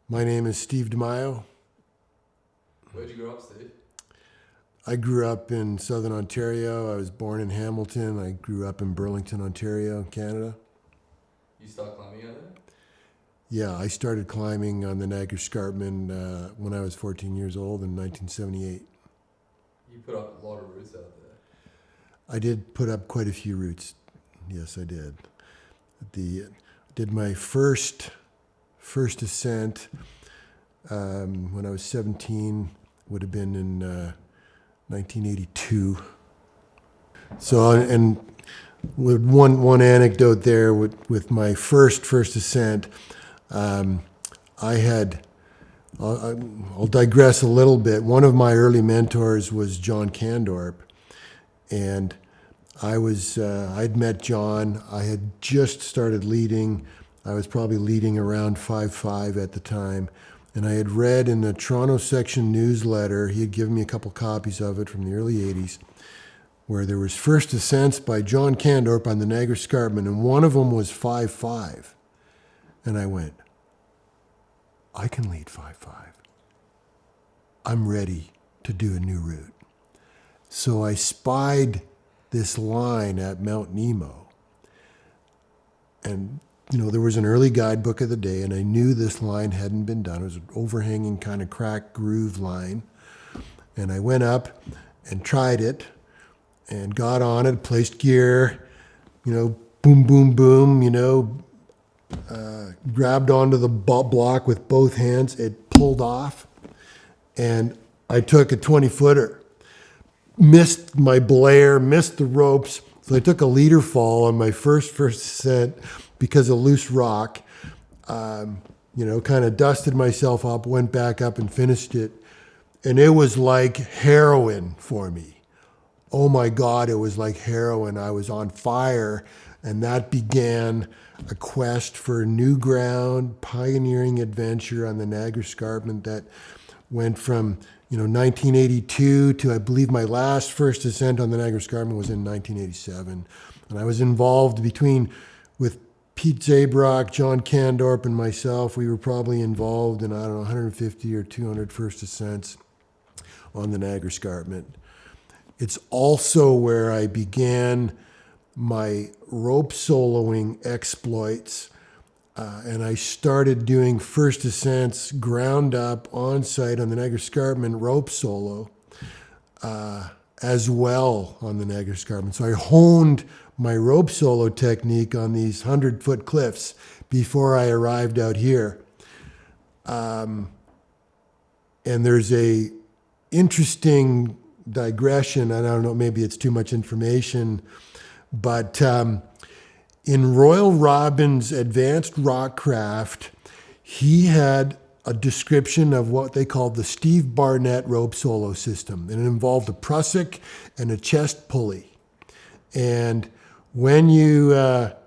My name is Steve DeMaio. Where'd you grow up, Steve? I grew up in Southern Ontario. I was born in Hamilton. I grew up in Burlington, Ontario, Canada. You started climbing out there? Yeah, I started climbing on the Niagara Escarpment when I was 14 years old in 1978. You put up a lot of routes out there. I did put up quite a few routes. Yes, I did. Did my first ascent when I was 17, would have been in 1982. So, and with one anecdote there with my first ascent, I'll digress a little bit. One of my early mentors was John Kandorp, and I'd met John. I had just started leading. I was probably leading around 5.5 at the time. And I had read in the Toronto section newsletter, he had given me a couple copies of it from the early 80s, where there was first ascents by John Kandorp on the Niagara Escarpment, and one of them was 5.5. And I went, I can lead 5.5. I'm ready to do a new route. So I spied this line at Mount Nemo. And, you know, there was an early guidebook of the day, and I knew this line hadn't been done. It was an overhanging kind of cracked groove line. And I went up and tried it and got on it, placed gear, you know, boom, boom, boom, you know, grabbed onto the block with both hands. It pulled off, and I took a 20-footer. Missed my belay, missed the ropes, so I took a leader fall on my first ascent because of loose rock. You know, kind of dusted myself up, went back up and finished it, and it was like heroin for me. Oh my God, it was like heroin. I was on fire, and that began a quest for new ground, pioneering adventure on the Niagara Escarpment that went from 1982 to, I believe, my last first ascent on the Niagara Escarpment was in 1987. And I was involved with Pete Zabrock, John Kandorp, and myself. We were probably involved in, 150 or 200 first ascents on the Niagara Escarpment. It's also where I began my rope soloing exploits. And I started doing first ascents, ground up, on site on the Niagara Escarpment rope solo, as well on the Niagara Escarpment. So I honed my rope solo technique on these 100-foot cliffs before I arrived out here. And there's a interesting digression. I don't know, maybe it's too much information, but in Royal Robbins' advanced rockcraft, he had a description of what they called the Steve Barnett rope solo system. And it involved a prusik and a chest pulley. And when you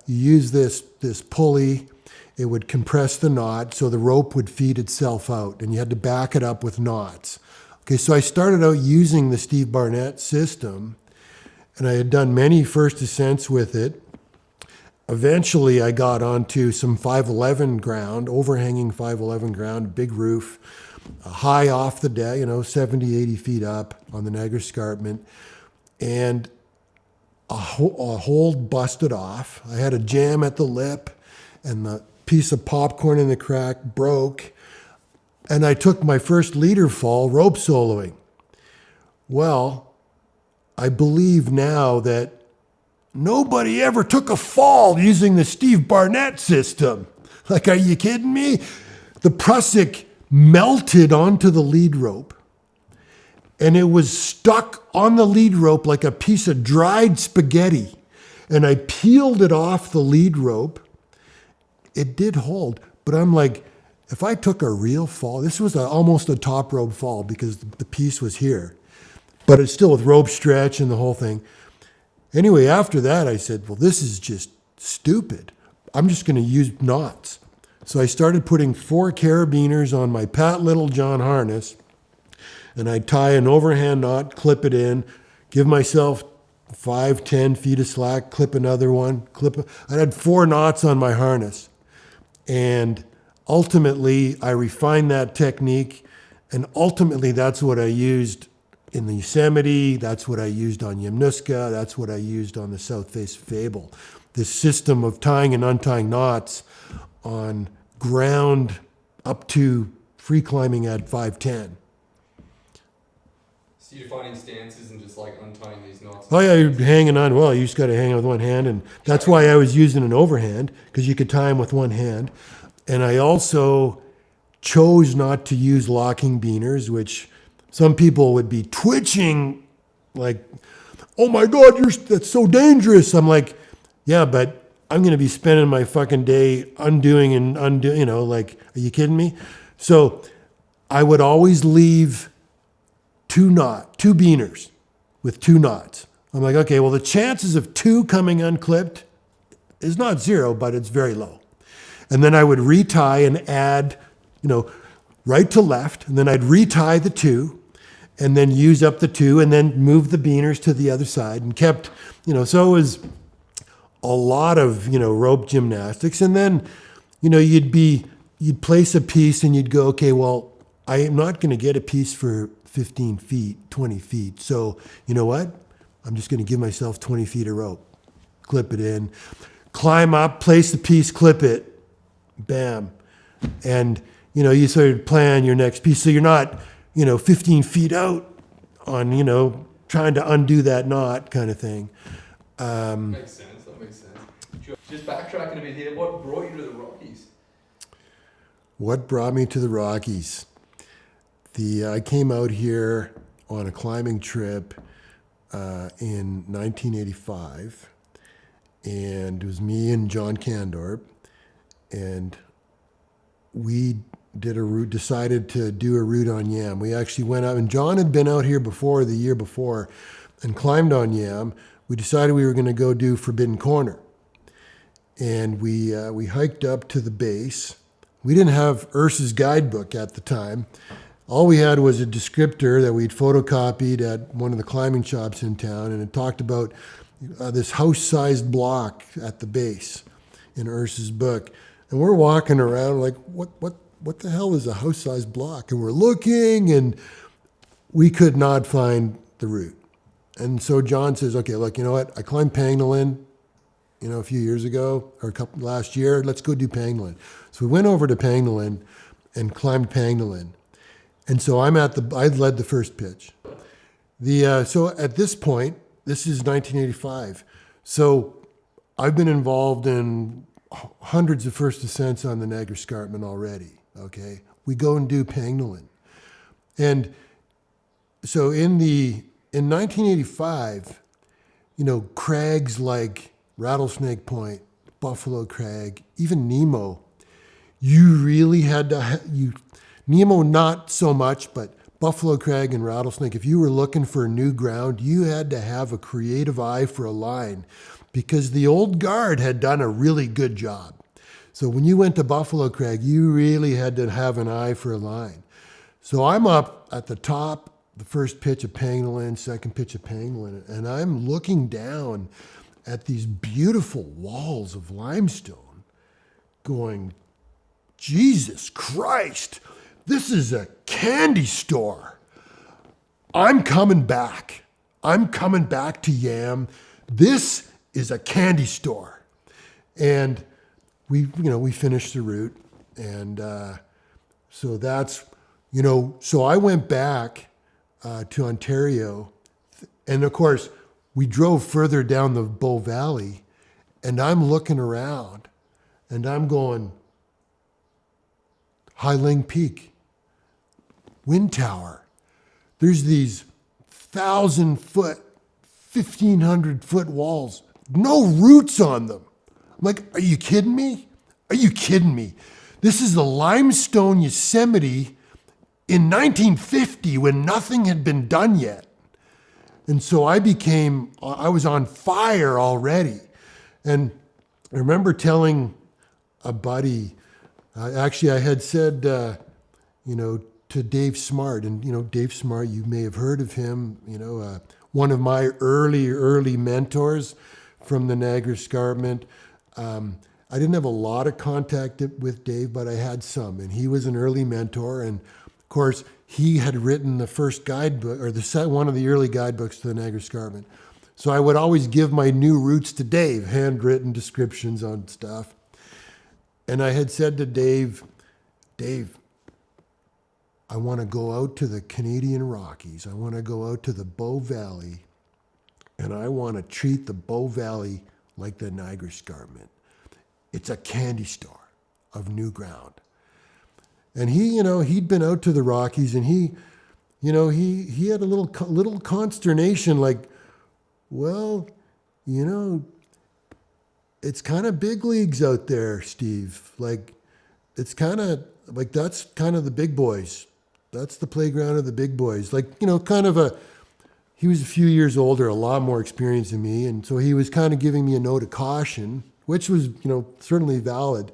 use this pulley, it would compress the knot so the rope would feed itself out, and you had to back it up with knots. Okay, so I started out using the Steve Barnett system, and I had done many first ascents with it. Eventually, I got onto some 5.11 ground, overhanging 5.11 ground, big roof, high off the deck, 70, 80 feet up on the Niagara Escarpment, and a hold busted off. I had a jam at the lip, and the piece of popcorn in the crack broke, and I took my first leader fall rope soloing. Well, I believe now that nobody ever took a fall using the Steve Barnett system. Like, are you kidding me? The prusik melted onto the lead rope, and it was stuck on the lead rope like a piece of dried spaghetti. And I peeled it off the lead rope. It did hold, but I'm like, if I took a real fall, this was almost a top rope fall because the piece was here, but it's still with rope stretch and the whole thing. Anyway, after that, I said, well, this is just stupid. I'm just going to use knots. So I started putting 4 carabiners on my Pat Littlejohn harness, and I'd tie an overhand knot, clip it in, give myself 5, 10 feet of slack, clip another one, I had 4 knots on my harness. And ultimately, I refined that technique, and ultimately, that's what I used in the Yosemite. That's what I used on YAMNUSKA. That's what I used on the South Face of Fable. This system of tying and untying knots on ground up to free climbing at 510. So you're finding stances and just like untying these knots. Oh yeah, you're hanging on. Well, you just got to hang on with one hand, and that's why I was using an overhand, because you could tie them with one hand. And I also chose not to use locking beaners, which some people would be twitching, like, "Oh my God, that's so dangerous." I'm like, yeah, but I'm going to be spending my fucking day undoing and undoing. You know, like, are you kidding me? So I would always leave two beaners with 2 knots. I'm like, okay, well, the chances of 2 coming unclipped is not 0, but it's very low. And then I would retie and add, right to left, and then I'd retie the 2, and then use up the 2, and then move the beaners to the other side, and kept, so it was a lot of, rope gymnastics. And then, you'd place a piece and you'd go, okay, well, I am not going to get a piece for 15 feet, 20 feet. So you know what? I'm just going to give myself 20 feet of rope, clip it in, climb up, place the piece, clip it, bam. And, you sort of plan your next piece. So you're not, 15 feet out on, trying to undo that knot kind of thing. Makes sense. That makes sense. Just backtracking a bit here. What brought you to the Rockies? What brought me to the Rockies? I came out here on a climbing trip in 1985, and it was me and John Candorp, and we decided to do a route on Yam. We actually went out, and John had been out here before, the year before, and climbed on Yam. We decided we were going to go do Forbidden Corner, and we hiked up to the base. We didn't have Ursa's guidebook at the time. All we had was a descriptor that we'd photocopied at one of the climbing shops in town, and it talked about this house-sized block at the base in Ursa's book. And we're walking around like, what the hell is a house-sized block? And we're looking, and we could not find the route. And so John says, okay, look, you know what? I climbed Pangolin, a few years ago, or last year. Let's go do Pangolin. So we went over to Pangolin and climbed Pangolin. And so I led the first pitch. So at this point, this is 1985. So I've been involved in hundreds of first ascents on the Niagara Escarpment already, okay? We go and do Pangolin. And so in 1985, crags like Rattlesnake Point, Buffalo Crag, even Nemo, you really had to, Nemo not so much, but Buffalo Crag and Rattlesnake, if you were looking for new ground, you had to have a creative eye for a line, because the old guard had done a really good job. So when you went to Buffalo Crag, you really had to have an eye for a line. So I'm up at the top, the first pitch of Pangolin, second pitch of Pangolin, and I'm looking down at these beautiful walls of limestone going, Jesus Christ, this is a candy store. I'm coming back. I'm coming back to Yam. This is a candy store. And we finished the route. And so that's, so I went back to Ontario. And of course, we drove further down the Bow Valley, and I'm looking around and I'm going, Highling Peak, Wind Tower. There's these 1,000-foot, 1,500-foot walls, no roots on them. I'm like, are you kidding me? Are you kidding me? This is the limestone Yosemite in 1950 when nothing had been done yet. And so I was on fire already. And I remember telling a buddy, actually I had said, to Dave Smart, and Dave Smart, you may have heard of him, one of my early mentors from the Niagara Escarpment. I didn't have a lot of contact with Dave, but I had some, and he was an early mentor. And of course, he had written the first guidebook, or one of the early guidebooks to the Niagara Escarpment. So I would always give my new routes to Dave, handwritten descriptions on stuff. And I had said to Dave, I want to go out to the Canadian Rockies. I want to go out to the Bow Valley, and I want to treat the Bow Valley like the Niagara Escarpment. It's a candy store of new ground. And he, he'd been out to the Rockies, and he had a little consternation, like, well, it's kind of big leagues out there, Steve. Like, it's kind of like, that's kind of the big boys. That's the playground of the big boys. Like, he was a few years older, a lot more experience than me. And so he was kind of giving me a note of caution, which was, certainly valid,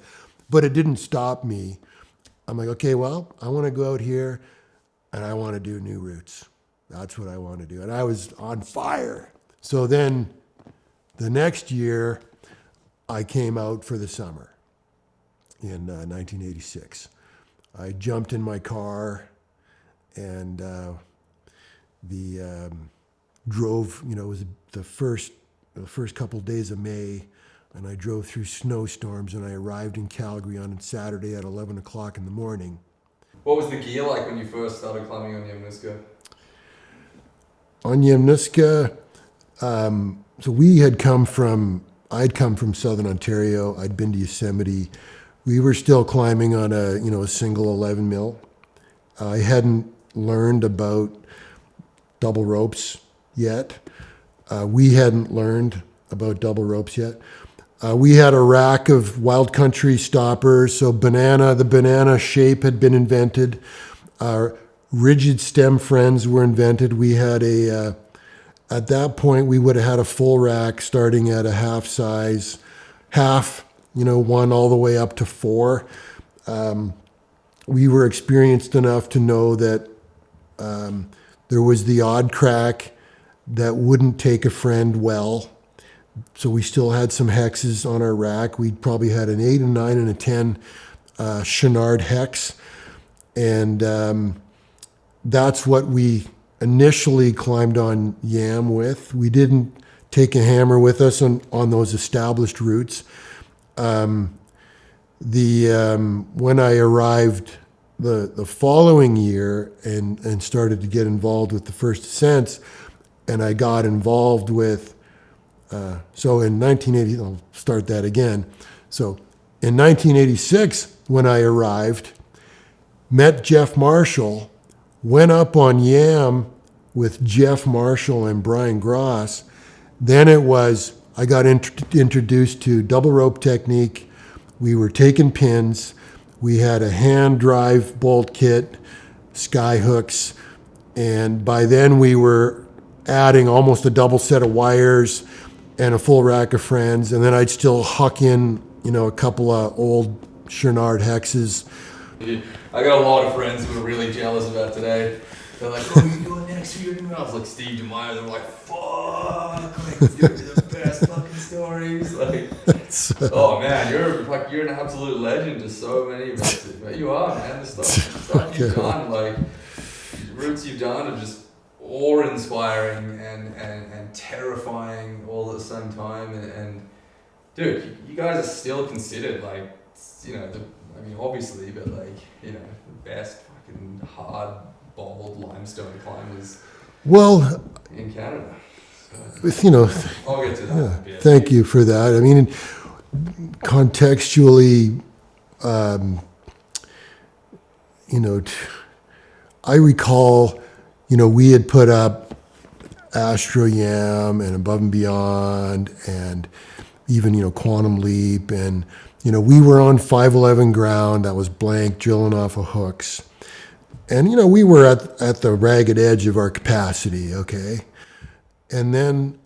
but it didn't stop me. I'm like, okay, well, I want to go out here and I want to do new routes. That's what I want to do. And I was on fire. So then the next year, I came out for the summer in 1986. I jumped in my car and drove, it was the first couple of days of May, and I drove through snowstorms, and I arrived in Calgary on Saturday at 11 o'clock in the morning. What was the gear like when you first started climbing on YAMNUSKA? On YAMNUSKA, so I'd come from Southern Ontario. I'd been to Yosemite. We were still climbing on a single 11 mil. I hadn't learned about double ropes yet. We hadn't learned about double ropes yet. We had a rack of wild country stoppers. So the banana shape had been invented. Our rigid stem friends were invented. We had at that point, we would have had a full rack starting at a half size, one all the way up to 4. We were experienced enough to know that there was the odd crack that wouldn't take a friend well. So we still had some hexes on our rack. We probably had an 8, a 9, and a 10 Chenard hex. And that's what we initially climbed on YAM with. We didn't take a hammer with us on those established routes. When I arrived the following year and started to get involved with the first ascents, and I got involved with, so in 1980, I'll start that again. So in 1986, when I arrived, met Jeff Marshall, went up on YAM with Jeff Marshall and Brian Gross. Then I got introduced to double rope technique. We were taking pins. We had a hand drive bolt kit, sky hooks, and by then we were adding almost a double set of wires and a full rack of friends, and then I'd still huck in, a couple of old Chenard hexes. I got a lot of friends who are really jealous about today. They're like, "What are you doing next year?" I was like, "Steve and Maio." They were like, "Fuck, you're the best fucking stories." Like, oh man, you're an absolute legend to so many of us. But you are, man. The stuff you've done, like the routes you've done, are just awe-inspiring and terrifying all at the same time. And dude, you guys are still considered like, obviously, but like, the best fucking hard, bold limestone climbers in Canada. I'll get to that. Yeah, thank you for that. I mean, contextually, I recall, we had put up Astro Yam and Above and Beyond, and even, Quantum Leap, and we were on 511 ground that was blank, drilling off of hooks. And, we were at the ragged edge of our capacity, okay? And then,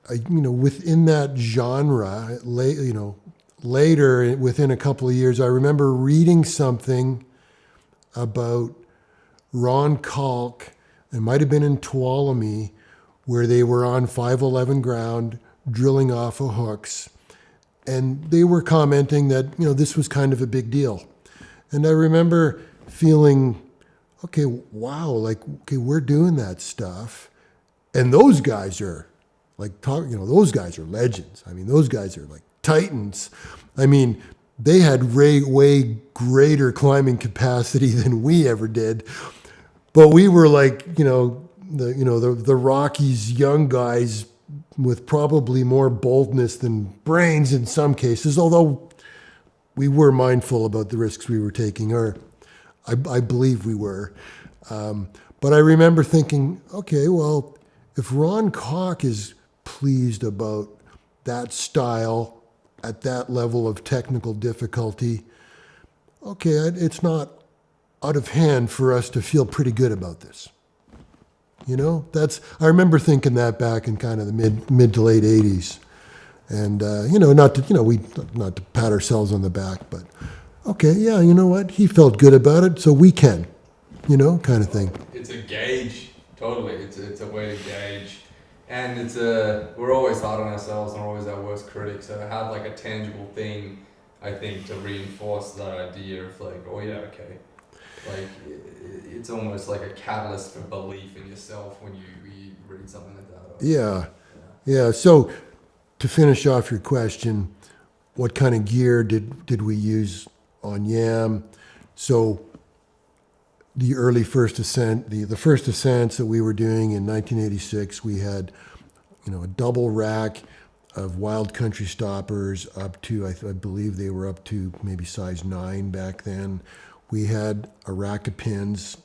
within that genre, later, within a couple of years, I remember reading something about Ron Kalk, it might have been in Tuolumne, where they were on 511 ground, drilling off of hooks. and they were commenting that, you know, this was kind of a big deal. And I remember feeling, okay, wow, like, okay, we're doing that stuff. And those guys are like, those guys are legends. I mean, those guys are like titans. I mean, they had way greater climbing capacity than we ever did. But we were like, the Rockies young guys with probably more boldness than brains in some cases, although we were mindful about the risks we were taking, or I believe we were. But I remember thinking, okay, well, if Ron Koch is pleased about that style at that level of technical difficulty, okay, it's not out of hand for us to feel pretty good about this. You know, I remember thinking that back in kind of the mid to late 80s. And, not to pat ourselves on the back, but okay, yeah, you know what? He felt good about it, so we can, kind of thing. It's a gauge, totally. It's a way to gauge. And we're always hard on ourselves and we're always our worst critics. So to have like a tangible thing, I think, to reinforce that idea of like, oh yeah, okay. Like, it's almost like a catalyst for belief in yourself when you read something like that. Yeah. So to finish off your question, what kind of gear did we use on YAM? So the early first ascent, the first ascents that we were doing in 1986, we had, a double rack of wild country stoppers up to, I believe they were up to maybe size 9 back then. We had a rack of pins,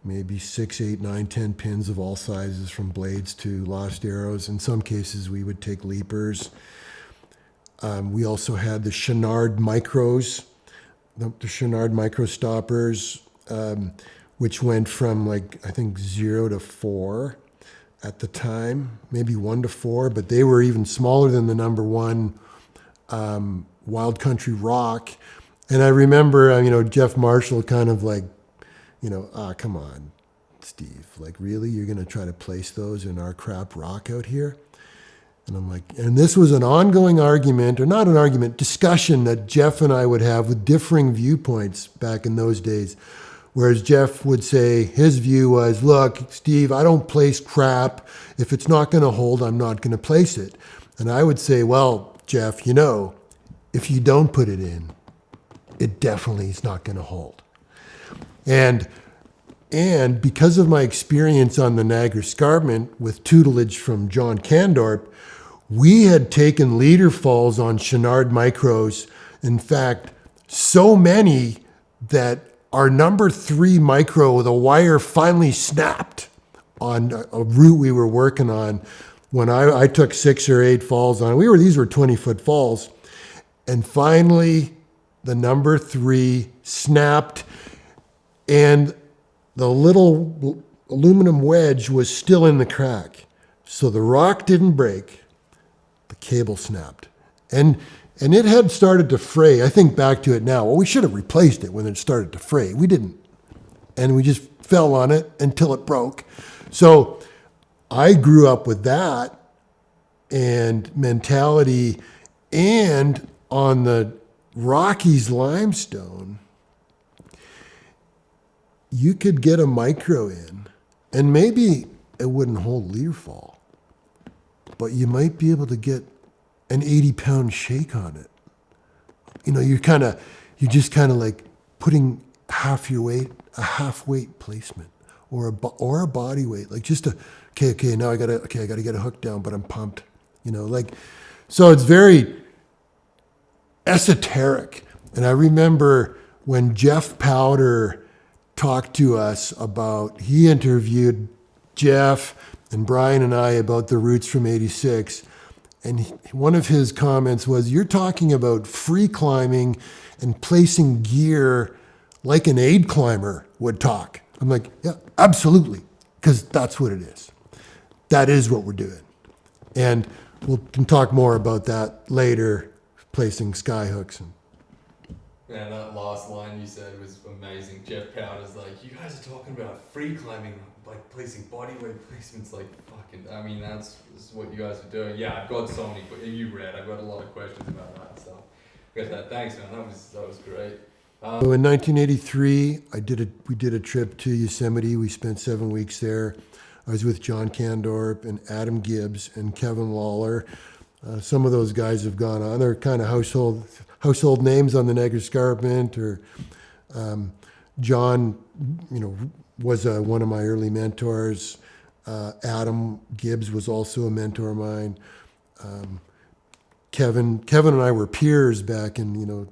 maybe 6, 8, 9, 10 pins of all sizes, from blades to lost arrows. In some cases, we would take leapers. We also had the Chenard micros, the Chenard micro stoppers, which went from I think 0 to 4 at the time, maybe 1 to 4, but they were even smaller than the number 1 Wild Country Rock. And I remember, Jeff Marshall kind of like, come on, Steve, like, really? You're going to try to place those in our crap rock out here? And I'm like, and this was an ongoing argument, or not an argument, discussion that Jeff and I would have with differing viewpoints back in those days. Whereas Jeff would say, his view was, look, Steve, I don't place crap. If it's not going to hold, I'm not going to place it. And I would say, well, Jeff, if you don't put it in, it definitely is not going to hold. And because of my experience on the Niagara Escarpment with tutelage from John Kandorp, we had taken leader falls on Chenard micros. In fact, so many that our number 3 micro, the wire finally snapped on a route we were working on when I took 6 or 8 falls on. These were 20-foot falls. And finally, the number 3 snapped, and the little aluminum wedge was still in the crack. So the rock didn't break, the cable snapped. And it had started to fray. I think back to it now. Well, we should have replaced it when it started to fray. We didn't. And we just fell on it until it broke. So I grew up with that and mentality, and on the Rockies limestone, you could get a micro in, and maybe it wouldn't hold leader fall, but you might be able to get an 80-pound shake on it. You're just kind of like putting half your weight, a half weight placement, or a body weight, like just now I gotta get a hook down, but I'm pumped, so it's very esoteric. And I remember when Jeff Powder talked to us he interviewed Jeff and Brian and I about the routes from 86. And one of his comments was, you're talking about free climbing and placing gear like an aid climber would talk. I'm like, yeah, absolutely, because that's what it is. That is what we're doing. And we can talk more about that later, placing sky hooks. Man, that last line you said was amazing. Jeff Powder's like, you guys are talking about free climbing, like placing body weight placements, like fucking. I mean, that's what you guys are doing. Yeah, I've got so many. You read. I've got a lot of questions about that. So, got that. Thanks, man. That was great. So in 1983, we did a trip to Yosemite. We spent 7 weeks there. I was with John Candorp and Adam Gibbs and Kevin Lawler. Some of those guys have gone on. They're kind of household names on the Niagara Escarpment. Or John, was one of my early mentors. Adam Gibbs was also a mentor of mine. Kevin and I were peers back in the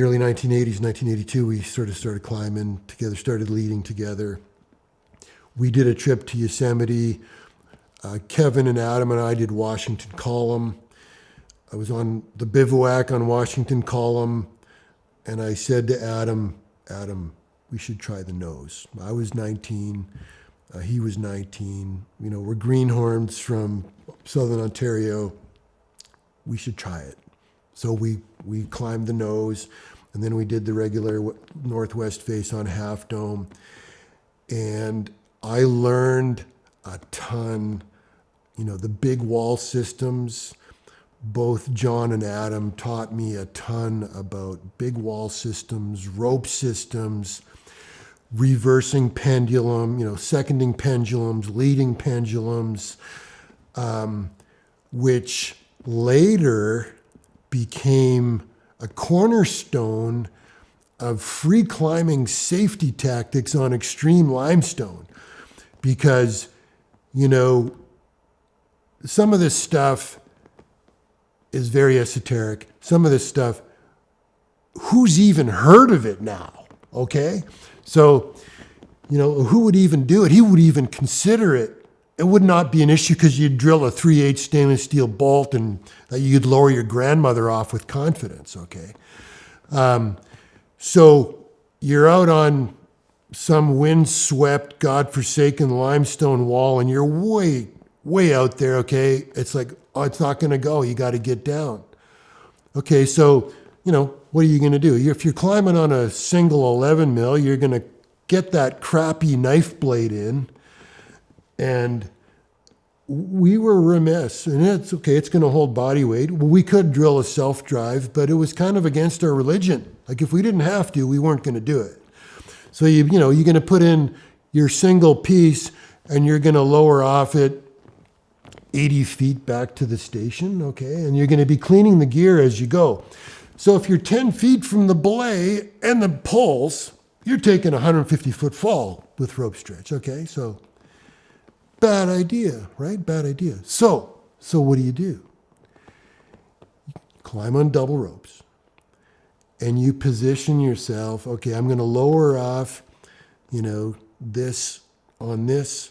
early 1980s, 1982. We sort of started climbing together, started leading together. We did a trip to Yosemite. Kevin and Adam and I did Washington Column. I was on the bivouac on Washington Column, and I said to Adam, we should try the nose. I was 19, he was 19. We're greenhorns from Southern Ontario. We should try it. So we climbed the nose, and then we did the regular northwest face on Half Dome. And I learned a ton, the big wall systems. Both John and Adam taught me a ton about big wall systems, rope systems, reversing pendulum, seconding pendulums, leading pendulums, which later became a cornerstone of free climbing safety tactics on extreme limestone. Because, some of this stuff is very esoteric. Some of this stuff, who's even heard of it now? Okay? So, who would even do it? He would even consider it. It would not be an issue because you'd drill a 3/8 stainless steel bolt and you'd lower your grandmother off with confidence, okay? So you're out on some windswept, godforsaken limestone wall and you're way out there, okay? It's like, oh, it's not going to go. You got to get down. Okay, so, what are you going to do? If you're climbing on a single 11 mil, you're going to get that crappy knife blade in. And we were remiss. And it's okay, it's going to hold body weight. Well, we could drill a self-drive, but it was kind of against our religion. Like if we didn't have to, we weren't going to do it. So, you're going to put in your single piece and you're going to lower off it 80 feet back to the station, okay? And you're going to be cleaning the gear as you go. So if you're 10 feet from the belay and the poles, you're taking a 150-foot fall with rope stretch, okay? So bad idea, right? Bad idea. So what do? You climb on double ropes and you position yourself, okay, I'm going to lower off, this on this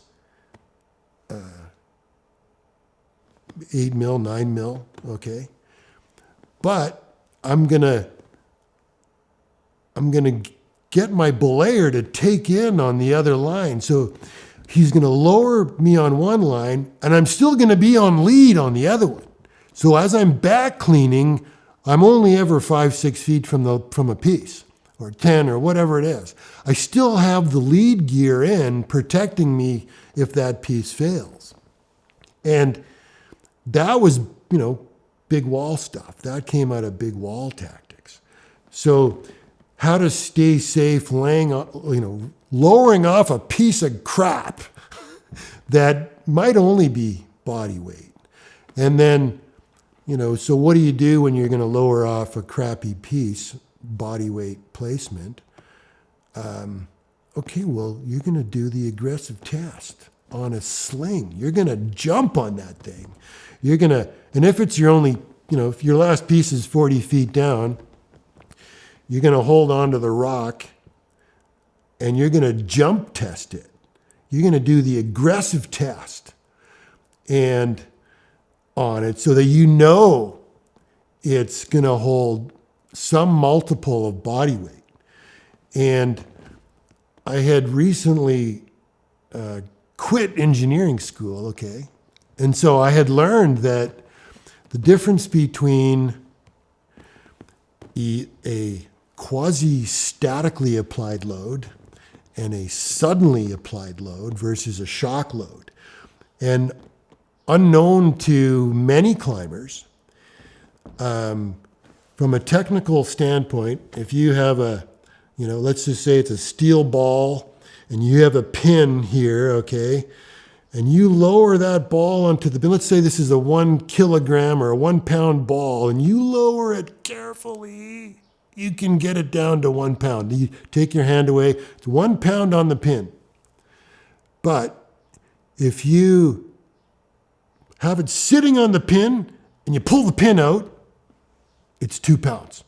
8 mil, 9 mil, okay? But I'm gonna get my belayer to take in on the other line. So he's gonna lower me on one line and I'm still gonna be on lead on the other one. So as I'm back cleaning, I'm only ever 5-6 feet from a piece, or 10 or whatever it is. I still have the lead gear in protecting me if that piece fails. And that was, big wall stuff. That came out of big wall tactics. So how to stay safe lowering off a piece of crap that might only be body weight. And then, so what do you do when you're going to lower off a crappy piece, body weight placement? Okay, well, you're going to do the aggressive test on a sling. You're going to jump on that thing. You're going to, and if it's your only, if your last piece is 40 feet down, you're going to hold on to the rock and you're going to jump test it. You're going to do the aggressive test and on it so that it's going to hold some multiple of body weight. And I had recently quit engineering school, okay? And so I had learned that the difference between a quasi-statically applied load and a suddenly applied load versus a shock load. And unknown to many climbers, from a technical standpoint, if you have let's just say it's a steel ball and you have a pin here, okay, and you lower that ball onto the pin, let's say this is a 1 kilogram or a 1 pound ball, and you lower it carefully, you can get it down to 1 pound. You take your hand away, it's 1 pound on the pin. But if you have it sitting on the pin and you pull the pin out, it's 2 pounds.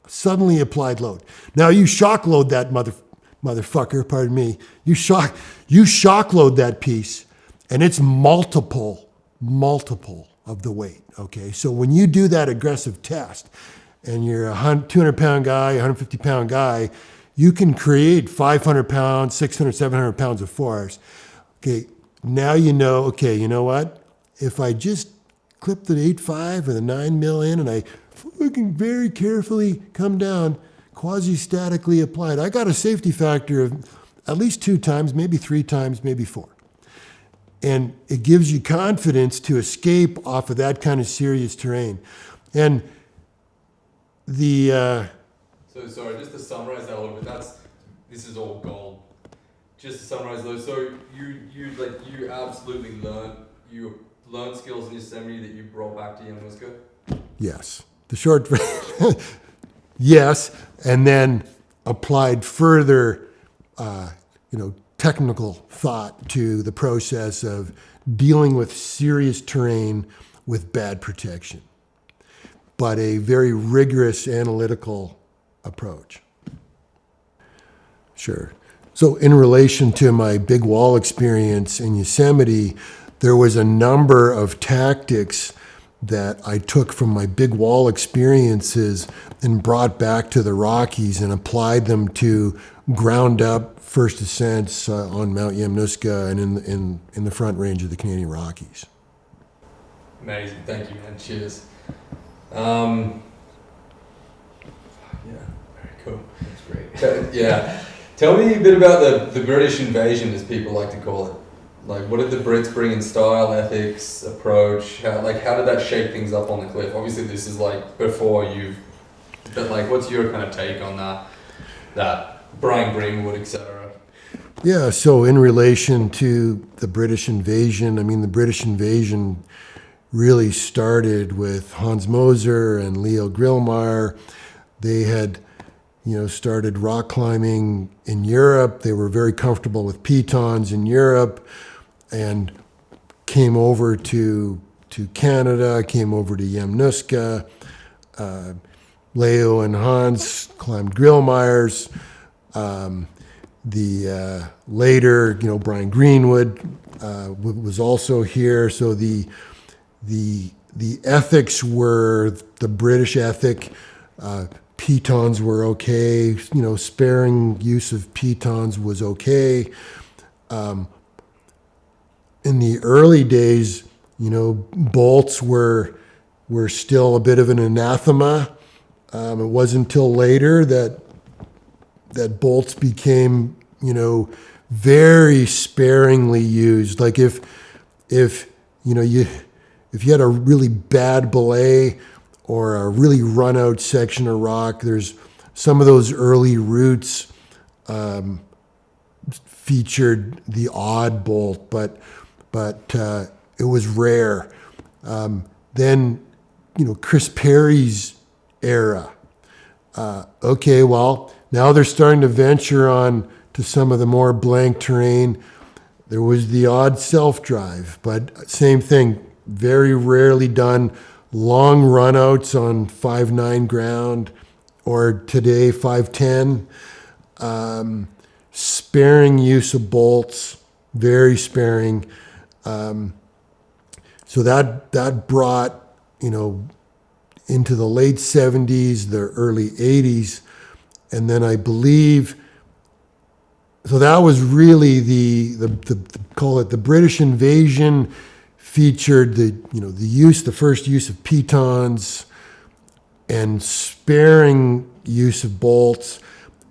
Suddenly applied load. Now you shock load that motherfucker, pardon me. You shock load that piece, and it's multiple of the weight, okay? So when you do that aggressive test, and you're a 200-pound guy, 150-pound guy, you can create 500 pounds, 600, 700 pounds of force. Okay, now you know, okay, you know what? If I just clip the 8.5 or the 9 mil in and I fucking very carefully come down, quasi-statically applied, I got a safety factor of at least 2 times, maybe 3 times, maybe 4. And it gives you confidence to escape off of that kind of serious terrain. And So sorry, just to summarize that a little bit, this is all gold. Just to summarize those, so you absolutely learned skills in Yosemite that you brought back to YAMNUSKA? Yes. The short yes, and then applied further technical thought to the process of dealing with serious terrain with bad protection, but a very rigorous analytical approach. Sure. So in relation to my big wall experience in Yosemite, there was a number of tactics that I took from my big wall experiences and brought back to the Rockies and applied them to ground up first ascents on Mount YAMNUSKA and in the Front Range of the Canadian Rockies. Amazing, thank you, man. Cheers. Yeah, very cool. That's great. Yeah. Tell me a bit about the British invasion, as people like to call it. Like, what did the Brits bring in style, ethics, approach? How did that shake things up on the cliff? Obviously, this is like before but like, what's your kind of take on that Brian Greenwood, etc.? Yeah, so in relation to the British invasion, I mean, the British invasion really started with Hans Moser and Leo Grillmar. They had started rock climbing in Europe. They were very comfortable with pitons in Europe and came over to Canada, came over to YAMNUSKA. Leo and Hans climbed Grillmars. Later, Brian Greenwood was also here. So the ethics were the British ethic. Pitons were okay, sparing use of pitons was okay. In the early days, bolts were still a bit of an anathema. It wasn't until later that bolts became, very sparingly used. Like if you had a really bad belay or a really run out section of rock, there's some of those early routes featured the odd bolt, but it was rare. Then, Chris Perry's era. Okay, well, now they're starting to venture on to some of the more blank terrain. There was the odd self-drive, but same thing, very rarely done. Long runouts on 5.9 ground, or today 5.10. Sparing use of bolts, very sparing. So that brought, into the late 70s, the early 80s, and then I believe, so that was really the call it the British invasion, featured the first use of pitons, and sparing use of bolts,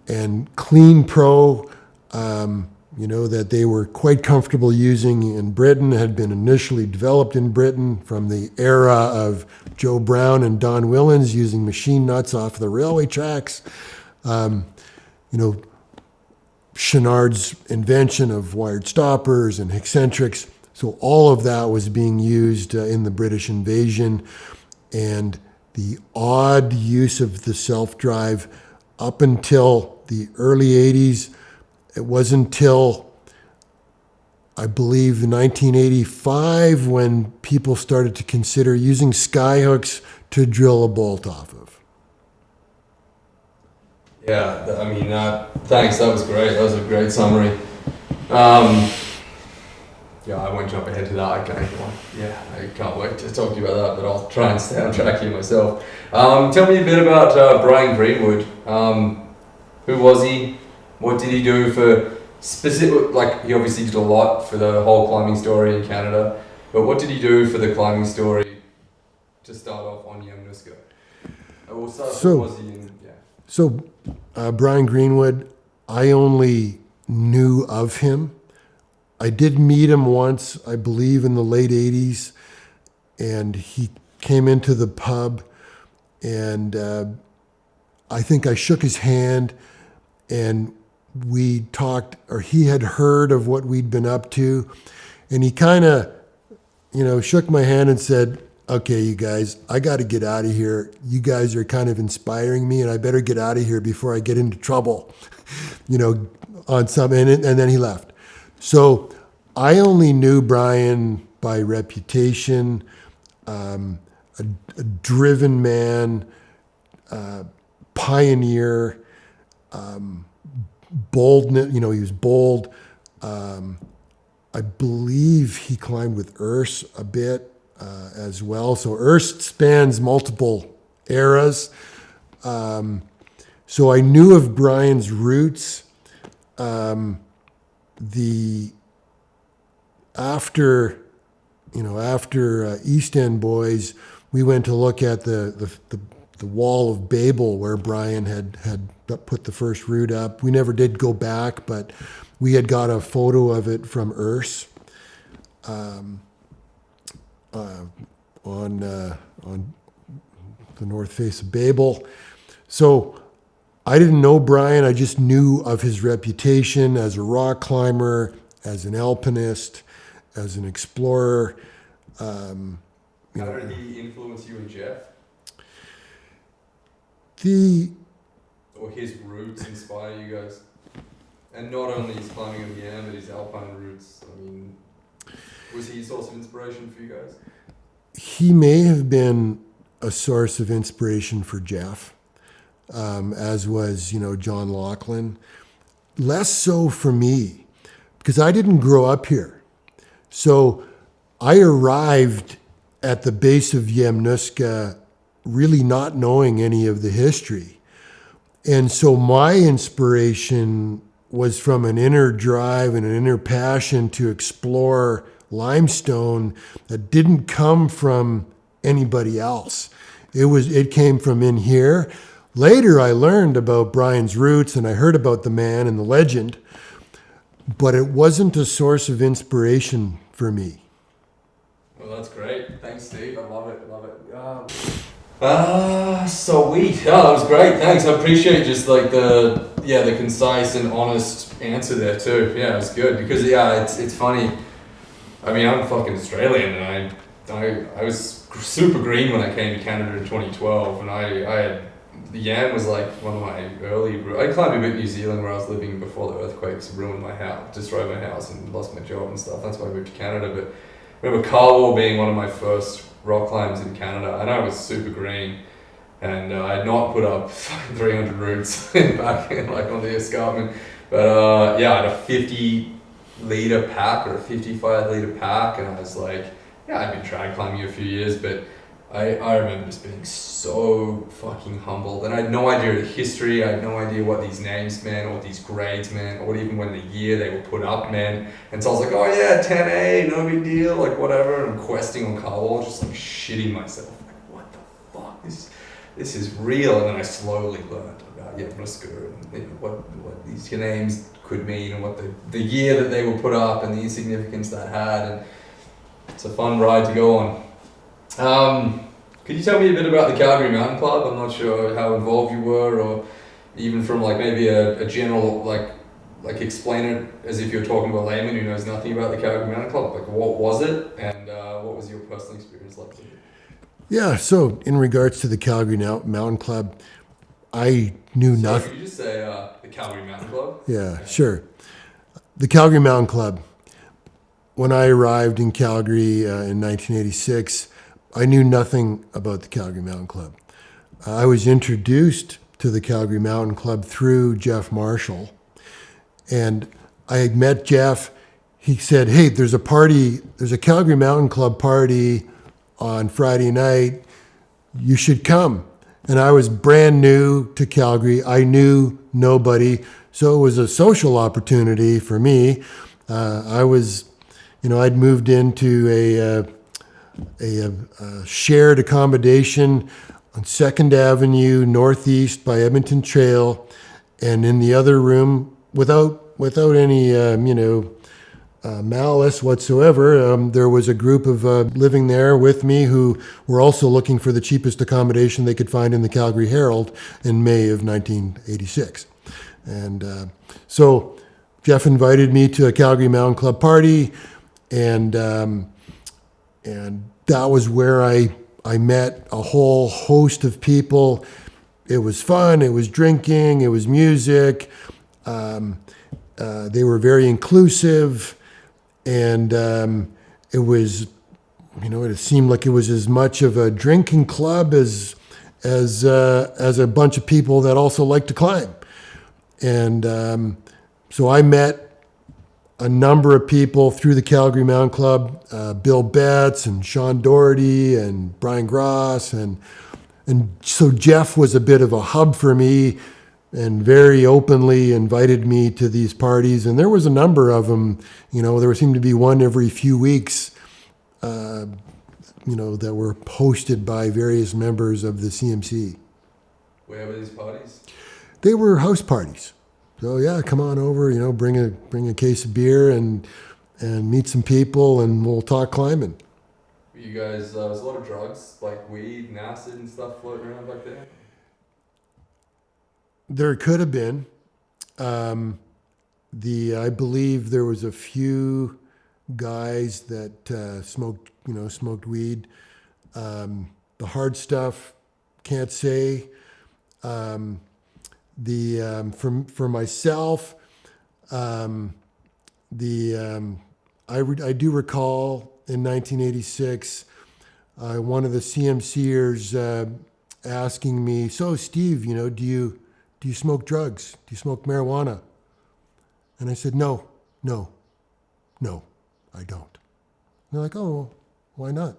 and Clean Pro, that they were quite comfortable using in Britain, had been initially developed in Britain from the era of Joe Brown and Don Willens using machine nuts off the railway tracks. Chenard's invention of wired stoppers and eccentrics. So all of that was being used in the British invasion, and the odd use of the self-drive up until the early 80s. It wasn't until, I believe, 1985 when people started to consider using skyhooks to drill a bolt off of. Yeah, I mean, thanks. That was great. That was a great summary. Yeah, I won't jump ahead to that. I can't wait to talk to you about that, but I'll try and stay on track here myself. Tell me a bit about Brian Greenwood. Who was he? What did he do for specific? Like, he obviously did a lot for the whole climbing story in Canada, but what did he do for the climbing story to start off on YAMNUSKA? We'll start with who was he in, yeah. So, Brian Greenwood, I only knew of him. I did meet him once, I believe, in the late 80s, and he came into the pub, and I think I shook his hand, and we talked, or he had heard of what we'd been up to, and he kind of, shook my hand and said, "Okay, you guys, I got to get out of here. You guys are kind of inspiring me, and I better get out of here before I get into trouble," on some, and then he left. So I only knew Brian by reputation, a driven man, pioneer, boldness. He was bold. I believe he climbed with Urs a bit as well. So Urs spans multiple eras. So I knew of Brian's roots. After East End Boys, we went to look at the wall of Babel where Brian had put the first route up. We never did go back, but we had got a photo of it from Urs on the north face of Babel. So I didn't know Brian. I just knew of his reputation as a rock climber, as an alpinist, as an explorer. How did he influence you and Jeff? Or his roots inspire you guys? And not only his climbing of Yam, but his alpine roots. I mean, was he a source of inspiration for you guys? He may have been a source of inspiration for Jeff, as was, John Laughlin. Less so for me, because I didn't grow up here. So I arrived at the base of YAMNUSKA really not knowing any of the history. And so my inspiration was from an inner drive and an inner passion to explore limestone that didn't come from anybody else. It came from in here. Later I learned about Brian's roots and I heard about the man and the legend, but it wasn't a source of inspiration for me. Well, that's great. Thanks, Steve. I love it. Sweet. Yeah, that was great. Thanks. I appreciate just like the concise and honest answer there too. Yeah, it was good because it's funny. I mean, I'm fucking Australian and I was super green when I came to Canada in 2012 and I had the Yam was like one of my early. I climbed a bit in New Zealand where I was living before the earthquakes ruined my house, destroyed my house, and lost my job and stuff. That's why I moved to Canada. But I remember Carwall being one of my first rock climbs in Canada, and I was super green, and I had not put up 300 routes back on the escarpment. But I had a 50-liter pack or a 55-liter pack, and I was like, I'd been trad climbing a few years, but I remember just being so fucking humbled, and I had no idea the history. I had no idea what these names meant, or what these grades meant, or even when the year they were put up meant. And so I was like, 10A, no big deal, like whatever. And I'm questing on Carwall, just like shitting myself. Like, what the fuck? this is real. And then I slowly learned about YAMNUSKA and what these names could mean and what the year that they were put up and the significance that had. And it's a fun ride to go on. Could you tell me a bit about the Calgary Mountain Club? I'm not sure how involved you were, or even from like maybe a general like explain it as if you're talking to a layman who knows nothing about the Calgary Mountain Club. Like, what was it, and what was your personal experience like? Yeah, so in regards to the Calgary Mountain Club, I knew nothing. Could you just say the Calgary Mountain Club? Yeah, sure. The Calgary Mountain Club. When I arrived in Calgary in 1986, I knew nothing about the Calgary Mountain Club. I was introduced to the Calgary Mountain Club through Jeff Marshall, and I had met Jeff. He said, "Hey, there's a party, there's a Calgary Mountain Club party on Friday night. You should come." And I was brand new to Calgary. I knew nobody, so it was a social opportunity for me. I'd moved into a shared accommodation on 2nd Avenue Northeast by Edmonton Trail, and in the other room, without any malice whatsoever, there was a group of living there with me who were also looking for the cheapest accommodation they could find in the Calgary Herald in May of 1986. And so Jeff invited me to a Calgary Mountain Club party, and that was where I met a whole host of people. It was fun, it was drinking, it was music. They were very inclusive, and it was, it seemed like it was as much of a drinking club as a bunch of people that also like to climb. And so I met a number of people through the Calgary Mountain Club, Bill Betts and Sean Doherty and Brian Gross, and so Jeff was a bit of a hub for me, and very openly invited me to these parties. And there was a number of them. There seemed to be one every few weeks, that were hosted by various members of the CMC. Where were these parties? They were house parties. So yeah, come on over, bring a case of beer and meet some people, and we'll talk climbing. You guys, there's a lot of drugs, like weed and acid and stuff floating around back there? There could have been. I believe there was a few guys that smoked weed. The hard stuff, can't say. For myself, I do recall in 1986, one of the CMCers asking me, "So Steve, do you smoke drugs? Do you smoke marijuana?" And I said, no, I don't. And they're like, "Oh, why not?"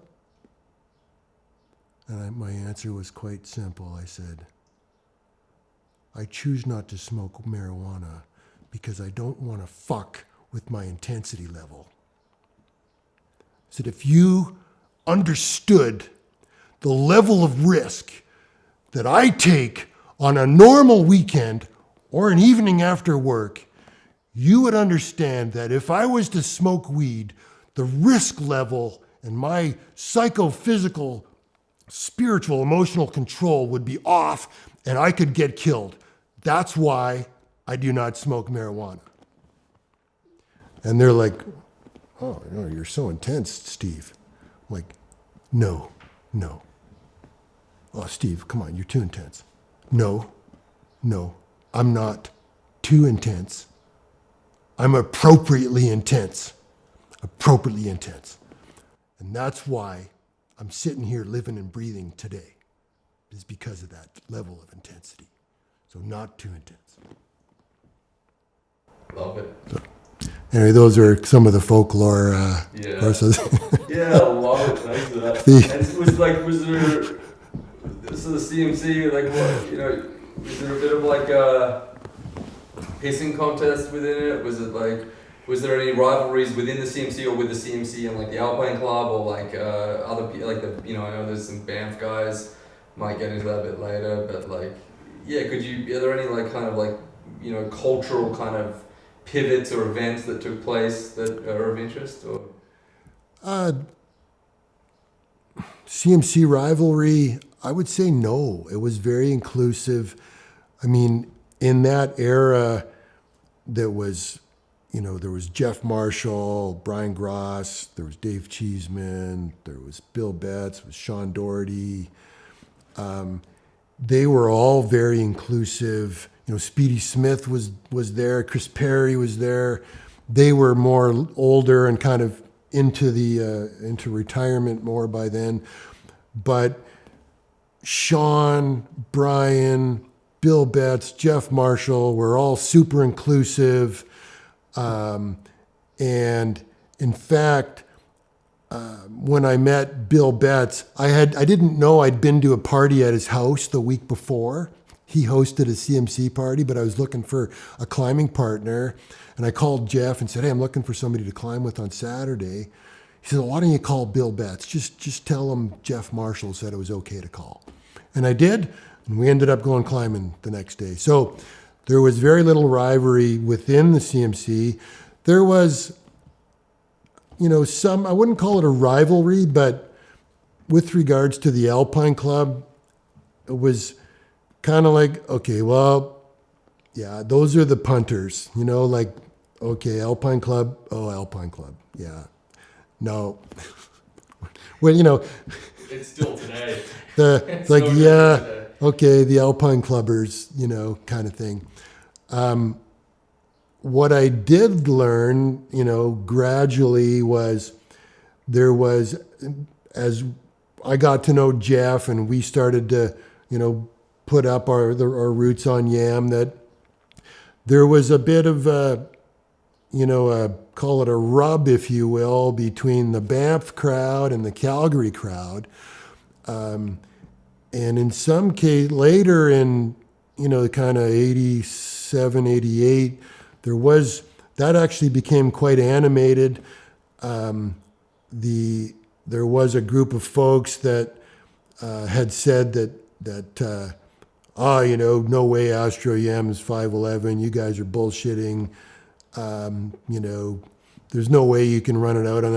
And my answer was quite simple. I said, "I choose not to smoke marijuana because I don't want to fuck with my intensity level." I said, if you understood the level of risk that I take on a normal weekend or an evening after work, you would understand that if I was to smoke weed, the risk level and my psychophysical, spiritual, emotional control would be off and I could get killed. That's why I do not smoke marijuana. And they're like, "Oh, you're so intense, Steve." I'm like, no. "Oh, Steve, come on, you're too intense." No, I'm not too intense. I'm appropriately intense. And that's why I'm sitting here living and breathing today, is because of that level of intensity. So not too intense. Love it. So, anyway, those are some of the folklore courses. Yeah, I love it. Thanks for that. And was there, so the CMC, like what, was there a bit of like a pissing contest within it? Was there any rivalries within the CMC or with the CMC and like the Alpine Club or like other people, like I know there's some Banff guys might get into that a bit later, but like, yeah, are there any like kind of like, you know, cultural kind of pivots or events that took place that are of interest, or? Uh, CMC rivalry, I would say no. It was very inclusive. I mean, in that era, there was, there was Jeff Marshall, Brian Gross, there was Dave Cheeseman, there was Bill Betts, there was Sean Doherty. They were all very inclusive. Speedy Smith was there, Chris Perry was there. They were more older and kind of into retirement more by then. But Sean, Brian, Bill Betts, Jeff Marshall were all super inclusive. And in fact, when I met Bill Betts, I didn't know I'd been to a party at his house the week before. He hosted a CMC party, but I was looking for a climbing partner. And I called Jeff and said, hey, I'm looking for somebody to climb with on Saturday. He said, well, why don't you call Bill Betts? Just tell him Jeff Marshall said it was okay to call. And I did, and we ended up going climbing the next day. So there was very little rivalry within the CMC. There was, I wouldn't call it a rivalry, but with regards to the Alpine Club, it was kind of like, okay, well, yeah, those are the punters, okay, Alpine Club, yeah. No. Well, It's still today. It's like, yeah, today. Okay, the Alpine Clubbers, kind of thing. What I did learn, gradually was as I got to know Jeff and we started to, put up our roots on YAM, that there was a bit of call it a rub, if you will, between the Banff crowd and the Calgary crowd. And in some case, later in, kind of 87, 88, that actually became quite animated. There was a group of folks that had said that no way Astro Yam is 5'11", you guys are bullshitting. There's no way you can run it out on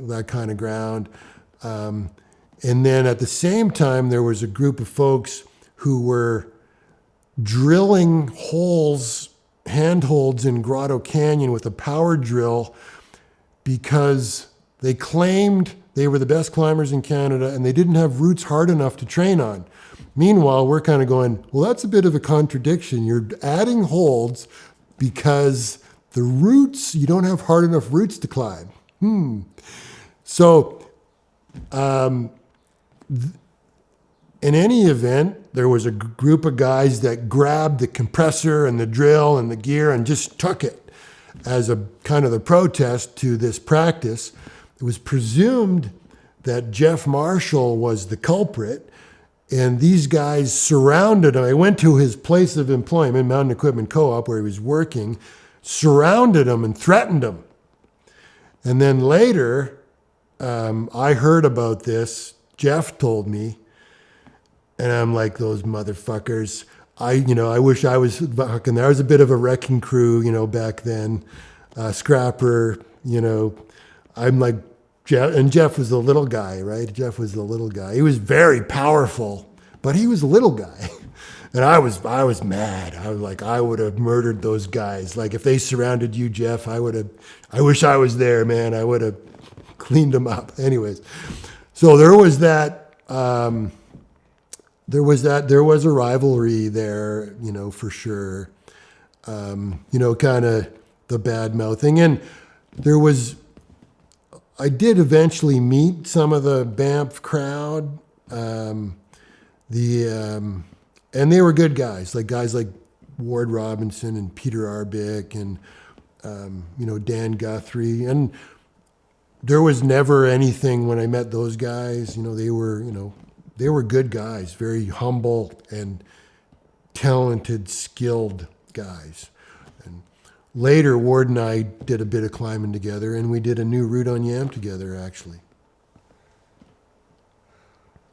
that kind of ground. And then at the same time, there was a group of folks who were drilling handholds in Grotto Canyon with a power drill because they claimed they were the best climbers in Canada and they didn't have roots hard enough to train on. Meanwhile, we're kind of going, well, that's a bit of a contradiction. You're adding holds because the roots, you don't have hard enough roots to climb. So, in any event, there was a group of guys that grabbed the compressor and the drill and the gear and just took it as a kind of the protest to this practice. It was presumed that Jeff Marshall was the culprit, and these guys surrounded him. I went to his place of employment, Mountain Equipment Co-op, where he was working, surrounded him and threatened him. And then later, I heard about this. Jeff told me, and I'm like, those motherfuckers. I wish I was fucking there. I was a bit of a wrecking crew, back then. Scrapper, I'm like, Jeff was the little guy, right? Jeff was the little guy. He was very powerful, but he was a little guy. And I was mad. I was like, I would have murdered those guys. Like if they surrounded you, Jeff, I wish I was there, man. I would have cleaned them up. Anyways, so there was that, there was a rivalry there, for sure. Kind of the bad mouthing. And I did eventually meet some of the Banff crowd. And they were good guys like Ward Robinson and Peter Arbick and, Dan Guthrie. And there was never anything when I met those guys, they were good guys, very humble and talented, skilled guys. And later, Ward and I did a bit of climbing together, and we did a new route on YAM together, actually.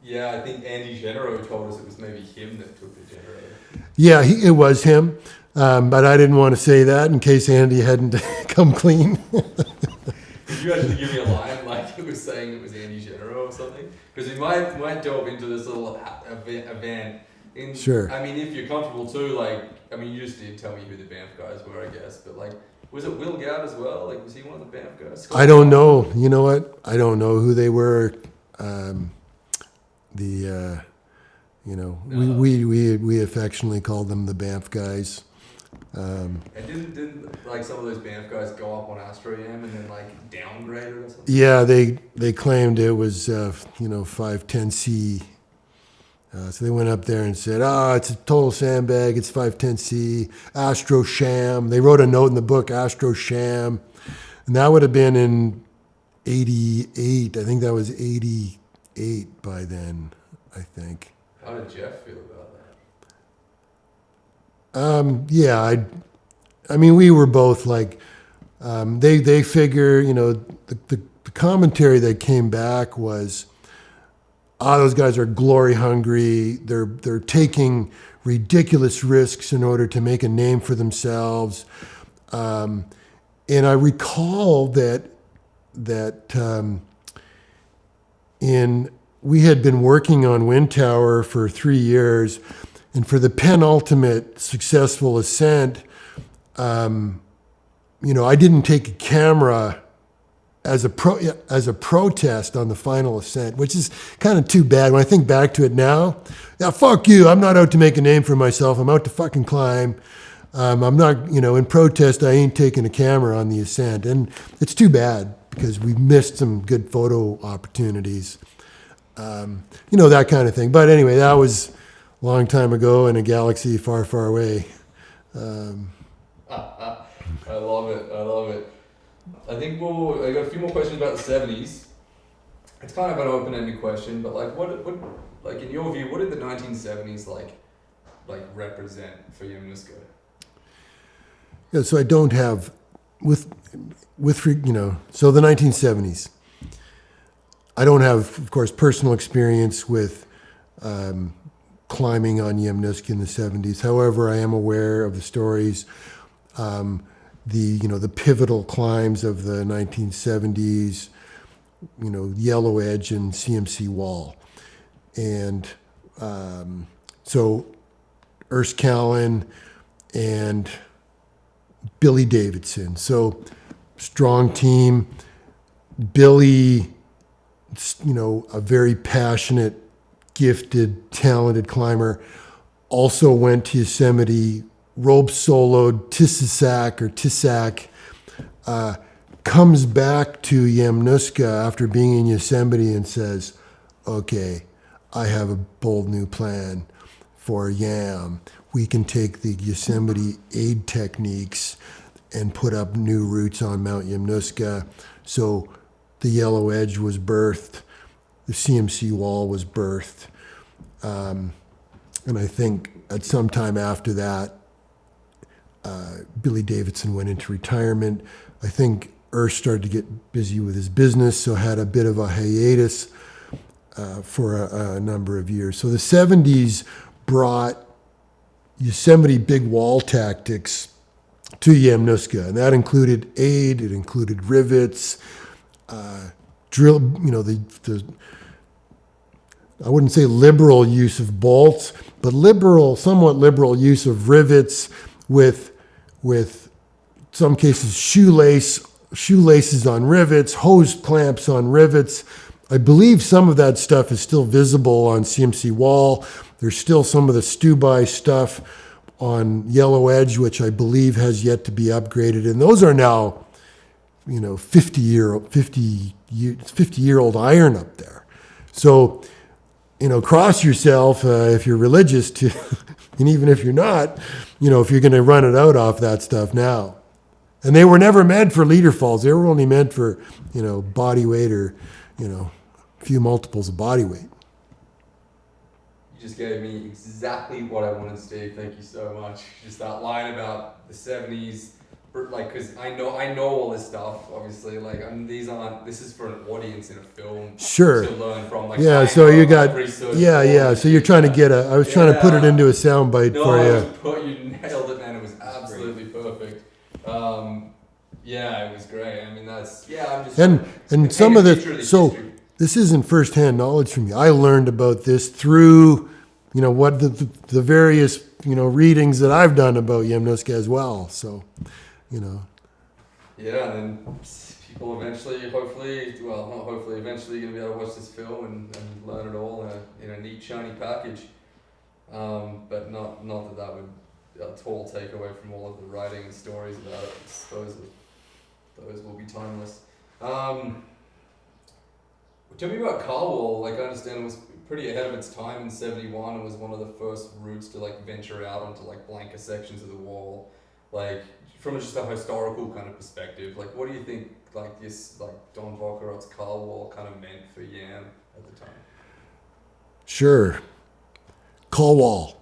Yeah, I think Andy Genero told us it was maybe him that took the generator. Yeah, it was him, but I didn't want to say that in case Andy hadn't come clean. Did you actually give me a line like it was saying it was Andy Genero or something? Because we might delve into this little event. Sure. I mean, if you're comfortable too, like, I mean, you just did tell me who the Banff guys were, I guess, but like, was it Will Gadd as well? Like, was he one of the Banff guys? I don't know. You know what? I don't know who they were. We affectionately called them the Banff guys. And didn't like some of those Banff guys go up on Astro Yam and then like downgrade it or something? Yeah, they claimed it was 510C. So they went up there and said, it's a total sandbag. It's 510C, Astro Sham. They wrote a note in the book, Astro Sham. And that would have been in 88. I think that was 88 by then, I think. How did Jeff feel about that? I mean, we were both like, they figure, the commentary that came back was, those guys are glory hungry. They're taking ridiculous risks in order to make a name for themselves. And I recall that we had been working on Wind Tower for 3 years, and for the penultimate successful ascent, I didn't take a camera as a protest on the final ascent, which is kind of too bad. When I think back to it now, yeah, fuck you. I'm not out to make a name for myself. I'm out to fucking climb. I'm not, in protest, I ain't taking a camera on the ascent. And it's too bad because we missed some good photo opportunities. That kind of thing. But anyway, that was a long time ago in a galaxy far, far away. I love it. I think I got a few more questions about the 70s. It's kind of an open-ended question, but like, what in your view, what did the 1970s like represent for YAMNUSKA? Yeah, so I don't have so the 1970s. I don't have, of course, personal experience with climbing on YAMNUSKA in the 70s. However, I am aware of the stories. The pivotal climbs of the 1970s, Yellow Edge and CMC Wall. And so Urs Callan and Billy Davidson. So strong team. Billy, a very passionate, gifted, talented climber, also went to Yosemite, rope soloed Tissac, comes back to YAMNUSKA after being in Yosemite and says, okay, I have a bold new plan for YAM. We can take the Yosemite aid techniques and put up new routes on Mount YAMNUSKA. So the Yellow Edge was birthed, the CMC Wall was birthed. And I think at some time after that, Billy Davidson went into retirement. I think Urs started to get busy with his business, so had a bit of a hiatus for a number of years. So the 70s brought Yosemite big wall tactics to YAMNUSKA, and that included aid, it included rivets, drill, I wouldn't say liberal use of bolts, but somewhat liberal use of rivets with some cases shoelaces on rivets, hose clamps on rivets. I believe some of that stuff is still visible on CMC Wall. There's still some of the Stubai stuff on Yellow Edge, which I believe has yet to be upgraded. And those are now, 50-year-old iron up there. So, cross yourself if you're religious to, and even if you're not, if you're going to run it out off that stuff now. And they were never meant for leader falls. They were only meant for, body weight or, a few multiples of body weight. You just gave me exactly what I wanted, Steve. Thank you so much. Just that line about the 70s, like, because I know all this stuff, obviously, like, this is for an audience in a film Sure. to learn from, like, Yeah, I so know you I've got, researched yeah, all yeah. this So you're shit, trying to man. get I was trying to put it Yeah. into a soundbite No, for you nailed it, man. It was absolutely perfect. Yeah, it was great. I mean, I'm just And some of so this isn't firsthand knowledge from you. I learned about this through, what the various, readings that I've done about YAMNUSKA as well. So, Yeah, and then people eventually, eventually going to be able to watch this film and learn it all in a neat, shiny package. But not that would at all take away from all of the writing and stories about it. Those will be timeless. Tell me about Carwall. Like, I understand it was pretty ahead of its time in '71. It was one of the first routes to like venture out onto like blanker sections of the wall. Like, from just a historical kind of perspective, like, what do you think like this, like Don Vacherot's Carwall kind of meant for YAM at the time? Sure. Carwall.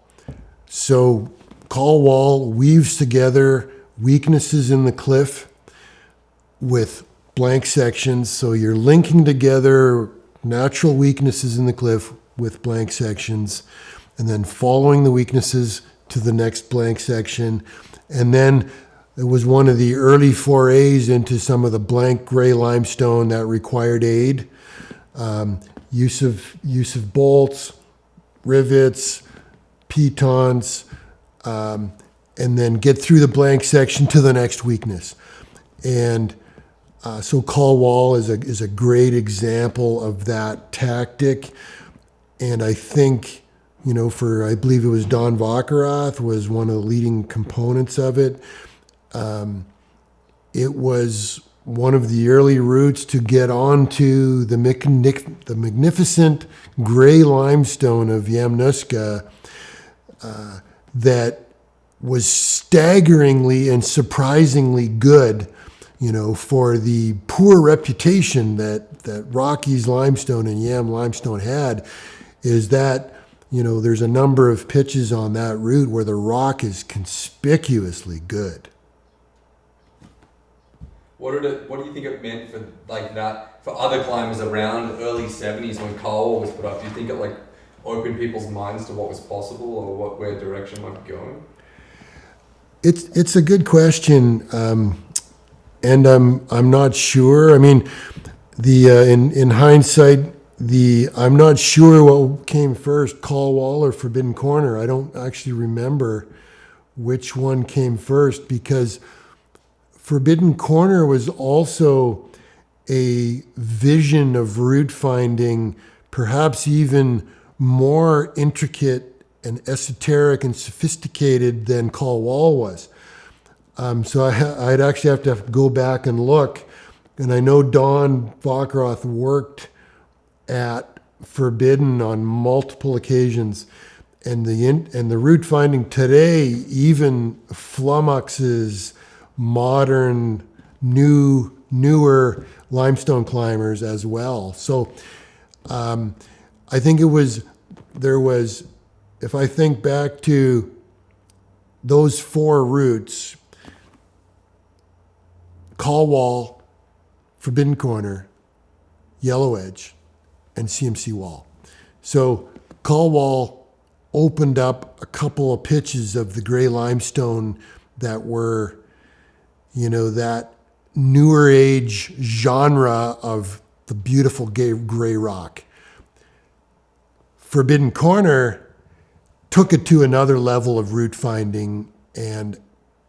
So Carwall weaves together weaknesses in the cliff with blank sections. So you're linking together natural weaknesses in the cliff with blank sections, and then following the weaknesses to the next blank section. And then it was one of the early forays into some of the blank gray limestone that required aid. Use of bolts, rivets, pitons, and then get through the blank section to the next weakness. And so Carwall is a great example of that tactic. And I think, I believe it was Don Vacherot was one of the leading components of it. It was one of the early routes to get onto the magnificent gray limestone of YAMNUSKA that was staggeringly and surprisingly good, for the poor reputation that Rockies limestone and YAM limestone had, is that, there's a number of pitches on that route where the rock is conspicuously good. What do you think it meant for like that for other climbers around the early '70s when Carwall was put up? Do you think it like opened people's minds to what was possible or where direction might be going? It's a good question, and I'm not sure. I mean, in hindsight, I'm not sure what came first, Carwall or Forbidden Corner. I don't actually remember which one came first, because Forbidden Corner was also a vision of route finding, perhaps even more intricate and esoteric and sophisticated than Carwall was. So I'd actually have to go back and look. And I know Don Vacherot worked at Forbidden on multiple occasions. And the route finding today even flummoxes modern, newer limestone climbers as well. So I think if I think back to those four routes, Carwall, Forbidden Corner, Yellow Edge, and CMC Wall. So Carwall opened up a couple of pitches of the gray limestone that were, that newer age genre of the beautiful gray rock. Forbidden Corner took it to another level of route finding and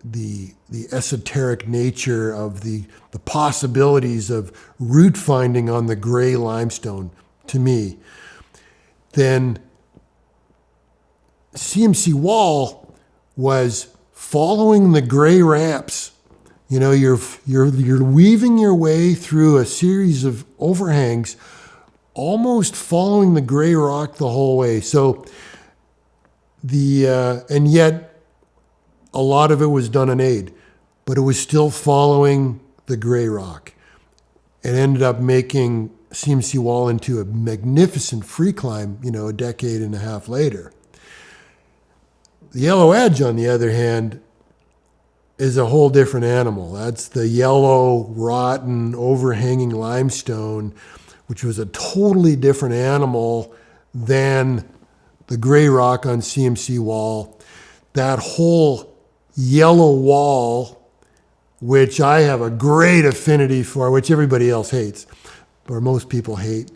the esoteric nature of the possibilities of route finding on the gray limestone to me. Then CMC Wall was following the gray ramps. You're weaving your way through a series of overhangs, almost following the gray rock the whole way. So and yet a lot of it was done in aid, but it was still following the gray rock. It ended up making CMC Wall into a magnificent free climb, a decade and a half later. The Yellow Edge, on the other hand, is a whole different animal. That's the yellow, rotten, overhanging limestone, which was a totally different animal than the gray rock on CMC wall. That whole yellow wall, which I have a great affinity for, which everybody else hates, or most people hate.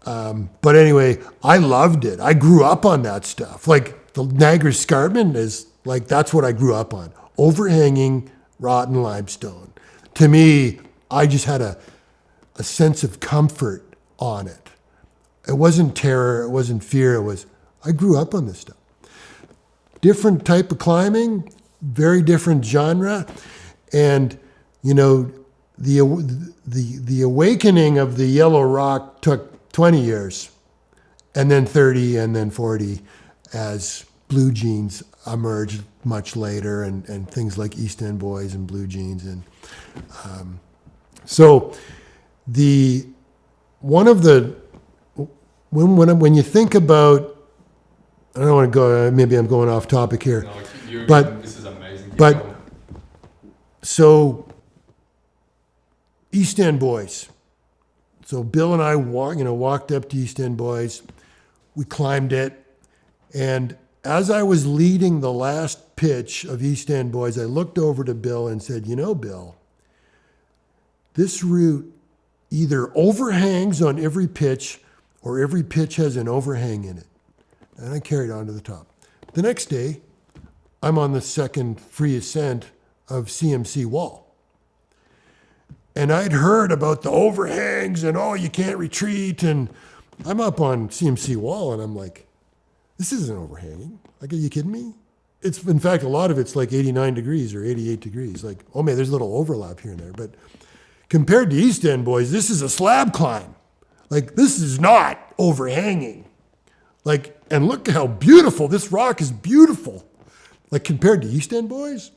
But anyway, I loved it. I grew up on that stuff. Like the Niagara Escarpment is like, that's what I grew up on. Overhanging, rotten limestone. To me, I just had a sense of comfort on it. It wasn't terror, it wasn't fear, I grew up on this stuff. Different type of climbing, very different genre. And, you know, the awakening of the yellow rock took 20 years, and then 30, and then 40, as blue jeans emerged much later, and things like East End Boys and blue jeans. And so when you think about, I don't want to go, maybe I'm going off topic here, No, but this is amazing. Keep but going. so East End Boys. So Bill and I walked up to East End Boys. We climbed it, and as I was leading the last pitch of East End Boys, I looked over to Bill and said, "You know, Bill, this route either overhangs on every pitch, or every pitch has an overhang in it." And I carried on to the top. The next day, I'm on the second free ascent of CMC wall. And I'd heard about the overhangs and, oh, you can't retreat. And I'm up on CMC wall, and I'm like, this isn't overhanging. Like, are you kidding me? It's, in fact, a lot of it's like 89 degrees or 88 degrees. Like, oh man, there's a little overlap here and there. But compared to East End Boys, this is a slab climb. Like, this is not overhanging. Like, and look how beautiful, this rock is beautiful. Like, compared to East End Boys,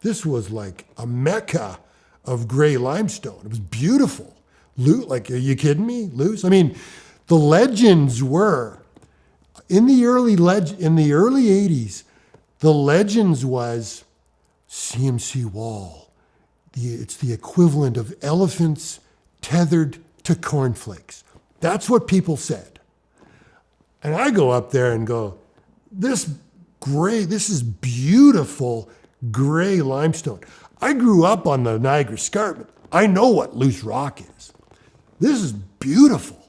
this was like a mecca of gray limestone. It was beautiful. Like, are you kidding me? Loose? I mean, the legends were, in the early 80s, the legends was CMC wall. It's the equivalent of elephants tethered to cornflakes. That's what people said. And I go up there and go, this is beautiful gray limestone. I grew up on the Niagara Escarpment. I know what loose rock is. This is beautiful.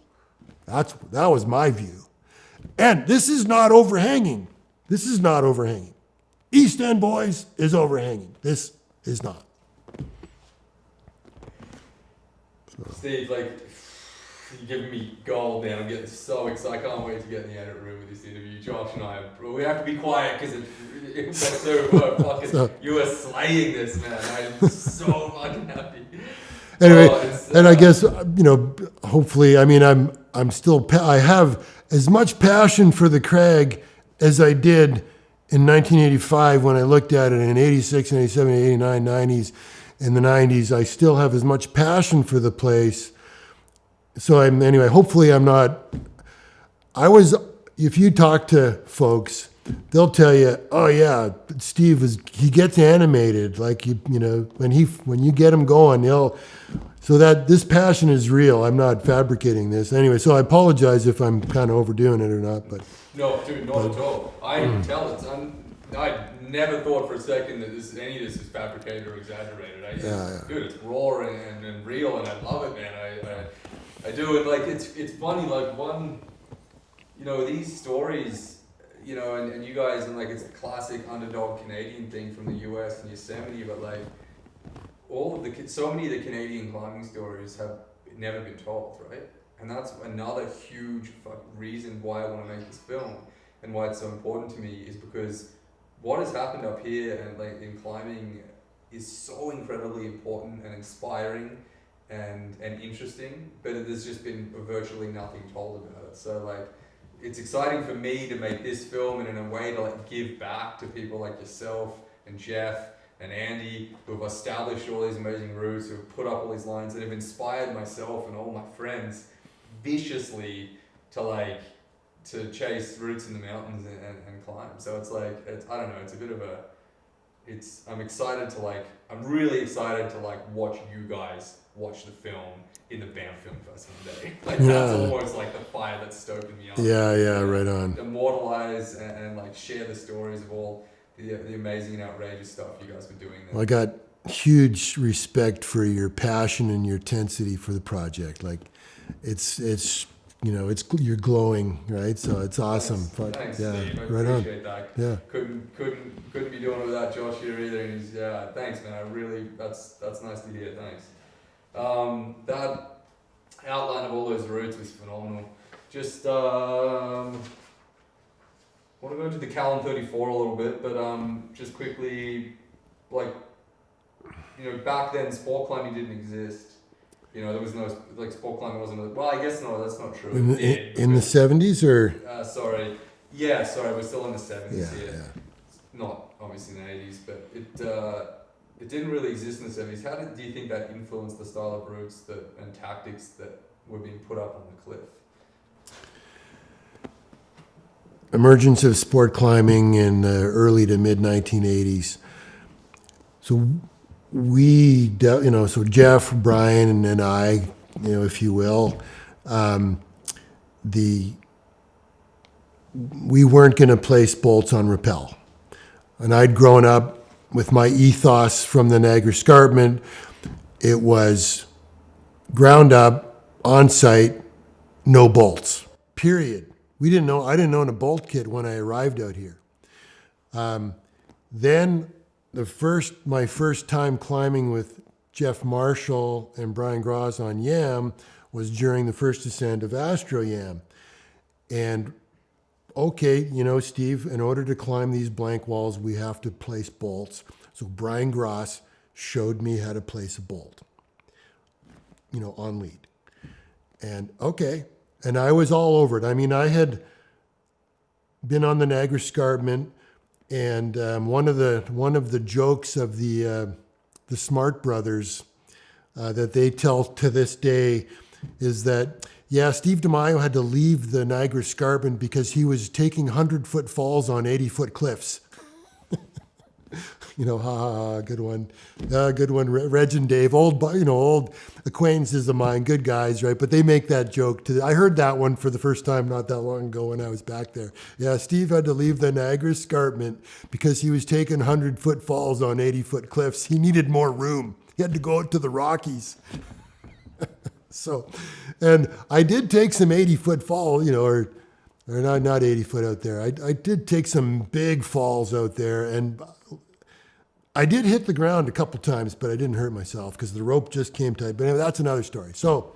That was my view. And this is not overhanging. This is not overhanging. East End Boys is overhanging. This is not. Steve, like, you're giving me gold, man. I'm getting so excited. I can't wait to get in the edit room with this interview. Josh and I, we have to be quiet because you are slaying this, man. I'm so fucking happy. Anyway, and I guess, hopefully, I mean, I have as much passion for the crag as I did in 1985 when I looked at it in 86, 87, 89, 90s. In the 90s, I still have as much passion for the place. So hopefully I'm not, if you talk to folks, they'll tell you, oh yeah, Steve he gets animated. Like, when you get him going, so that this passion is real. I'm not fabricating this. Anyway, so I apologize if I'm kind of overdoing it or not, but. No, dude, not at all. I can tell I never thought for a second that any of this is fabricated or exaggerated. Dude, it's raw and real, and I love it, man. I do it. Like, it's funny, like, these stories, and you guys, and like, it's the classic underdog Canadian thing from the US and Yosemite, but like, so many of the Canadian climbing stories have never been told, right? And that's another huge reason why I want to make this film, and why it's so important to me, is because what has happened up here and like in climbing is so incredibly important and inspiring and interesting, but there's just been virtually nothing told about it. So like, it's exciting for me to make this film, and in a way to like give back to people like yourself and Jeff and Andy, who have established all these amazing routes, who have put up all these lines, that have inspired myself and all my friends viciously to chase routes in the mountains and climb. So it's like, I don't know, it's a bit of I'm excited to I'm really excited to watch you guys watch the film in the Banff Film Festival day. That's almost like the fire that's stoking me up. Yeah, right on. Immortalize and share the stories of all the amazing and outrageous stuff you guys were doing there. Well, I got huge respect for your passion and your intensity for the project. It's you're glowing, right? So it's awesome. Thanks, yeah, Steve. I right appreciate on. that. Yeah. Couldn't be doing it without Josh here either. And thanks, man. That's nice to hear. Thanks. That outline of all those routes was phenomenal. Just want to go into the Callum 34 a little bit, but just quickly, back then sport climbing didn't exist. There was no sport climbing wasn't. Well, I guess no, that's not true. In the 70s or? Sorry, we're still in the 70s here. Yeah. Not obviously in the 80s, but it didn't really exist in the 70s. How do you think that influenced the style of routes and tactics that were being put up on the cliff? Emergence of sport climbing in the early to mid 1980s. So so Jeff, Brian, and I, if you will, we weren't going to place bolts on rappel. And I'd grown up with my ethos from the Niagara Escarpment. It was ground up, on site, no bolts, period. I didn't own a bolt kit when I arrived out here. Then my first time climbing with Jeff Marshall and Brian Gross on YAM was during the first ascent of Astro YAM. And okay, Steve, in order to climb these blank walls, we have to place bolts. So Brian Gross showed me how to place a bolt, on lead. And okay, and I was all over it. I mean, I had been on the Niagara Escarpment, and one of the jokes of the Smart Brothers that they tell to this day is that, Steve DeMaio had to leave the Niagara Escarpment because he was taking 100-foot falls on 80-foot cliffs. Good one. Good one. Reg and Dave, old acquaintances of mine, good guys, right? But they make that joke. I heard that one for the first time not that long ago when I was back there. Yeah, Steve had to leave the Niagara Escarpment because he was taking 100-foot falls on 80-foot cliffs. He needed more room. He had to go out to the Rockies. So, and I did take some 80-foot fall, or not 80 foot out there. I did take some big falls out there, and I did hit the ground a couple times, but I didn't hurt myself because the rope just came tight. But anyway, that's another story. So,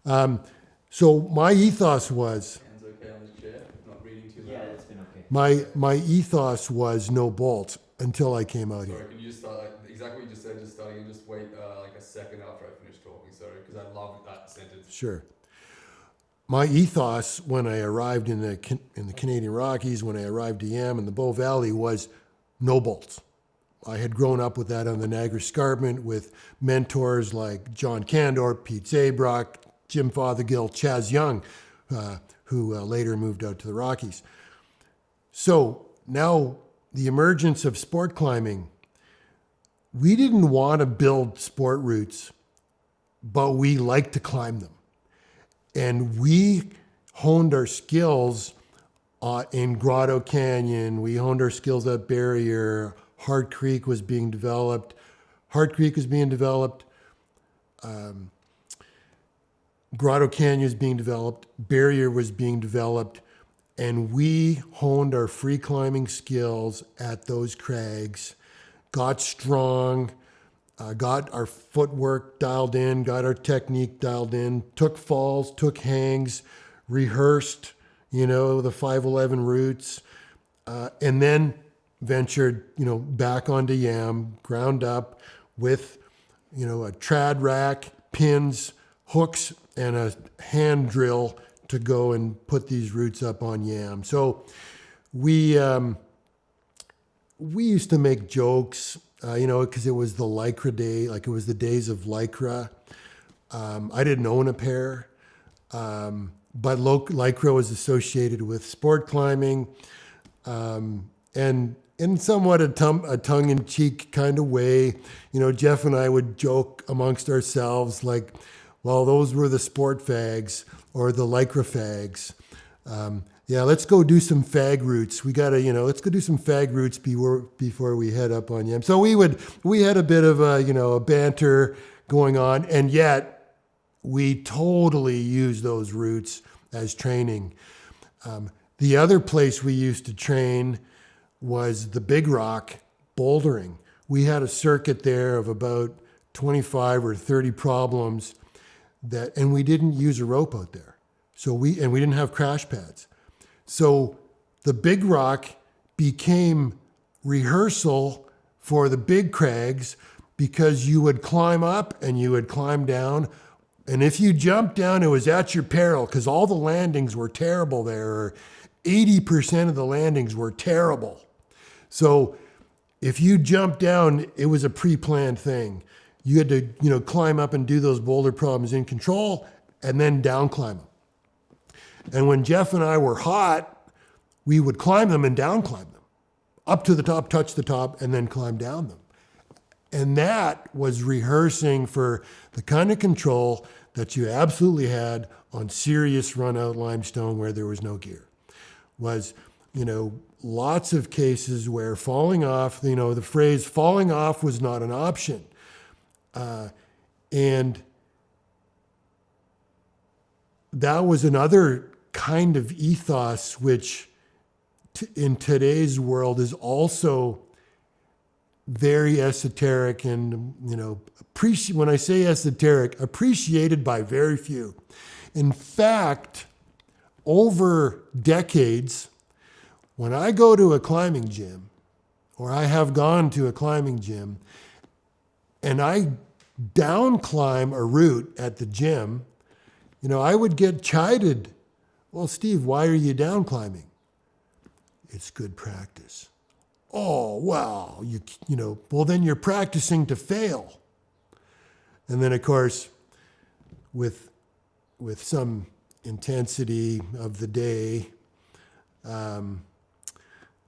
my ethos was. Hands okay on the chair? Not reading too loud. Yeah, it's been okay. My ethos was no bolts until I came out here. Sorry, can you just start exactly what you just said? Just starting and just wait a second after I finish talking. Sorry, because I love that sentence. Sure. My ethos when I arrived in the Canadian Rockies, when I arrived at YAM in the Bow Valley, was no bolts. I had grown up with that on the Niagara Escarpment with mentors like John Candor, Pete Zabrock, Jim Fothergill, Chaz Young, who later moved out to the Rockies. So now the emergence of sport climbing, we didn't want to build sport routes, but we liked to climb them. And we honed our skills in Grotto Canyon. We honed our skills at Barrier. Hart Creek was being developed. Grotto Canyon was being developed. Barrier was being developed. And we honed our free climbing skills at those crags, got strong, got our footwork dialed in, got our technique dialed in, took falls, took hangs, rehearsed, the 511 routes, and then ventured, back onto YAM, ground up with, a trad rack, pins, hooks, and a hand drill to go and put these routes up on YAM. So we used to make jokes, because it was the Lycra day, it was the days of Lycra. I didn't own a pair, but Lycra was associated with sport climbing. And in somewhat a tongue-in-cheek kind of way, Jeff and I would joke amongst ourselves like, well, those were the sport fags or the lycra fags. Yeah, let's go do some fag routes. We gotta, let's go do some fag routes before we head up on Yam. So we had a bit of a banter going on, and yet we totally use those routes as training. The other place we used to train was the Big Rock bouldering. We had a circuit there of about 25 or 30 problems and we didn't use a rope out there. So we didn't have crash pads. So the Big Rock became rehearsal for the big crags because you would climb up and you would climb down. And if you jumped down, it was at your peril because all the landings were terrible there, or 80% of the landings were terrible. So if you jumped down, it was a pre-planned thing. You had to, climb up and do those boulder problems in control and then down climb them. And when Jeff and I were hot, we would climb them and down climb them. Up to the top, touch the top, and then climb down them. And that was rehearsing for the kind of control that you absolutely had on serious run-out limestone where there was no gear. Was, lots of cases where falling off, the phrase falling off was not an option. And that was another kind of ethos which in today's world is also very esoteric and, when I say esoteric, appreciated by very few. In fact, over decades, when I go to a climbing gym, or I have gone to a climbing gym, and I down climb a route at the gym, I would get chided. Well, Steve, why are you down climbing? It's good practice. Oh, wow, well, then you're practicing to fail. And then, of course, with some intensity of the day, I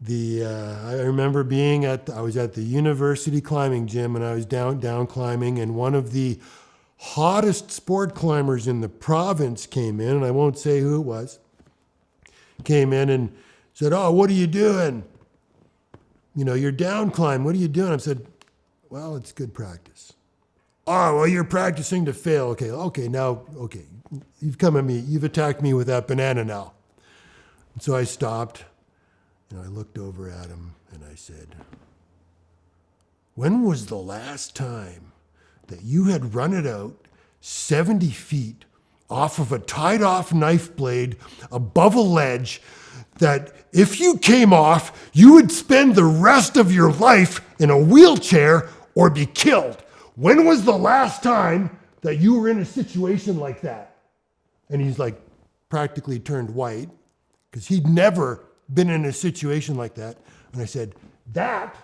remember I was at the university climbing gym and I was down climbing, and one of the hottest sport climbers in the province came in, and I won't say who it was, came in and said, "Oh, what are you doing? You're down climb. What are you doing?" I said, "Well, it's good practice." "Oh, well, you're practicing to fail." Okay, you've come at me, you've attacked me with that banana now. And so I stopped, and I looked over at him, and I said, "When was the last time that you had run it out 70 feet off of a tied-off knife blade above a ledge that if you came off, you would spend the rest of your life in a wheelchair or be killed? When was the last time that you were in a situation like that?" And he's like practically turned white because he'd never been in a situation like that. And I said, "That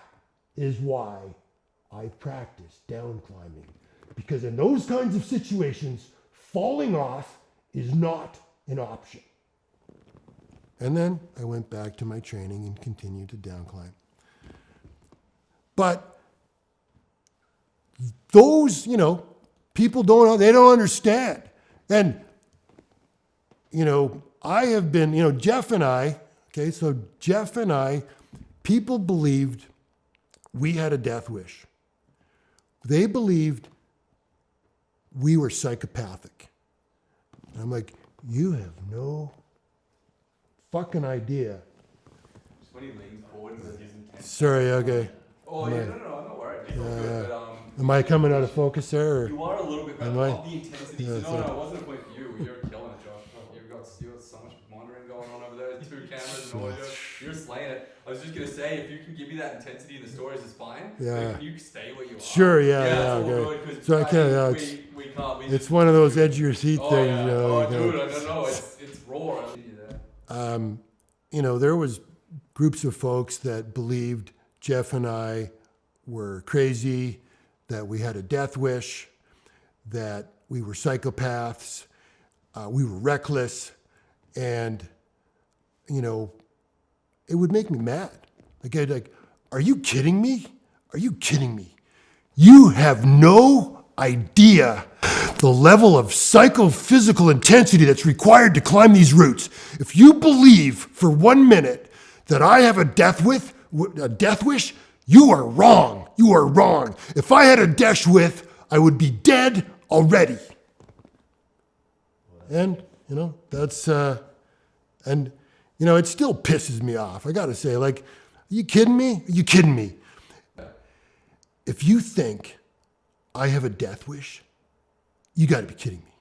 is why I practice down climbing. Because in those kinds of situations, falling off is not an option." And then I went back to my training and continued to down climb. But those, people they don't understand. And, I have been, Jeff and I, people believed we had a death wish. They believed we were psychopathic. And I'm like, you have no fucking idea. Just when he leans forward and says he's intense. Sorry, okay. Oh, yeah, no worries. It's all good, but, Am I coming out of focus there? Or? You are a little bit, but I love the intensity. Yeah, No, it wasn't a point for you. You're killing it, Josh. You've got so much monitoring going on over there. 2 cameras and audio. You're slaying it. I was just going to say, if you can give me that intensity in the stories, it's fine. Yeah. But can you stay where you are? Sure, It's okay. all good, So I can't, we can't. it's one of those edge of your seat Oh, things. yeah. You Dude, I don't know. It's raw. There was groups of folks that believed Jeff and I were crazy, that we had a death wish, that we were psychopaths, we were reckless, and, it would make me mad. Are you kidding me? Are you kidding me? You have no idea the level of psychophysical intensity that's required to climb these routes. If you believe for 1 minute that I have a death wish, you are wrong. You are wrong. If I had a death wish, I would be dead already. And, that's, and, it still pisses me off. I got to say, like, are you kidding me? Are you kidding me? If you think I have a death wish, you got to be kidding me.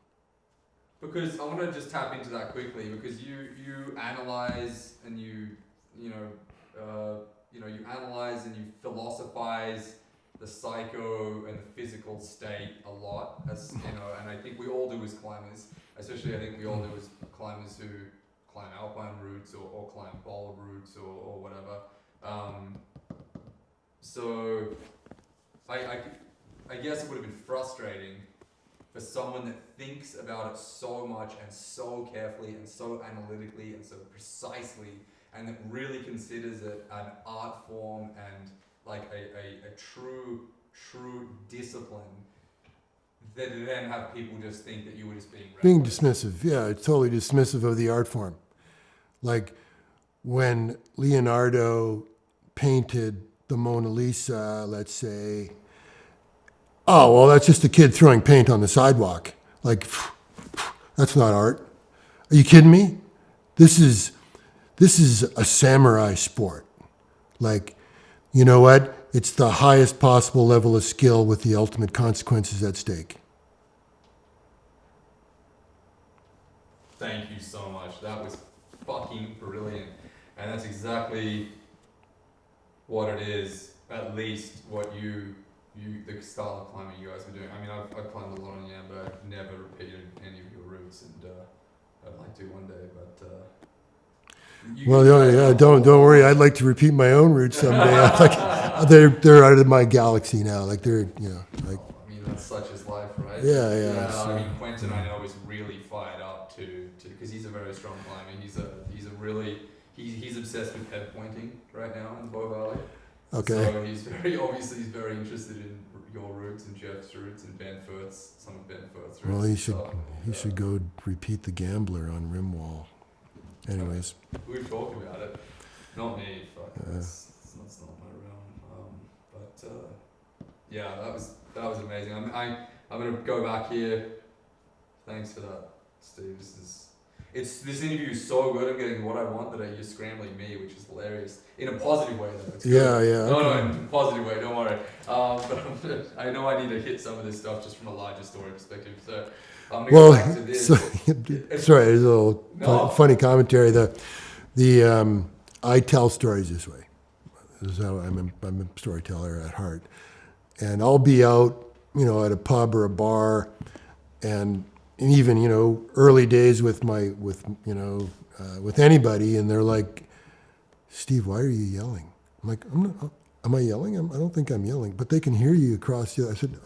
Because I want to just tap into that quickly, because you analyze and you analyze and you philosophize the psycho and the physical state a lot, as and I think we all do as climbers. Especially, I think we all do as climbers who climb alpine routes or climb bold routes or whatever. So I guess it would have been frustrating for someone that thinks about it so much and so carefully and so analytically and so precisely, and that really considers it an art form and like a true discipline, that then have people just think that you were just being dismissive. Yeah, it's totally dismissive of the art form. Like when Leonardo painted the Mona Lisa, let's say, oh, well, that's just a kid throwing paint on the sidewalk. Like, that's not art. Are you kidding me? This is a samurai sport. Like, you know what? It's the highest possible level of skill with the ultimate consequences at stake. Thank you so much. That was fucking brilliant. And that's exactly what it is, at least what the style of climbing you guys were doing. I mean, I've climbed a lot on Yam, but I've never repeated any of your routes, and I'd like to one day, but... don't worry. I'd like to repeat my own routes someday. They're out of my galaxy now. Like they're, like... I mean, that's such his life, right? Yeah. I mean, Quentin, I know, is really fired up to because he's a very strong climber. He's obsessed with head pointing right now in Bow Valley. Okay. So he's very interested in your routes and Jeff's routes and Ben Firth's, some of Ben Firth's routes. Well, he should go repeat the Gambler on Rimwall. Anyways. We've talked about it. Not me. That's not my realm. Yeah, that was amazing. I'm gonna go back here. Thanks for that, Steve. This interview is so good. I'm getting what I want that you're scrambling me, which is hilarious in a positive way though. It's good. Yeah. No, in a positive way. Don't worry. But I know I need to hit some of this stuff just from a larger story perspective. So I'm gonna go back to this. Sorry, there's a little funny commentary. I tell stories this way. This is how I'm a storyteller at heart, and I'll be out, at a pub or a bar, and even early days with anybody, and they're like, "Steve, why are you yelling?" I'm like, "Am I yelling? I don't think I'm yelling, but they can hear you across the." I said,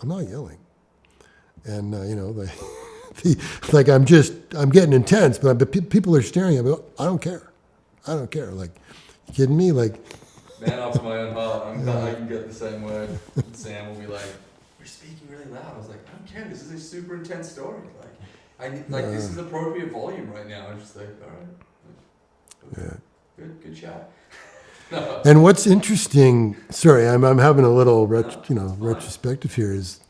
"I'm not yelling," and like I'm getting intense, but people are staring at me. I don't care. Like, you kidding me? Like, man after my own heart. I can get the same way. Sam will be like, "You're speaking really loud." I was like, "I don't care. This is a super intense story. This is appropriate volume right now." I'm just like, all right. Yeah. Good chat. And what's interesting? Sorry, I'm having a little retrospective here. Is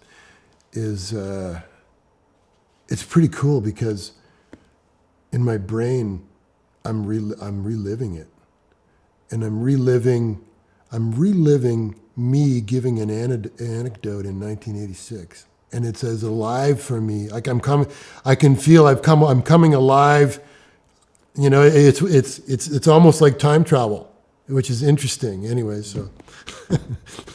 it's pretty cool because in my brain, I'm reliving it, and I'm reliving me giving an anecdote in 1986, and it's as alive for me. Like I'm coming alive. It's almost like time travel, which is interesting. Anyway, so.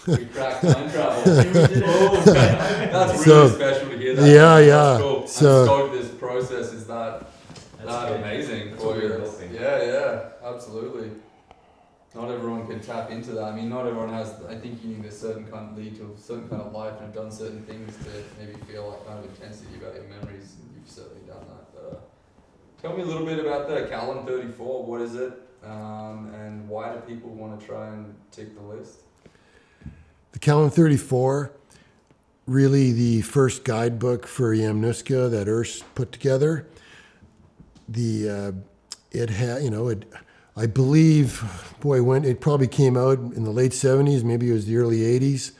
We cracked time travel. That's really special to hear that. Yeah. That's cool. So, I'm stoked this process is that amazing for you. Yeah, absolutely. Not everyone can tap into that. I mean, not everyone has. I think you need a certain kind of lead to a certain kind of life and have done certain things to maybe feel like kind of intensity about your memories. And you've certainly done that. But, tell me a little bit about the Callan 34. What is it? and why do people want to try and tick the list? The Callan 34, really the first guidebook for YAMNUSKA that Urs put together. It had, I believe, when it probably came out in the late 70s, maybe it was the early 80s.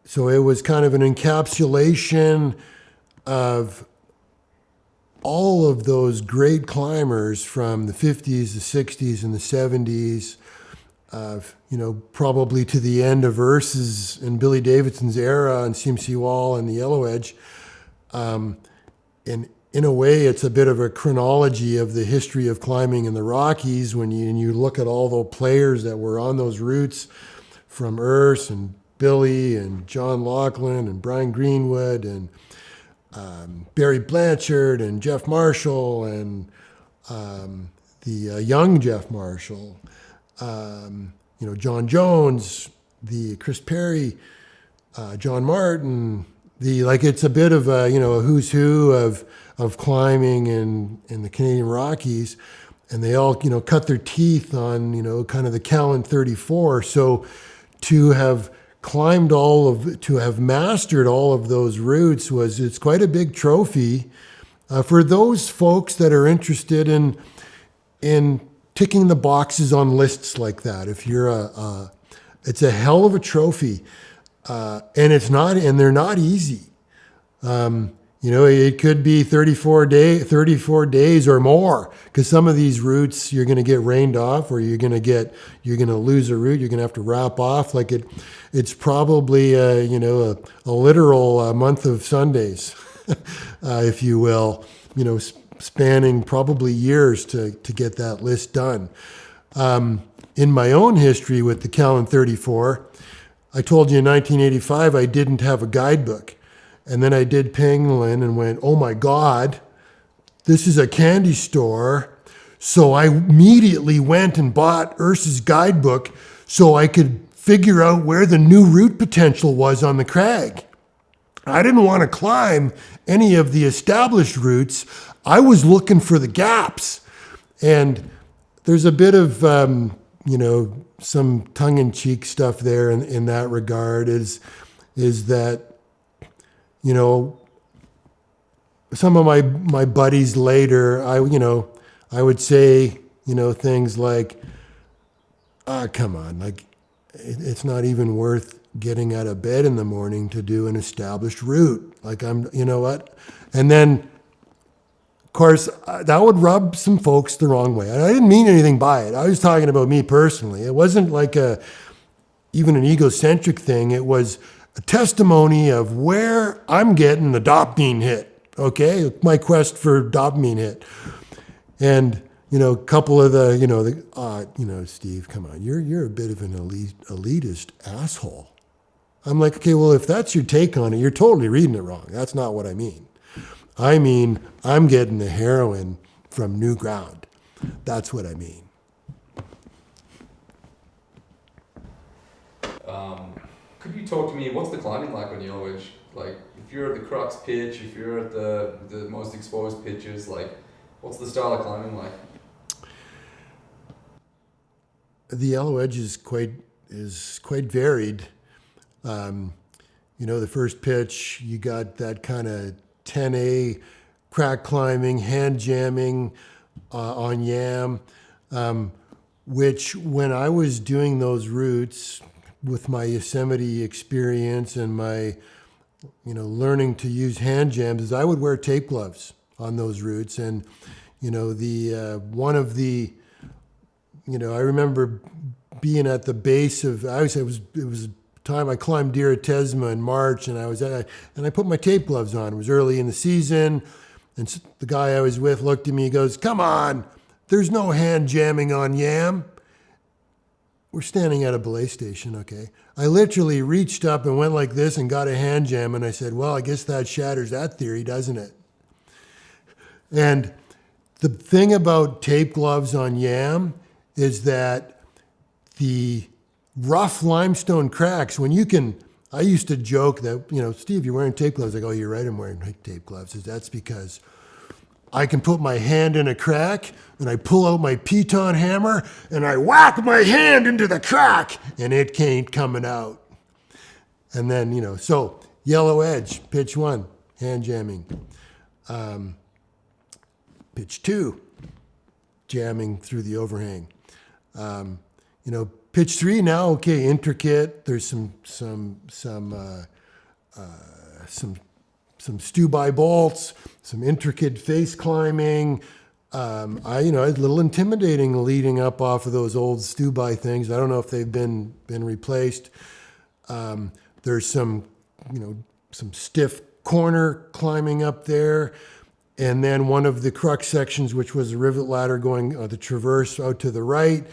So it was kind of an encapsulation of all of those great climbers from the 50s, the 60s, and the 70s, probably to the end of Urs's and Billy Davidson's era on CMC Wall and the Yellow Edge. And in a way, it's a bit of a chronology of the history of climbing in the Rockies when you look at all the players that were on those routes, from Urs and Billy and John Laughlin and Brian Greenwood and Barry Blanchard and Jeff Marshall and the young Jeff Marshall, John Jones, the Chris Perry, John Martin. It's a bit of a who's who of climbing in the Canadian Rockies, and they all cut their teeth on kind of the Callan 34. So to have to have mastered all of those routes it's quite a big trophy for those folks that are interested in ticking the boxes on lists like that. If you're it's a hell of a trophy, and they're not easy. It could be 34 days or more, because some of these routes you're going to get rained off, or you're going to lose a route. You're going to have to wrap off. It's probably a literal month of Sundays, if you will. Spanning probably years to get that list done. In my own history with the Callan 34, I told you in 1985 I didn't have a guidebook. And then I did Penguin and went, oh my God, this is a candy store. So I immediately went and bought Urs's guidebook so I could figure out where the new route potential was on the crag. I didn't want to climb any of the established routes. I was looking for the gaps. And there's a bit of, some tongue-in-cheek stuff there in that regard is that, some of my buddies later, I would say, things like, come on, it's not even worth getting out of bed in the morning to do an established route. And then, of course, that would rub some folks the wrong way. And I didn't mean anything by it. I was talking about me personally. It wasn't even an egocentric thing. It was a testimony of where I'm getting the dopamine hit, okay? My quest for dopamine hit. And, a couple of Steve, come on, you're a bit of an elitist asshole. I'm like, okay, well, if that's your take on it, you're totally reading it wrong. That's not what I mean. I mean, I'm getting the heroin from new ground. That's what I mean. Could you talk to me, what's the climbing like on Yellow Edge? If you're at the crux pitch, if you're at the most exposed pitches, what's the style of climbing like? The Yellow Edge is quite varied. The first pitch, you got that kind of 10A crack climbing, hand jamming on YAM, which when I was doing those routes with my Yosemite experience and my, learning to use hand jams, is I would wear tape gloves on those routes. And, I remember being at the base of, it was time I climbed Deer at Tesma in March, and I put my tape gloves on. It was early in the season, and the guy I was with looked at me, he goes, come on, there's no hand jamming on YAM. We're standing at a belay station, okay? I literally reached up and went like this and got a hand jam, and I said, well, I guess that shatters that theory, doesn't it? And the thing about tape gloves on YAM is that the rough limestone cracks, I used to joke that, Steve, you're wearing tape gloves. I go, you're right, I'm wearing tape gloves. That's because I can put my hand in a crack and I pull out my piton hammer and I whack my hand into the crack and it ain't coming out. And then, you know, so yellow edge, pitch 1, hand jamming. Pitch 2, jamming through the overhang. You know, pitch 3 now, okay, intricate. There's some stew-by bolts, some intricate face climbing. It's a little intimidating leading up off of those old stew-by things. I don't know if they've been replaced. There's some stiff corner climbing up there. And then one of the crux sections, which was a rivet ladder going the traverse out to the right,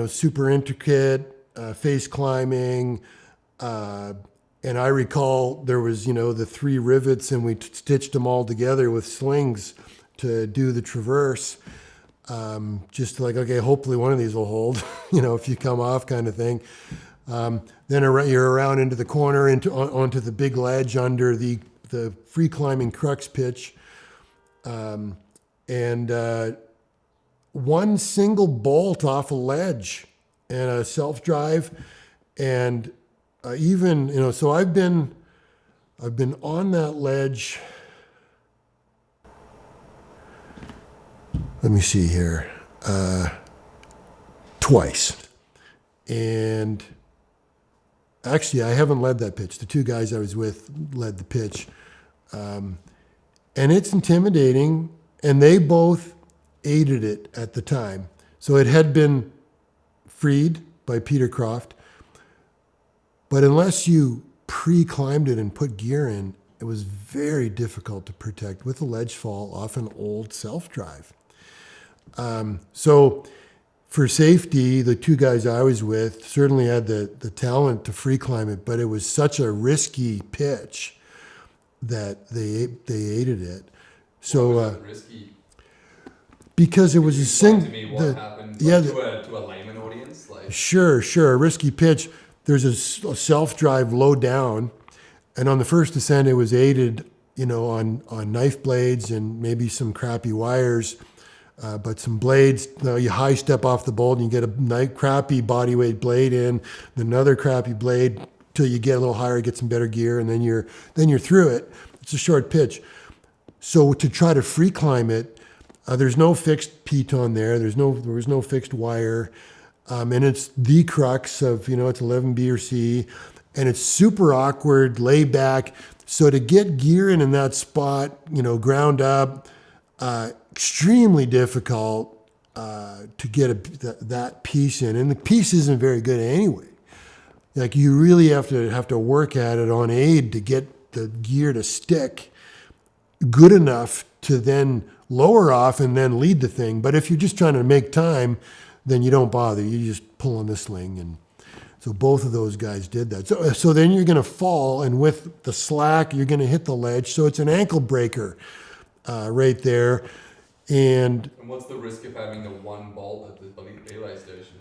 super intricate, face climbing. And I recall there was, the 3 rivets and we stitched them all together with slings to do the traverse. Just like, okay, hopefully one of these will hold, if you come off kind of thing. Then you're around into the corner, onto the big ledge under the free climbing crux pitch. One single bolt off a ledge and a self-drive. And so I've been on that ledge. Let me see here. Twice. And actually, I haven't led that pitch. The 2 guys I was with led the pitch. And it's intimidating, and they both aided it at the time. So it had been freed by Peter Croft, but unless you pre-climbed it and put gear in, it was very difficult to protect with a ledge fall off an old self-drive. So for safety, the 2 guys I was with certainly had the talent to free climb it, but it was such a risky pitch that they aided it. So Why was it risky? Because it was a Explain to me what happened to a layman audience. Like, Sure. A risky pitch. There's a self-drive low down, and on the first descent, it was aided, on knife blades and maybe some crappy wires. But some blades, you high step off the bolt and you get a crappy body weight blade in, another crappy blade till you get a little higher, get some better gear, and then you're through it. It's a short pitch. So to try to free climb it, there's no fixed piton there. There was no fixed wire, and it's the crux of it's 11B or C, and it's super awkward, lay back. So to get gear in that spot, ground up. Extremely difficult to get that piece in, and the piece isn't very good anyway. Like you really have to work at it on aid to get the gear to stick good enough to then lower off and then lead the thing. But if you're just trying to make time, then you don't bother. You just pull on the sling, and so both of those guys did that. So then you're going to fall, and with the slack, you're going to hit the ledge. So it's an ankle breaker right there. And what's the risk of having the 1 bolt at the relay station?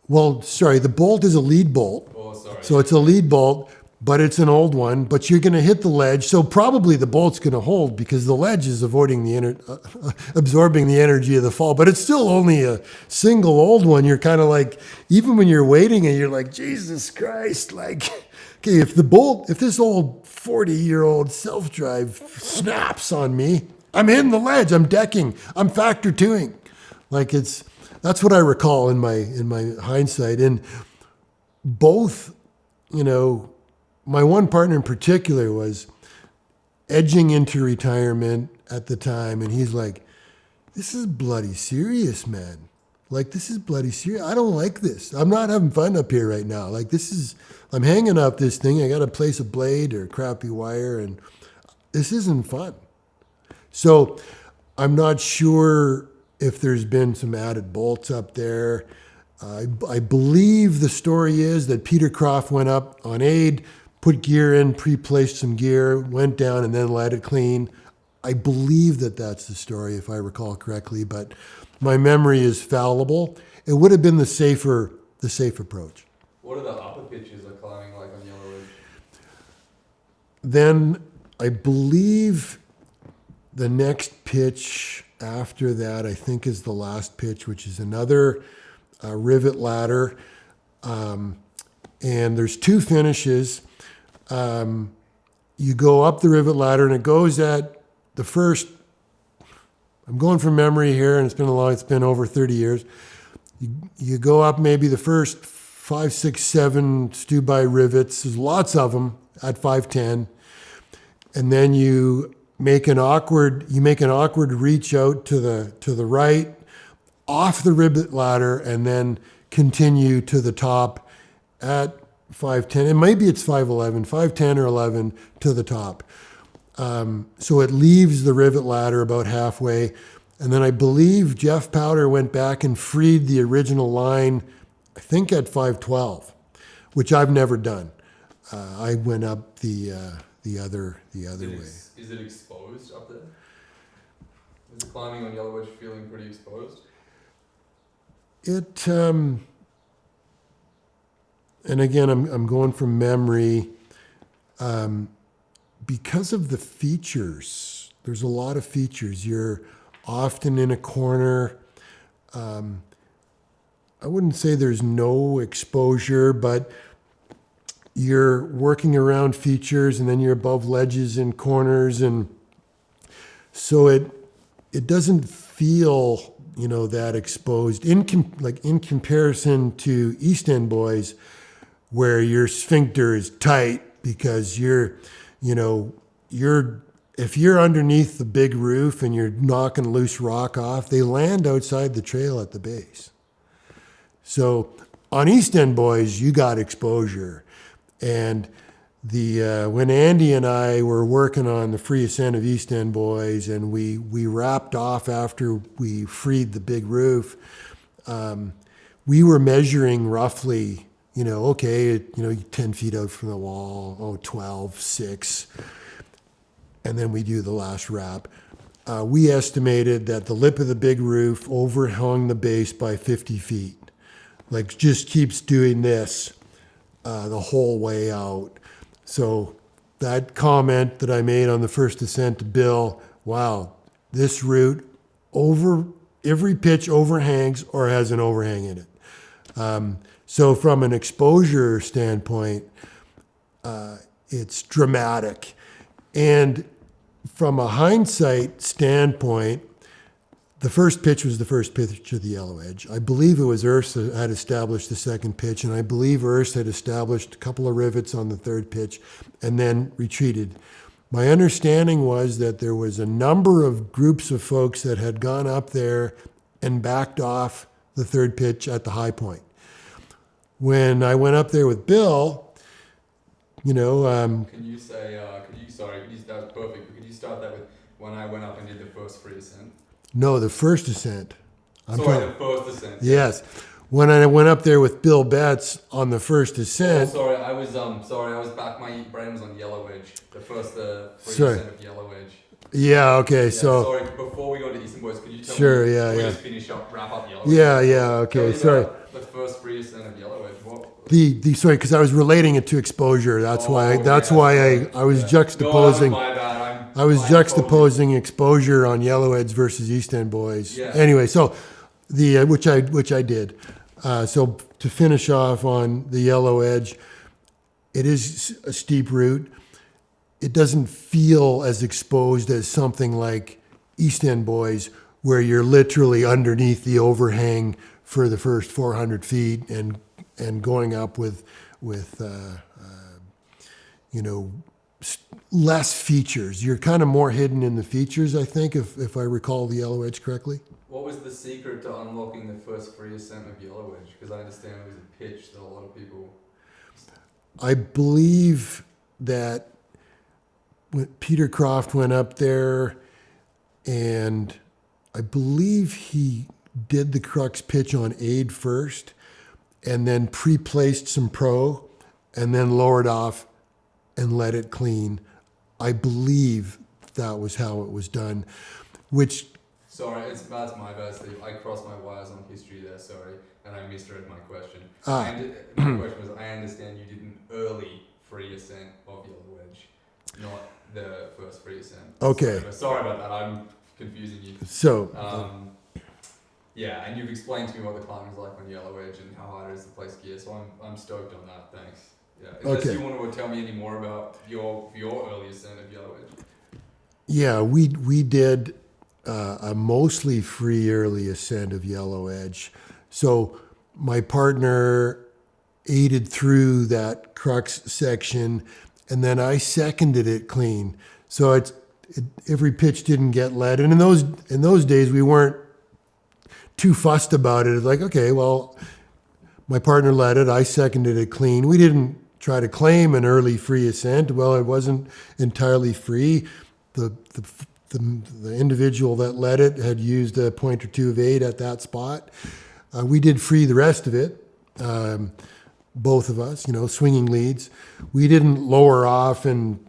Well, sorry, the bolt is a lead bolt. Oh, sorry. So it's a lead bolt, but it's an old one. But you're going to hit the ledge, so probably the bolt's going to hold because the ledge is absorbing the energy of the fall. But it's still only a single old one. You're kind of like, even when you're waiting, and you're like, Jesus Christ, like, okay, if this old 40-year-old self-drive snaps on me, I'm hitting the ledge. I'm decking. I'm factor 2ing. Like that's what I recall in my hindsight. And both, my one partner in particular was edging into retirement at the time, and he's like, "This is bloody serious, man. Like this is bloody serious. I don't like this. I'm not having fun up here right now. Like I'm hanging up this thing. I got to place a blade or crappy wire, and this isn't fun." So I'm not sure if there's been some added bolts up there. I believe the story is that Peter Croft went up on aid, put gear in, pre-placed some gear, went down, and then let it clean. I believe that that's the story, if I recall correctly, but my memory is fallible. It would have been the safe approach. What are the upper pitches of climbing like on Yellow Ridge? Then I believe the next pitch after that, I think, is the last pitch, which is another rivet ladder. And there's two finishes. You go up the rivet ladder, and it goes at the first. I'm going from memory here, and it's been over 30 years. You go up maybe the first 5, 6, 7 Stubai rivets. There's lots of them at 510, and then you make an awkward reach out to the right, off the rivet ladder, and then continue to the top at 510. And maybe it's 511, 510 or 11 to the top. So it leaves the rivet ladder about halfway. And then I believe Jeff Powder went back and freed the original line, I think at 512, which I've never done. I went up the other way. Is it exposed up there? Is the climbing on Yellow Edge feeling pretty exposed? It, and again, I'm going from memory. Because of the features, there's a lot of features. You're often in a corner. I wouldn't say there's no exposure, but you're working around features, and then you're above ledges and corners, and so it doesn't feel, that exposed in comparison to East End boys, where your sphincter is tight because if you're underneath the big roof and you're knocking loose rock off, they land outside the trail at the base. So on East End boys, you got exposure. And when Andy and I were working on the free ascent of East End boys, and we wrapped off after we freed the big roof, we were measuring roughly, 10 feet out from the wall, 12, 6, and then we do the last wrap. We estimated that the lip of the big roof overhung the base by 50 feet. Like, just keeps doing this the whole way out. So that comment that I made on the first ascent to Bill, wow, this route every pitch overhangs or has an overhang in it. So from an exposure standpoint, it's dramatic. And from a hindsight standpoint, the first pitch was the first pitch of the Yellow Edge. I believe it was Urs that had established the second pitch, and I believe Urs had established a couple of rivets on the third pitch and then retreated. My understanding was that there was a number of groups of folks that had gone up there and backed off the third pitch at the high point. When I went up there with Bill, Can you say, that was perfect, but could you start that with when I went up and did the first free ascent? No, the first ascent. The first ascent. Yes. When I went up there with Bill Betts on the first ascent. I was back, my brain was on Yellow Edge. The first free ascent of Yellow Edge. Yeah, okay, yeah, so. Sorry, before we go to Eastern Boys, could you tell me? Just wrap up Yellow Edge? Yeah, okay, sorry. The first free ascent of Yellow Edge, what? Sorry, because I was relating it to exposure. That's why I was juxtaposing. No, my bad. I was juxtaposing exposure on Yellow Edge versus East End boys. Yeah. Anyway, so which I did. So to finish off on the Yellow Edge, it is a steep route. It doesn't feel as exposed as something like East End boys, where you're literally underneath the overhang for the first 400 feet and going up with less features. You're kind of more hidden in the features, I think, if I recall the Yellow Edge correctly. What was the secret to unlocking the first free ascent of Yellow Edge? Because I understand it was a pitch that a lot of people... I believe that when Peter Croft went up there, and I believe he did the crux pitch on aid first, and then pre-placed some pro, and then lowered off and let it clean. I believe that was how it was done, which... Sorry, that's my bad, Steve. I crossed my wires on history there, sorry, and I misread my question. My question was, I understand you did an early free ascent of Yellow Edge, not the first free ascent. Okay. Sorry about that. I'm confusing you. So, Yeah, and you've explained to me what the climbing's like on Yellow Edge and how hard it is to place gear, so I'm stoked on that. Thanks. Yeah. Unless Okay. you want to tell me any more about your early ascent of Yellow Edge. yeah, we did a mostly free early ascent of Yellow Edge. So my partner aided through that crux section, and then I seconded it clean. So every pitch didn't get led, and in those days we weren't too fussed about it. It's like, okay, well, my partner led it, I seconded it clean. We didn't try to claim an early free ascent. Well, it wasn't entirely free. The individual that led it had used a point or two of aid at that spot. We did free the rest of it, both of us, swinging leads. We didn't lower off and,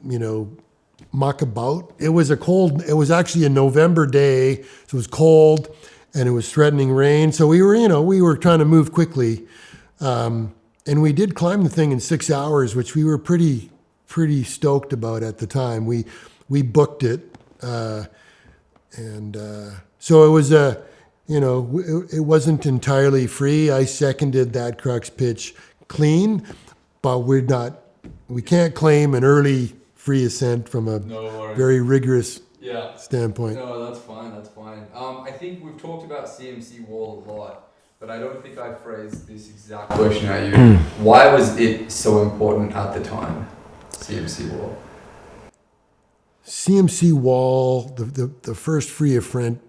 muck about. It was actually a November day, so it was cold and it was threatening rain. So we were trying to move quickly. And we did climb the thing in 6 hours, which we were pretty stoked about at the time. We booked it. So it was it wasn't entirely free. I seconded that crux pitch clean, but we can't claim an early free ascent from a very rigorous standpoint. No, that's fine. That's fine. I think we've talked about CMC wall a lot, but I don't think I phrased this exact question at you. Why was it so important at the time? CMC wall. CMC wall, the first free ascent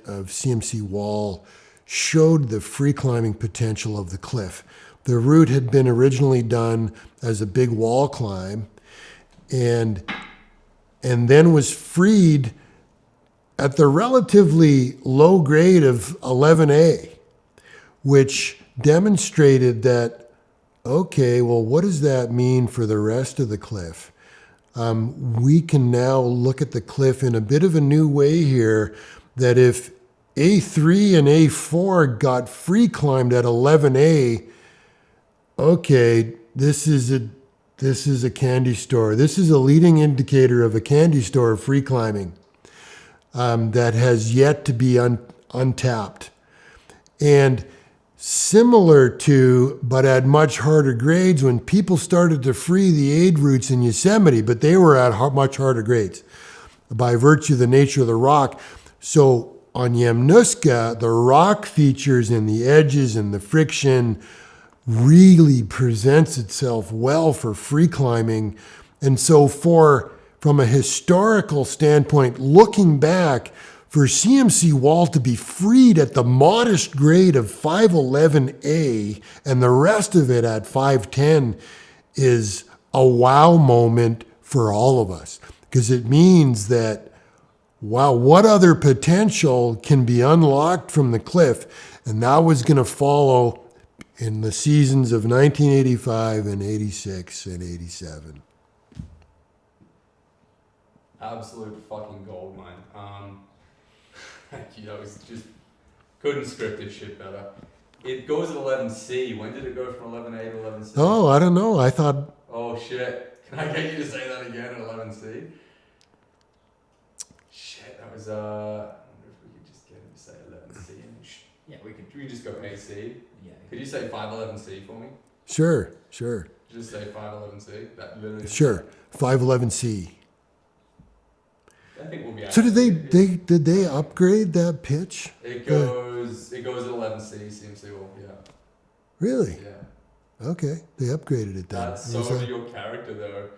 of CMC wall showed the free climbing potential of the cliff. The route had been originally done as a big wall climb, and then was freed at the relatively low grade of 11A, which demonstrated that, okay, well, what does that mean for the rest of the cliff? We can now look at the cliff in a bit of a new way here, that if A3 and A4 got free climbed at 11A, okay, this is a candy store. This is a leading indicator of a candy store of free climbing that has yet to be untapped. And similar to, but at much harder grades, when people started to free the aid routes in Yosemite, but they were at much harder grades by virtue of the nature of the rock. So on YAMNUSKA, the rock features and the edges and the friction really presents itself well for free climbing. And so from a historical standpoint, looking back, for CMC wall to be freed at the modest grade of 511A and the rest of it at 510 is a wow moment for all of us, because it means that, wow, what other potential can be unlocked from the cliff? And that was going to follow in the seasons of 1985 and 86 and 87. Absolute fucking gold mine. Thank you. That was just couldn't script this shit better. It goes at 11C. When did it go from 11A to 11C? Oh, I don't know. I thought. Oh shit! Can I get you to say that again at 11C? Shit, that was I wonder if we could just get him to say 11C. Yeah, we could. Should we just go AC? Yeah. Could you say 511C for me? Sure. Just say 511C. That literally. Sure. 511C. I think we'll be. So did they upgrade that pitch? It goes at 11C CMC wall. Yeah. Really? Yeah. Okay, they upgraded it then. That's so your character though.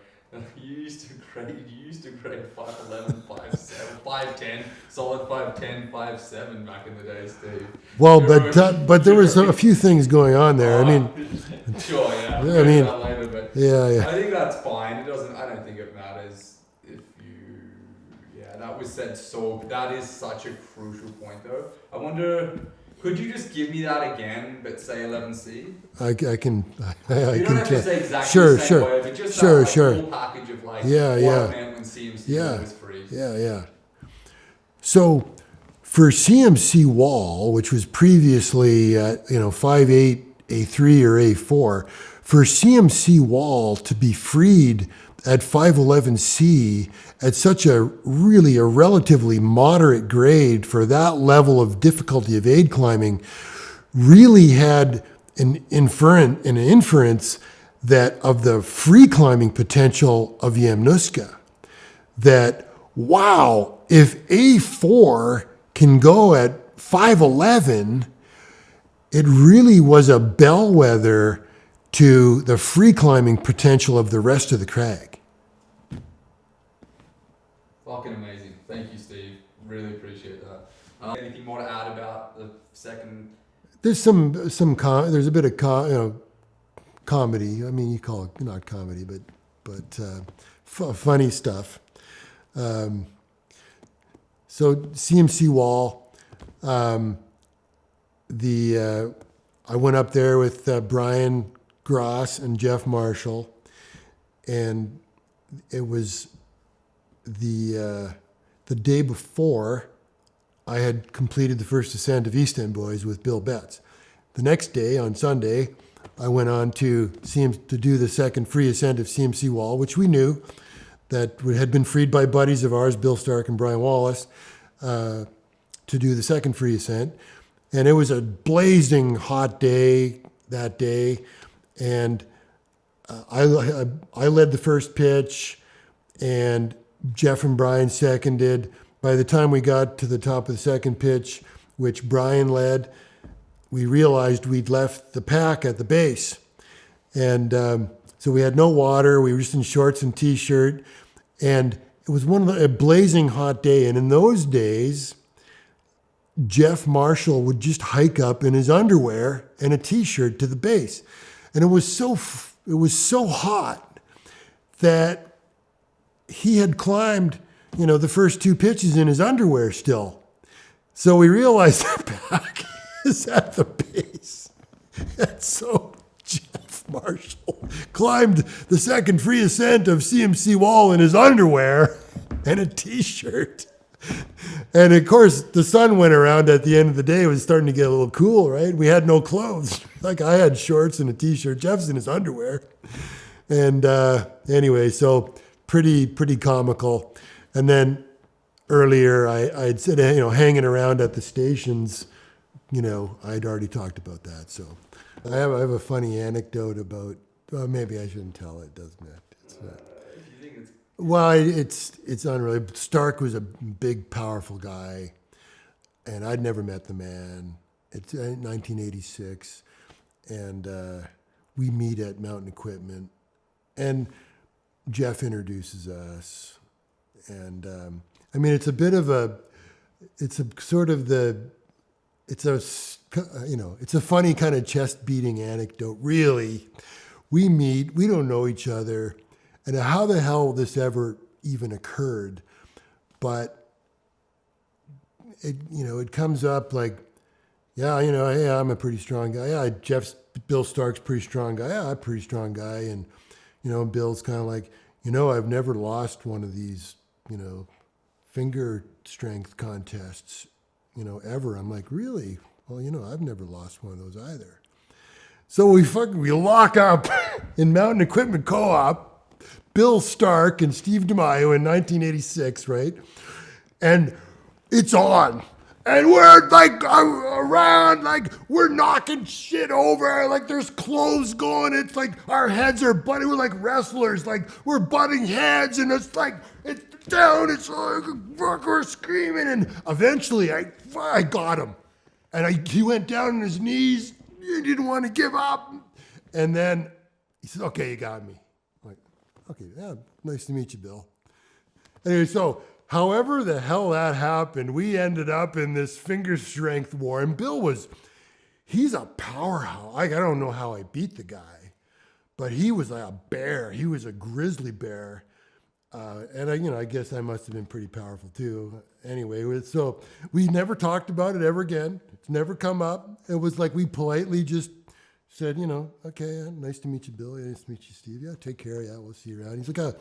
You used to grade 511, 57, 510, solid 510, 57 back in the day, Steve. Well, but there was a few things going on there. I mean, sure, yeah. I mean, that later, but yeah. I think that's fine. It doesn't. I don't think it matters if you. Yeah, that was said. So that is such a crucial point, though. I wonder. Could you just give me that again, but say 11C? I can. You don't have to say exactly Sure, the same sure, way, but just sure, that sure. full package of like Yeah, what yeah. it meant when CMC Yeah. was free. Yeah. So for CMC wall, which was previously at 5.8 A3 or A4, for CMC wall to be freed at 511C at such a relatively moderate grade for that level of difficulty of aid climbing really had an inference that of the free climbing potential of YAMNUSKA. That, wow, if A4 can go at 511, it really was a bellwether to the free climbing potential of the rest of the crag. Fucking amazing. Thank you, Steve. Really appreciate that. Anything more to add about the second? There's there's a bit of comedy. I mean, you call it not comedy, but funny stuff. So CMC wall, I went up there with Brian Gross and Jeff Marshall, and it was the day before I had completed the first ascent of East End Boys with Bill Betts. The next day, on Sunday, I went on to do the second free ascent of CMC wall, which we knew that had been freed by buddies of ours, Bill Stark and Brian Wallace, to do the second free ascent. And it was a blazing hot day that day. And I led the first pitch, and Jeff and Brian seconded. By the time we got to the top of the second pitch, which Brian led, we realized we'd left the pack at the base. And so we had no water. We were just in shorts and T-shirt. And it was a blazing hot day. And in those days, Jeff Marshall would just hike up in his underwear and a T-shirt to the base. And it was so hot that he had climbed, the first two pitches in his underwear still. So we realized the pack is at the base. And so Jeff Marshall climbed the second free ascent of CMC wall in his underwear and a T-shirt. And of course, the sun went around at the end of the day. It was starting to get a little cool, right? We had no clothes. Like I had shorts and a T-shirt. Jeff's in his underwear. And anyway, so pretty comical. And then earlier, I'd said, hanging around at the stations, I'd already talked about that. So I have a funny anecdote about, maybe I shouldn't tell it, doesn't it? It's not. Well, it's unreal. Stark was a big, powerful guy, and I'd never met the man. It's 1986, and we meet at Mountain Equipment, and Jeff introduces us, and it's a bit of it's a funny kind of chest-beating anecdote. Really, we meet, we don't know each other. And how the hell this ever even occurred, but it comes up like, hey, I'm a pretty strong guy. Yeah, Bill Stark's a pretty strong guy. Yeah, I'm a pretty strong guy. And, Bill's kind of like, I've never lost one of these, finger strength contests, ever. I'm like, really? Well, I've never lost one of those either. So we lock up in Mountain Equipment Co-op, Bill Stark and Steve DeMaio in 1986, right? And it's on. And we're like around, like we're knocking shit over, like there's clothes going. It's like our heads are butting. We're like wrestlers, like we're butting heads, and it's like it's down. It's like we're screaming, and eventually I got him, and he went down on his knees. He didn't want to give up, and then he said, "Okay, you got me." Okay, yeah, nice to meet you, Bill. Anyway, so however the hell that happened, we ended up in this finger strength war. And Bill he's a powerhouse. I don't know how I beat the guy, but he was like a bear. He was a grizzly bear. And I guess I must have been pretty powerful too. Anyway, so we never talked about it ever again. It's never come up. It was like we politely just said, okay, nice to meet you, Bill. Nice to meet you, Steve. Yeah, take care. Yeah, we'll see you around. He's like,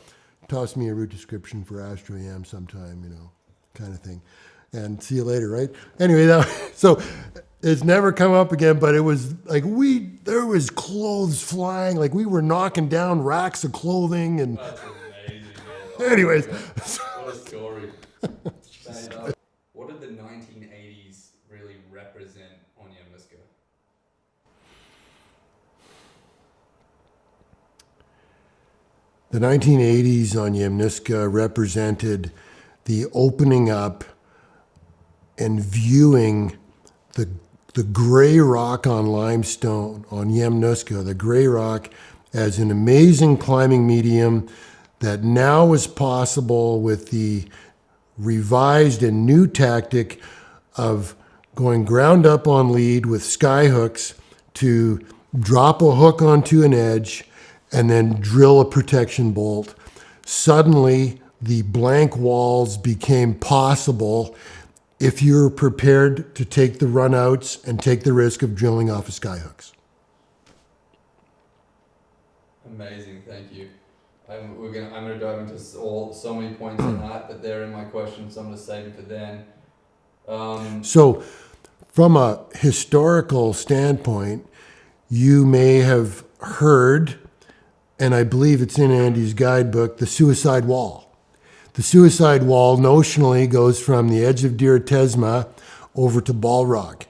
toss me a route description for Astro Yam sometime, kind of thing. And see you later, right? Anyway, so It's never come up again, but it was like there was clothes flying, like we were knocking down racks of clothing and That's amazing, man. anyways. What a story. Man, what did the 1980s really represent on YAMNUSKA? The 1980s on YAMNUSKA represented the opening up and viewing the gray rock on limestone on YAMNUSKA, the gray rock as an amazing climbing medium that now is possible with the revised and new tactic of going ground up on lead with sky hooks to drop a hook onto an edge and then drill a protection bolt. Suddenly, the blank walls became possible if you're prepared to take the runouts and take the risk of drilling off of sky hooks. Amazing, thank you. I'm gonna dive into so many points on that, but they're in my questions, so I'm gonna save it for then. So, from a historical standpoint, you may have heard, and I believe it's in Andy's guidebook, the suicide wall. The suicide wall notionally goes from the edge of Deir Tesma over to Ball Rock.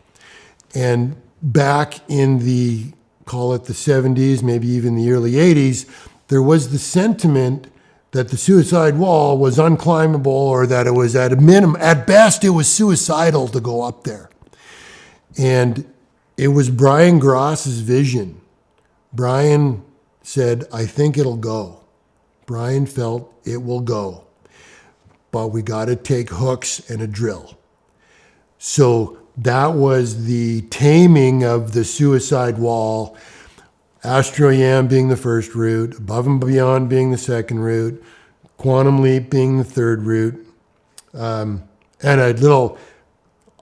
And back in the, call it the 70s, maybe even the early 80s, there was the sentiment that the suicide wall was unclimbable, or that it was at a minimum, at best, it was suicidal to go up there. And it was Brian Gross's vision. Brian said, I think it'll go. Brian felt it will go. But we got to take hooks and a drill. So that was the taming of the suicide wall. Astro YAM being the first route, Above and Beyond being the second route, Quantum Leap being the third route. And I'll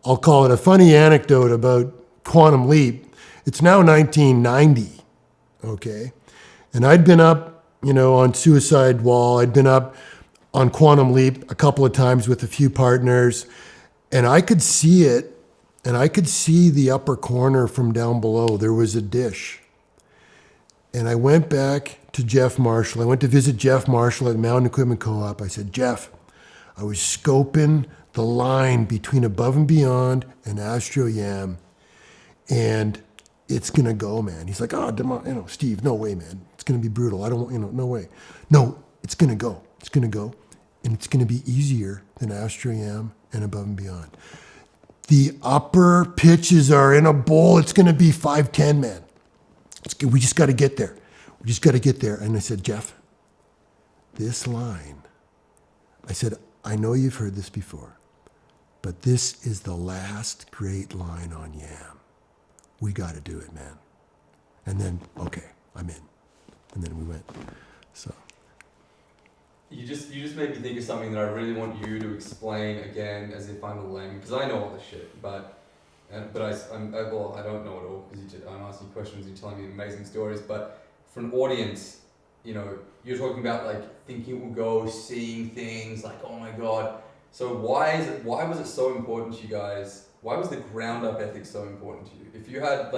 call it a funny anecdote about Quantum Leap. It's now 1990, okay? And I'd been up, on Suicide Wall. I'd been up on Quantum Leap a couple of times with a few partners, and I could see it, and I could see the upper corner from down below. There was a dish. And I went back to Jeff Marshall. I went to visit Jeff Marshall at Mountain Equipment Co-op. I said, Jeff, I was scoping the line between Above and Beyond and Astro YAM, and it's gonna go, man. He's like, Steve, no way, man. It's gonna be brutal. I don't, no way. No, it's gonna go. It's gonna go. And it's going to be easier than Astro YAM and Above and Beyond. The upper pitches are in a bowl. It's going to be 5'10", man. We just got to get there. We just got to get there. And I said, Jeff, this line, I said, I know you've heard this before, but this is the last great line on YAM. We got to do it, man. And then, okay, I'm in. And then we went. So. You just made me think of something that I really want you to explain again, as if I'm a layman, because I know all this shit, but I don't know it all, because I'm asking questions, you're telling me amazing stories, but for an audience, you're talking about like thinking it will go, seeing things, like, oh my god. So why was it so important to you guys? Why was the ground up ethic so important to you? If you had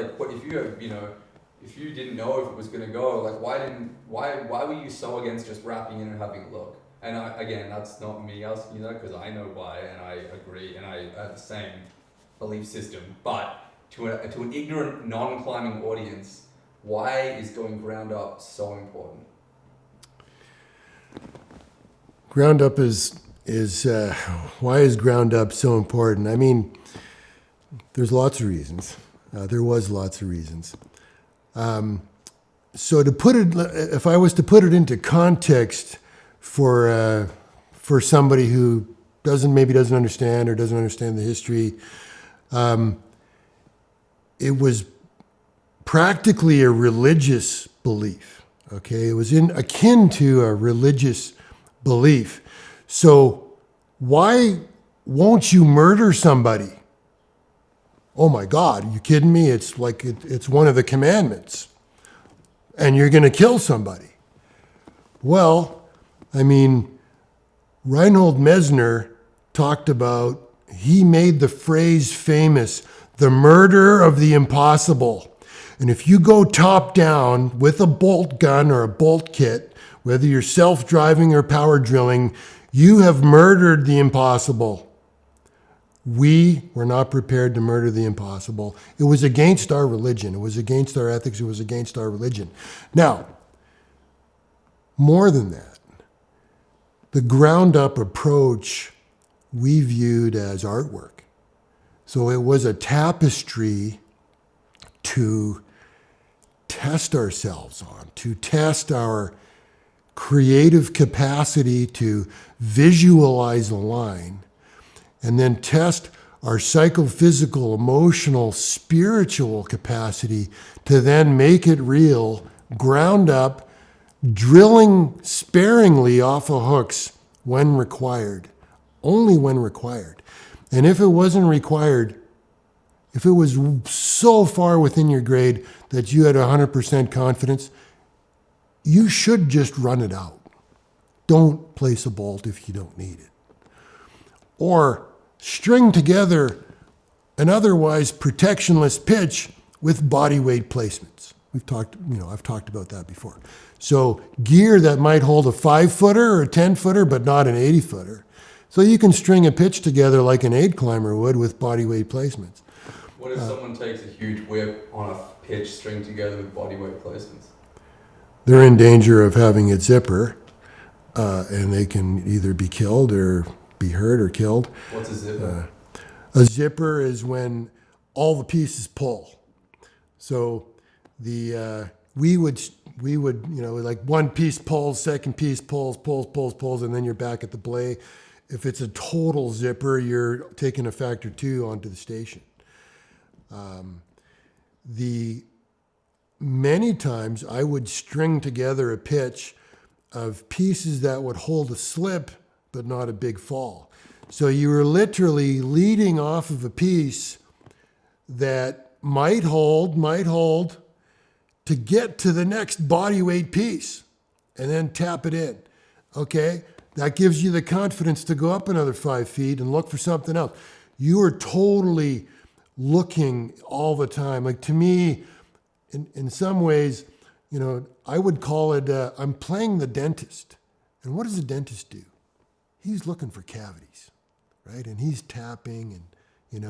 if you didn't know if it was going to go, like why were you so against just wrapping in and having a look? And again, that's not me asking you that, because I know why, and I agree, and I have the same belief system. But to an ignorant, non-climbing audience, why is going ground up so important? Ground up is why is ground up so important? I mean, there's lots of reasons. There was lots of reasons. So to put it, if I was to put it into context for somebody who doesn't understand or doesn't understand the history, it was practically a religious belief. Okay, it was akin to a religious belief. So why won't you murder somebody? Oh my God, are you kidding me? It's like it's one of the commandments. And you're going to kill somebody. Well, I mean, Reinhold Messner talked about, he made the phrase famous, the murder of the impossible. And if you go top down with a bolt gun or a bolt kit, whether you're self-driving or power drilling, you have murdered the impossible. We were not prepared to murder the impossible. It was against our religion. It was against our ethics. It was against our religion. Now, more than that, the ground-up approach we viewed as artwork. So it was a tapestry to test ourselves on, to test our creative capacity to visualize a line, and then test our psychophysical, emotional, spiritual capacity to then make it real, ground up, drilling sparingly off of hooks when required, only when required. And if it wasn't required, if it was so far within your grade that you had 100% confidence, you should just run it out. Don't place a bolt if you don't need it. Or string together an otherwise protectionless pitch with body weight placements. I've talked about that before. So gear that might hold a 5-footer or a 10-footer, but not an 80-footer. So you can string a pitch together like an aid climber would with body weight placements. What if someone takes a huge whip on a pitch string together with body weight placements? They're in danger of having it zipper, and they can either be killed or be hurt or killed. What's a zipper? A zipper is when all the pieces pull. So we would like one piece pulls, second piece pulls, and then you're back at the belay. If it's a total zipper, you're taking a factor 2 onto the station. Many times I would string together a pitch of pieces that would hold a slip, but not a big fall. So you were literally leading off of a piece that might hold to get to the next body weight piece and then tap it in. Okay? That gives you the confidence to go up another 5 feet and look for something else. You are totally looking all the time. Like, to me, in some ways, I would call it, I'm playing the dentist. And what does a dentist do? He's looking for cavities, right? And he's tapping, and,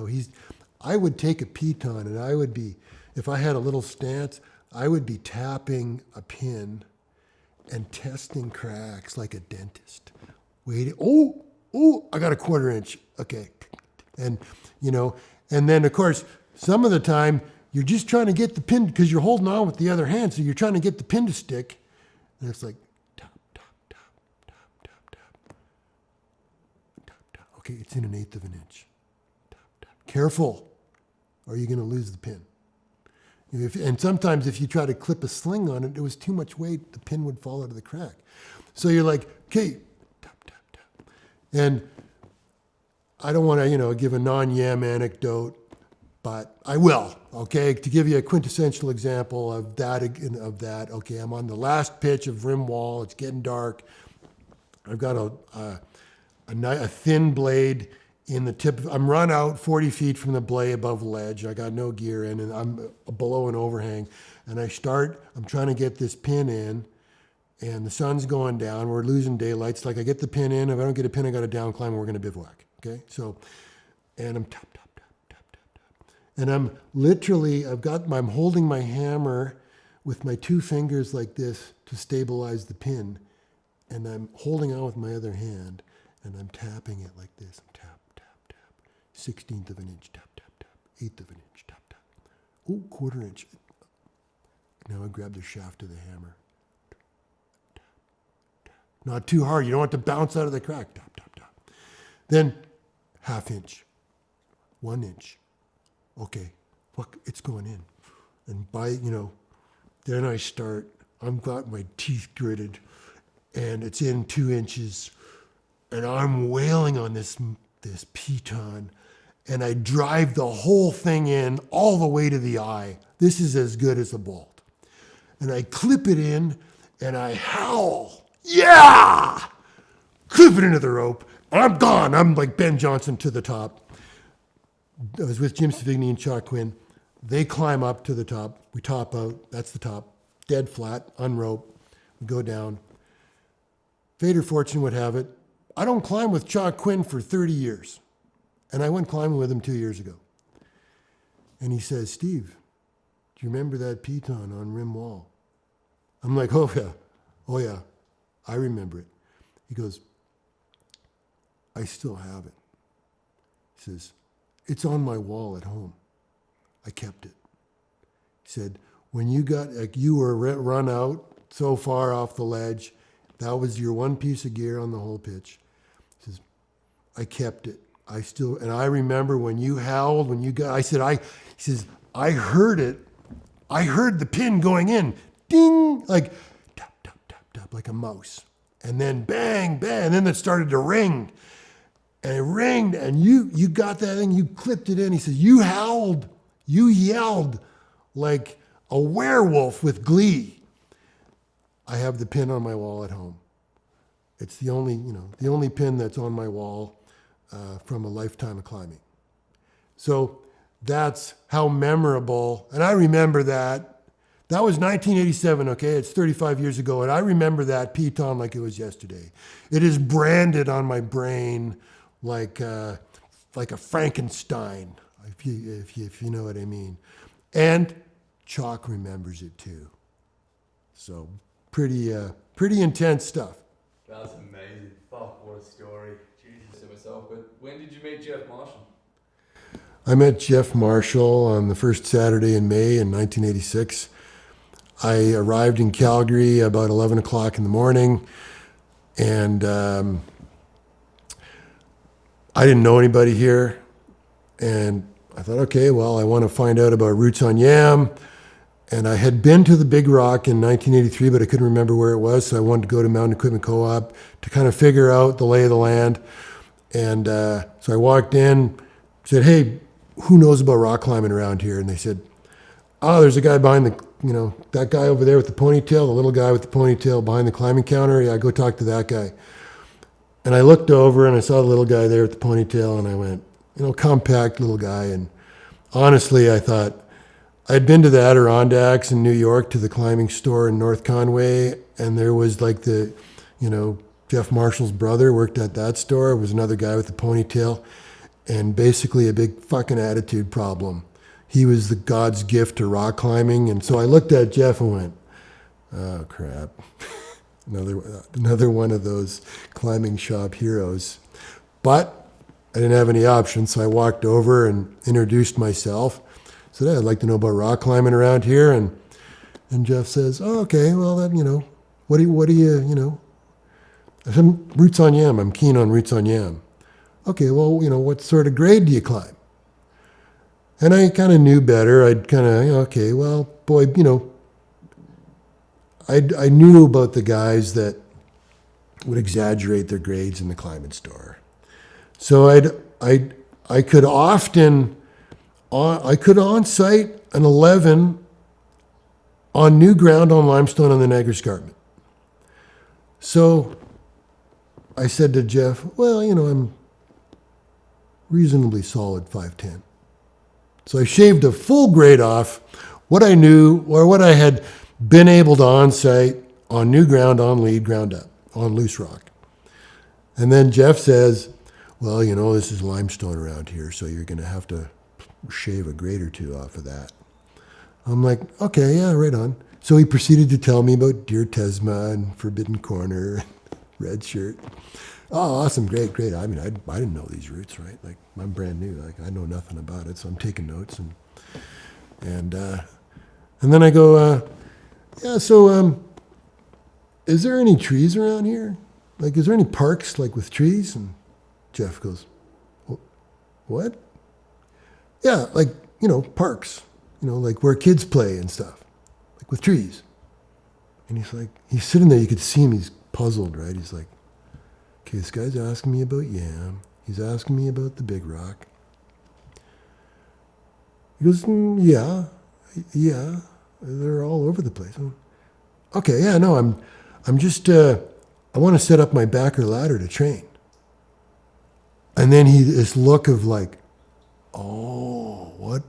I would take a piton and I would be, if I had a little stance, I would be tapping a pin and testing cracks like a dentist. Waiting, I got a 1/4 inch. Okay. And, and then of course, some of the time you're just trying to get the pin because you're holding on with the other hand. So you're trying to get the pin to stick. And it's like, tap, tap, tap, tap, tap, tap, tap, tap. Okay. It's in 1/8 of an inch. Tap, tap. Careful, or you're going to lose the pin. And sometimes if you try to clip a sling on it, it was too much weight, the pin would fall out of the crack. So you're like, okay, tap, tap, tap. And I don't want to, give a non-YAM anecdote, but I will, okay? To give you a quintessential example of that. Okay, I'm on the last pitch of rim wall. It's getting dark. I've got a thin blade in the tip. I'm run out 40 feet from the belay above the ledge. I got no gear in, and I'm below an overhang. And I'm trying to get this pin in, and the sun's going down. We're losing daylight. It's like I get the pin in. If I don't get a pin, I got to down climb, and we're going to bivouac. Okay? So, and I'm tap, tap, tap, tap, tap, tap. And I'm holding my hammer with my 2 fingers like this to stabilize the pin. And I'm holding on with my other hand, and I'm tapping it like this. I'm tap, tap, tap. 1/16 of an inch, tap, tap, tap. 1/8 of an inch, tap, tap. Oh, 1/4 inch. Now I grab the shaft of the hammer. Tap, tap. Not too hard. You don't want it to bounce out of the crack. Tap, tap, tap. Then 1/2 inch, 1 inch. Okay, look, it's going in. And then I start, I've got my teeth gritted, and it's in 2 inches, and I'm wailing on this piton, and I drive the whole thing in all the way to the eye. This is as good as a bolt. And I clip it in, and I howl, yeah! Clip it into the rope, and I'm gone. I'm like Ben Johnson to the top. 1/2 inch, 1/2 inch, 1/2 inch. Okay, 1/2 inch. Okay, fuck, it's going in. And I'm literally, I've got my holding my hammer with my 2 fingers like this to stabilize the pin. And I'm I was with Jim Savigny and Chuck Quinn. They climb up to the top. We top out. That's the top. Dead flat, unrope. We go down. Fate or fortune would have it, I don't climb with Chuck Quinn for 30 years. And I went climbing with him 2 years ago. And he says, Steve, do you remember that piton on rim wall? I'm like, oh yeah, I remember it. He goes, I still have it. He says, it's on my wall at home. I kept it. He said, when you got, like, you were run out so far off the ledge, that was your one piece of gear on the whole pitch. He says, I kept it. And I remember when you howled, when you got, he says, I heard it. I heard the pin going in, ding, like tap, tap, tap, tap, like a mouse. And then bang, bang, and then it started to ring. And it ringed, and you got that thing, you clipped it in. He says, you howled, you yelled like a werewolf with glee. I have the pin on my wall at home. It's the only pin that's on my wall from a lifetime of climbing. So that's how memorable, and I remember that. That was 1987, okay? It's 35 years ago, and I remember that piton like it was yesterday. It is branded on my brain like a Frankenstein, if you know what I mean. And Chalk remembers it too. So pretty intense stuff. That's amazing. Fuck, what a story. Jesus, to myself. But when did you meet Jeff Marshall? I met Jeff Marshall on the first Saturday in May in 1986. I arrived in Calgary about 11 o'clock in the morning, and I didn't know anybody here. And I thought, okay, well, I want to find out about Roots on Yam. And I had been to the Big Rock in 1983, but I couldn't remember where it was, so I wanted to go to Mountain Equipment Co-op to kind of figure out the lay of the land. And so I walked in, said, hey, who knows about rock climbing around here? And they said, oh, there's a guy behind that guy over there with the ponytail, the little guy with the ponytail behind the climbing counter. Yeah, go talk to that guy. And I looked over and I saw the little guy there with the ponytail, and I went, compact little guy. And honestly, I thought, I'd been to the Adirondacks in New York to the climbing store in North Conway, and there was like Jeff Marshall's brother worked at that store. It was another guy with the ponytail, and basically a big fucking attitude problem. He was the God's gift to rock climbing, and so I looked at Jeff and went, oh crap, another one of those climbing shop heroes. But I didn't have any options, so I walked over and introduced myself. Said, hey, I'd like to know about rock climbing around here, and Jeff says, oh, okay, well, then, what do you, I said, Roots on Yam, I'm keen on Roots on Yam. Okay, well, what sort of grade do you climb? And I kind of knew better. I'd kind of, okay, well, boy, I knew about the guys that would exaggerate their grades in the climbing store. So I could often, I could on-site an 11 on new ground on limestone on the Niagara Escarpment. So I said to Jeff, well, I'm reasonably solid 5'10". So I shaved a full grade off what I knew or what I had been able to on-site on new ground, on lead, ground up, on loose rock. And then Jeff says, well, this is limestone around here, so you're going to have to shave a grade or two off of that. I'm like, okay, yeah, right on. So he proceeded to tell me about Deer Tesma and Forbidden Corner, Red Shirt. Oh, awesome, great. I mean, I didn't know these routes, right? Like, I'm brand new. Like, I know nothing about it, so I'm taking notes. And then I go, is there any trees around here? Like, is there any parks, like, with trees? And Jeff goes, what? Yeah, like, parks, like where kids play and stuff, like with trees. And he's sitting there, you could see him, he's puzzled, right? He's like, okay, this guy's asking me about Yam. He's asking me about the Big Rock. He goes, yeah, they're all over the place. Okay, yeah, no, I'm just, I want to set up my backer ladder to train. And then this look of like, oh, what,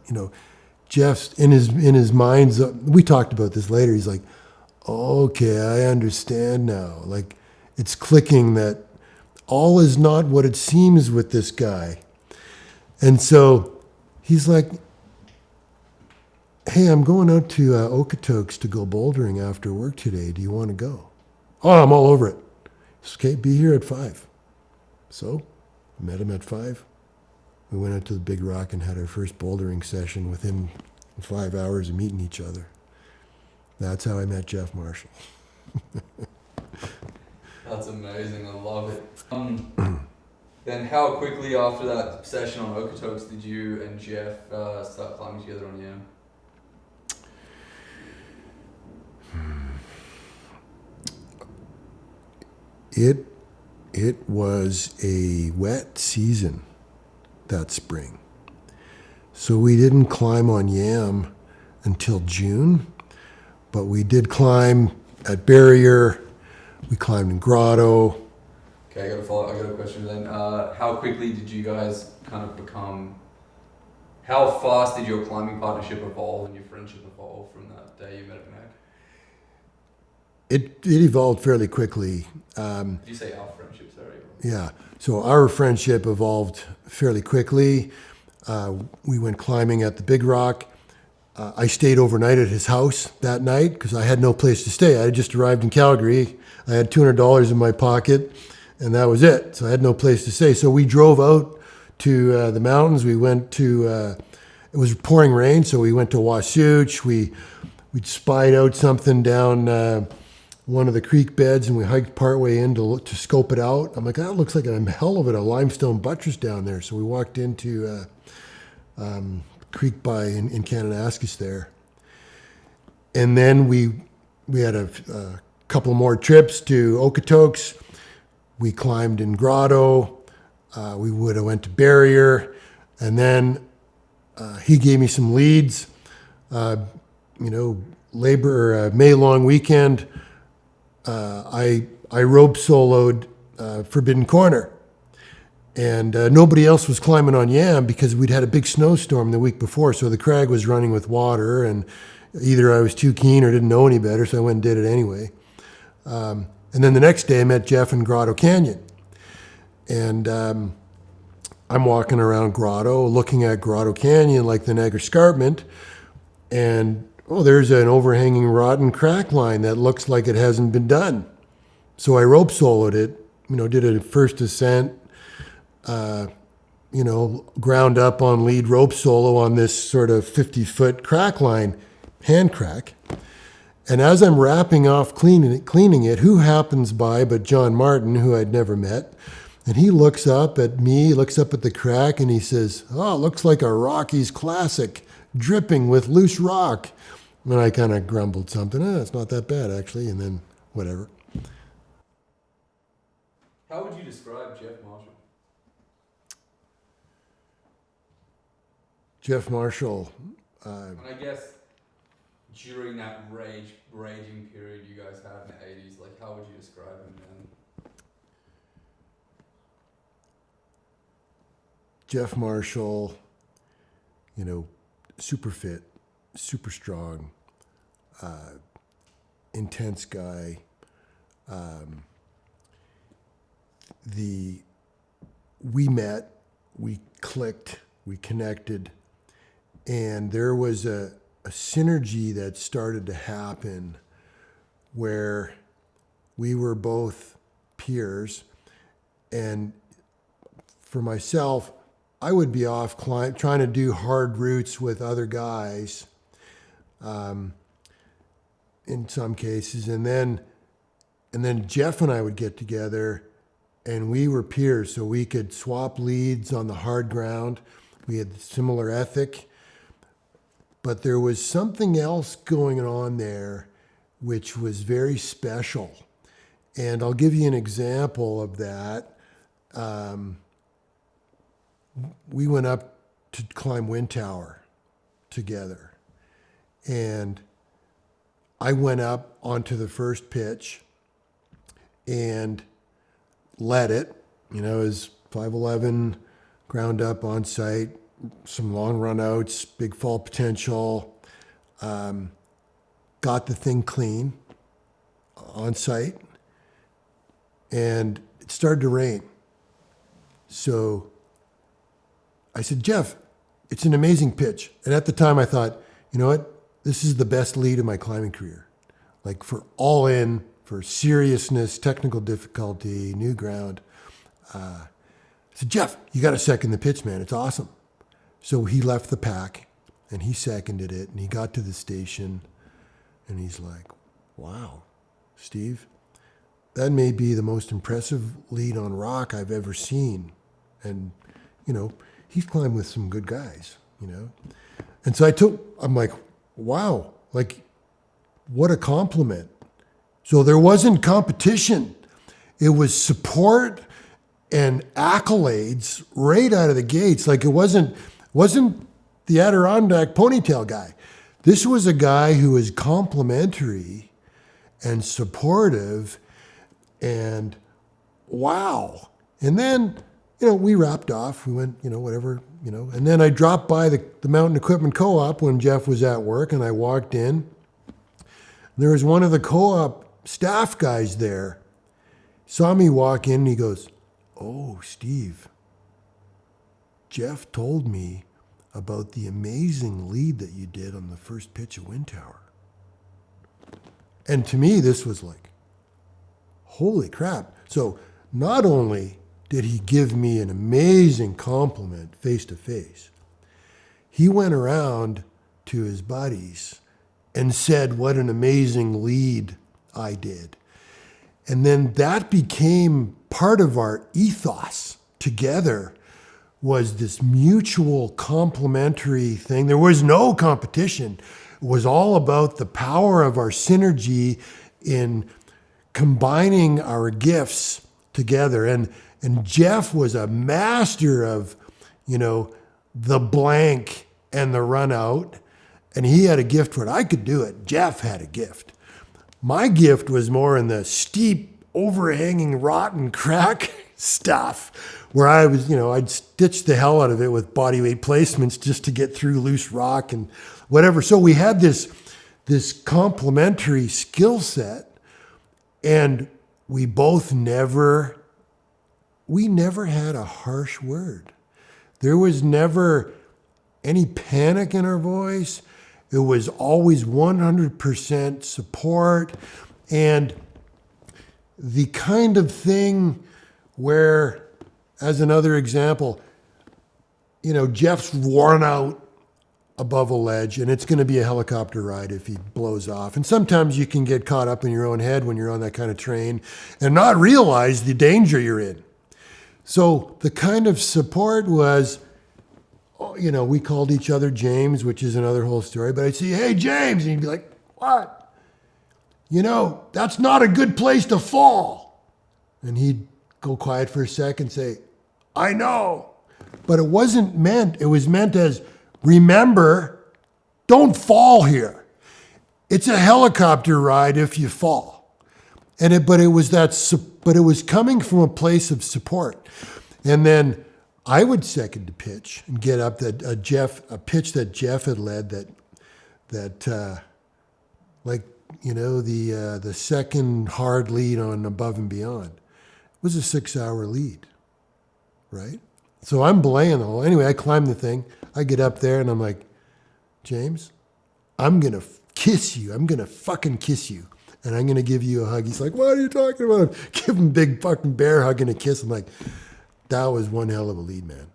Jeff's in his mind's, we talked about this later. He's like, okay, I understand now. Like, it's clicking that all is not what it seems with this guy. And so he's like, hey, I'm going out to Okotoks to go bouldering after work today. Do you want to go? Oh, I'm all over it. Okay, be here at 5. So, met him at 5. We went out to the Big Rock and had our first bouldering session within 5 hours of meeting each other. That's how I met Jeff Marshall. That's amazing. I love it. Then how quickly after that session on Okotoks did you and Jeff start climbing together on Yam? It was a wet season that spring. So we didn't climb on Yam until June, but we did climb at Barrier. We climbed in Grotto. Okay, I got a question then. How quickly did you guys kind of become? How fast did your climbing partnership evolve and your friendship evolve from that day you met at Mac? It evolved fairly quickly. Did you say our friendship? Sorry. Yeah. So our friendship evolved fairly quickly. We went climbing at the Big Rock. I stayed overnight at his house that night because I had no place to stay. I had just arrived in Calgary. I had $200 in my pocket, and that was it. So I had no place to stay. So we drove out to the mountains. We went to, it was pouring rain, so we went to Wasouch. We spied out something down one of the creek beds, and we hiked partway in to scope it out. I'm like, that looks like a hell of a limestone buttress down there. So we walked into creek in Kananaskis there. And then we had a couple more trips to Okotoks. We climbed in Grotto. We would have went to Barrier. And then he gave me some leads. May long weekend, I rope soloed Forbidden Corner. And nobody else was climbing on Yam because we'd had a big snowstorm the week before. So the crag was running with water, and either I was too keen or didn't know any better, so I went and did it anyway. And then the next day I met Jeff in Grotto Canyon. And I'm walking around Grotto, looking at Grotto Canyon like the Niagara Escarpment, and there's an overhanging rotten crack line that looks like it hasn't been done. So I rope soloed it, did a first ascent, ground up on lead rope solo on this sort of 50-foot crack line, hand crack. And as I'm wrapping off cleaning it, who happens by but John Martin, who I'd never met. And he looks up at me, looks up at the crack, and he says, "Oh, it looks like a Rockies classic, dripping with loose rock." And I kind of grumbled something. It's not that bad, actually. And then whatever. How would you describe Jeff Marshall? Jeff Marshall. And I guess during that raging period you guys had in the 80s, like how would you describe him then? Jeff Marshall, super fit, super strong, intense guy. We met, we clicked, we connected, and there was a synergy that started to happen where we were both peers. And for myself, I would be off trying to do hard routes with other guys in some cases. And then Jeff and I would get together, and we were peers, so we could swap leads on the hard ground. We had similar ethic. But there was something else going on there which was very special. And I'll give you an example of that. We went up to climb Wind Tower together. And I went up onto the first pitch and led it. It was 5'11", ground up on site, some long run outs, big fall potential, got the thing clean on site, and it started to rain. So I said, Jeff, it's an amazing pitch. And at the time I thought, you know what? This is the best lead of my climbing career. Like for all in, for seriousness, technical difficulty, new ground. I said, Jeff, you got to second the pitch, man. It's awesome. So he left the pack and he seconded it and he got to the station and he's like, wow, Steve, that may be the most impressive lead on rock I've ever seen. And, you know, he's climbed with some good guys, you know. And so I'm like, wow, like what a compliment. So there wasn't competition. It was support and accolades right out of the gates. Like it wasn't the Adirondack ponytail guy. This was a guy who was complimentary and supportive and wow. And then, you know, we wrapped off. We went, you know, whatever, you know. And then I dropped by the Mountain Equipment Co-op when Jeff was at work, and I walked in. There was one of the co-op staff guys there. Saw me walk in, and he goes, oh, Steve, Jeff told me about the amazing lead that you did on the first pitch of Wind Tower. And to me, this was like, holy crap. So not only did he give me an amazing compliment face to face, he went around to his buddies and said what an amazing lead I did. And then that became part of our ethos together, was this mutual complementary thing. There was no competition. It was all about the power of our synergy in combining our gifts together. And Jeff was a master of, you know, the blank and the run out. And he had a gift for it. I could do it. Jeff had a gift. My gift was more in the steep, overhanging, rotten crack stuff, where I was, you know, I'd stitch the hell out of it with bodyweight placements just to get through loose rock and whatever. So we had this complementary skill set, and we never had a harsh word. There was never any panic in our voice. It was always 100% support, and the kind of thing where, as another example, you know, Jeff's worn out above a ledge and it's going to be a helicopter ride if he blows off. And sometimes you can get caught up in your own head when you're on that kind of train and not realize the danger you're in. So the kind of support was, you know, we called each other James, which is another whole story, but I'd say, hey, James, and he'd be like, what? You know, that's not a good place to fall. And he'd go quiet for a second and say, I know. But it wasn't meant, it was meant as, remember, don't fall here. It's a helicopter ride if you fall. But it was coming from a place of support. And then I would second the pitch and get up a pitch that Jeff had led that like, you know, the second hard lead on Above and Beyond was a 6-hour lead, right? So I'm belaying the hole. Anyway, I climb the thing. I get up there and I'm like, James, I'm going to kiss you. I'm going to fucking kiss you. And I'm going to give you a hug. He's like, what are you talking about? Give him a big fucking bear hug and a kiss. I'm like, that was one hell of a lead, man.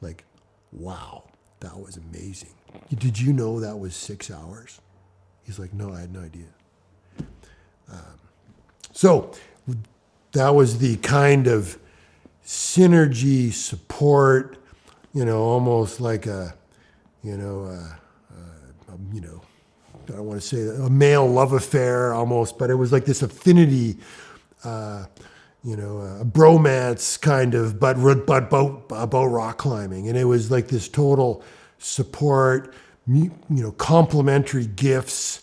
Like, wow, that was amazing. Did you know that was 6 hours? He's like, no, I had no idea. So that was the kind of synergy, support, you know, almost like a, you know, I don't want to say a male love affair almost, but it was like this affinity, you know, a bromance kind of, but about rock climbing. And it was like this total support, you know, complementary gifts.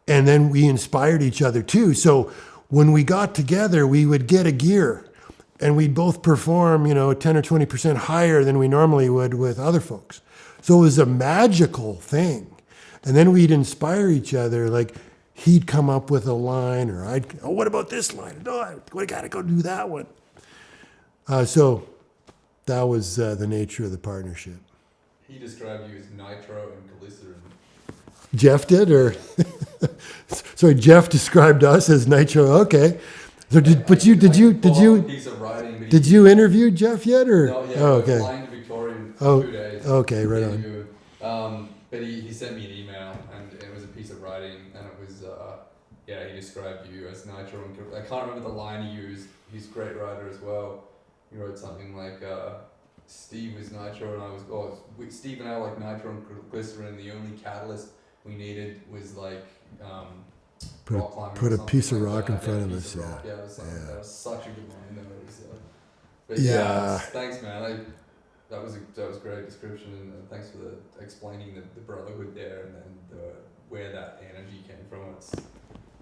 And then we inspired each other too. So when we got together, we would get a gear and we'd both perform, you know, 10 or 20% higher than we normally would with other folks. So it was a magical thing. And then we'd inspire each other. Like he'd come up with a line, or oh, what about this line? No, I got to go do that one. So that was the nature of the partnership. He described you as nitro and glycerin. Jeff did, or sorry, Jeff described us as nitro. Okay. So did you interview Jeff yet, or? No, yeah, oh, okay. flying to Victoria in 2 days. Okay, right on. But he sent me an email, and it was a piece of writing, and it was he described you as nitro and I can't remember the line he used. He's a great writer as well. He wrote something like Steve was nitro and I was Steve and I were like nitro and glycerin. The only catalyst we needed was like rock climbing. Put a piece of like rock that. in front of us. That was such a good line. Though. It was, but thanks, man. That was a great description, and thanks for explaining the brotherhood there, and then where that energy came from. It's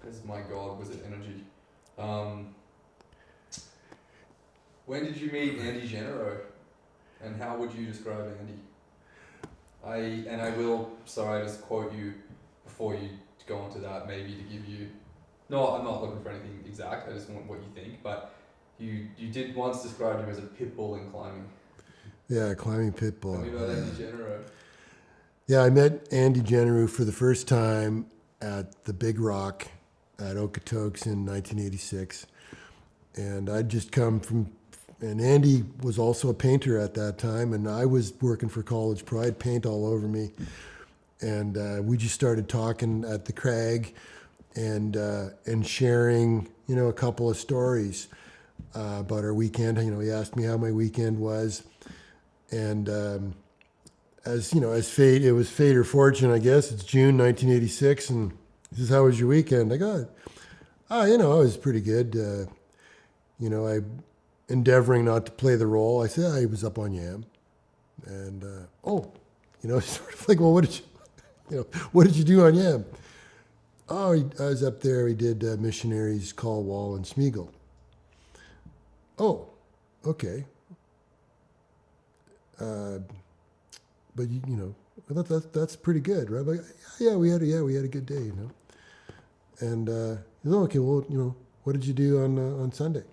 because my God, was it energy? When did you meet Andy Genero, and how would you describe Andy? I will just quote you before you go on to that, maybe to give you. No, I'm not looking for anything exact. I just want what you think. But you did once describe him as a pit bull in climbing. Yeah, climbing pit bull. Tell me about Andy Genero. Yeah, I met Andy Genero for the first time at the Big Rock at Okotoks in 1986. And I'd just come from, and Andy was also a painter at that time, and I was working for College Pro. I had paint all over me. And we just started talking at the crag and sharing, a couple of stories about our weekend. He asked me how my weekend was. And as fate, it was fate or fortune, I guess. It's June 1986, and he says, "How was your weekend?" I go, I was pretty good. I endeavoring not to play the role. I said, I was up on Yam, and sort of like, well, what did you do on Yam? Oh, I was up there. We did missionaries, Caldwell, and Smeagol. Oh, okay. But I thought that's pretty good, right? Like, we had a good day, And okay, well, what did you do on Sunday?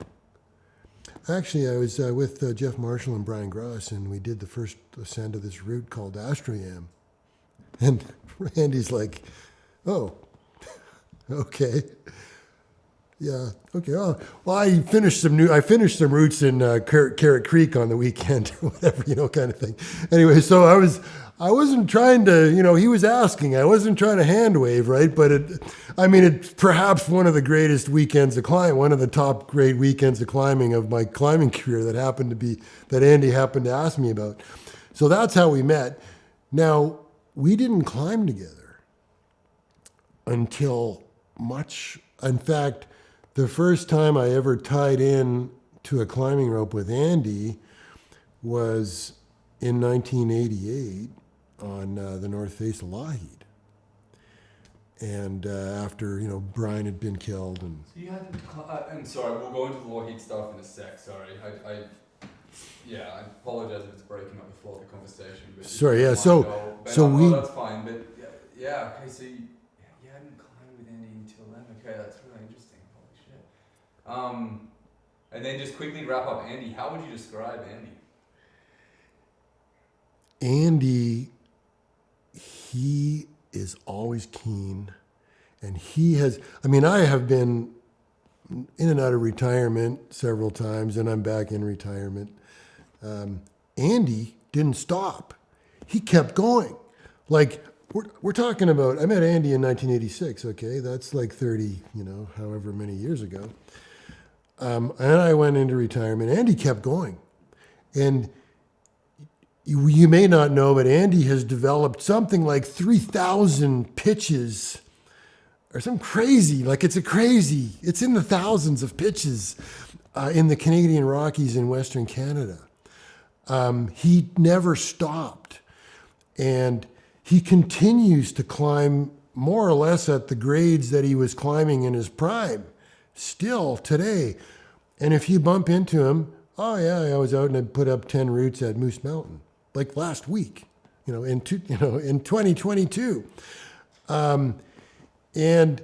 Actually, I was with Jeff Marshall and Brian Gross, and we did the first ascent of this route called Astroyam. And Randy's like, "Oh, okay." Yeah. Okay. Oh, well, I finished some routes in Carrot Creek on the weekend, whatever, kind of thing. Anyway, so I wasn't trying to, he was asking. I wasn't trying to hand wave, right? But it's perhaps one of the greatest weekends of climbing, one of the top great weekends of climbing of my climbing career that Andy happened to ask me about. So that's how we met. Now, we didn't climb together until in fact, the first time I ever tied in to a climbing rope with Andy was in 1988 on the North Face of Lougheed. And after, Brian had been killed. And so you had to, I'm sorry, we'll go into the Lougheed stuff in a sec, sorry. I apologize if it's breaking up the flow of the conversation. But sorry, yeah, that's fine, but okay, so you hadn't climbed with Andy until then. Okay, that's really interesting. Holy shit. And then just quickly wrap up Andy. How would you describe Andy? Andy, he is always keen, and I have been in and out of retirement several times, and I'm back in retirement. Andy didn't stop. He kept going. Like, we're talking about, I met Andy in 1986, okay? That's like 30, however many years ago. And I went into retirement. Andy kept going. And you may not know, but Andy has developed something like 3,000 pitches or something crazy. It's in the thousands of pitches in the Canadian Rockies in Western Canada. He never stopped. And he continues to climb more or less at the grades that he was climbing in his prime, still today. And if you bump into him, I was out and I put up 10 routes at Moose Mountain, like last week. in 2022. And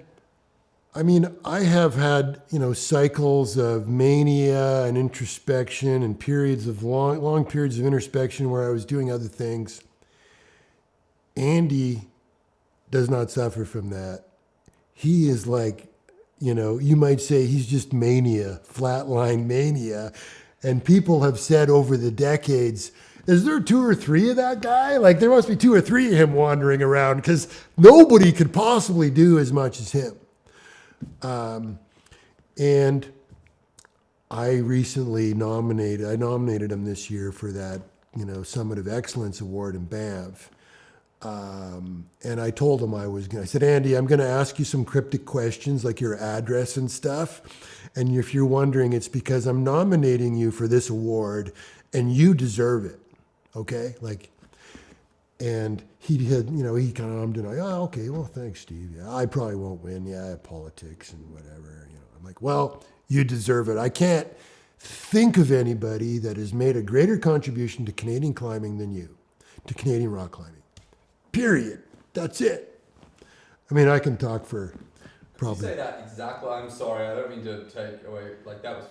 I mean, I have had, cycles of mania and introspection and periods of long periods of introspection where I was doing other things. Andy does not suffer from that. He is like, you might say he's just mania, flatline mania. And people have said over the decades, is there 2 or 3 of that guy? Like there must be 2 or 3 of him wandering around because nobody could possibly do as much as him. And I recently nominated him this year for that, Summit of Excellence Award in Banff. And I told him I said, Andy, I'm going to ask you some cryptic questions like your address and stuff. And if you're wondering, it's because I'm nominating you for this award and you deserve it. Okay. And he had, he kind of hummed and oh, okay, well, thanks, Steve. Yeah, I probably won't win. Yeah, politics and whatever. I'm like, well, you deserve it. I can't think of anybody that has made a greater contribution to Canadian climbing than you, to Canadian rock climbing. Period. That's it. I mean, I can talk for probably. You say that exactly. I'm sorry. I don't mean to take away. That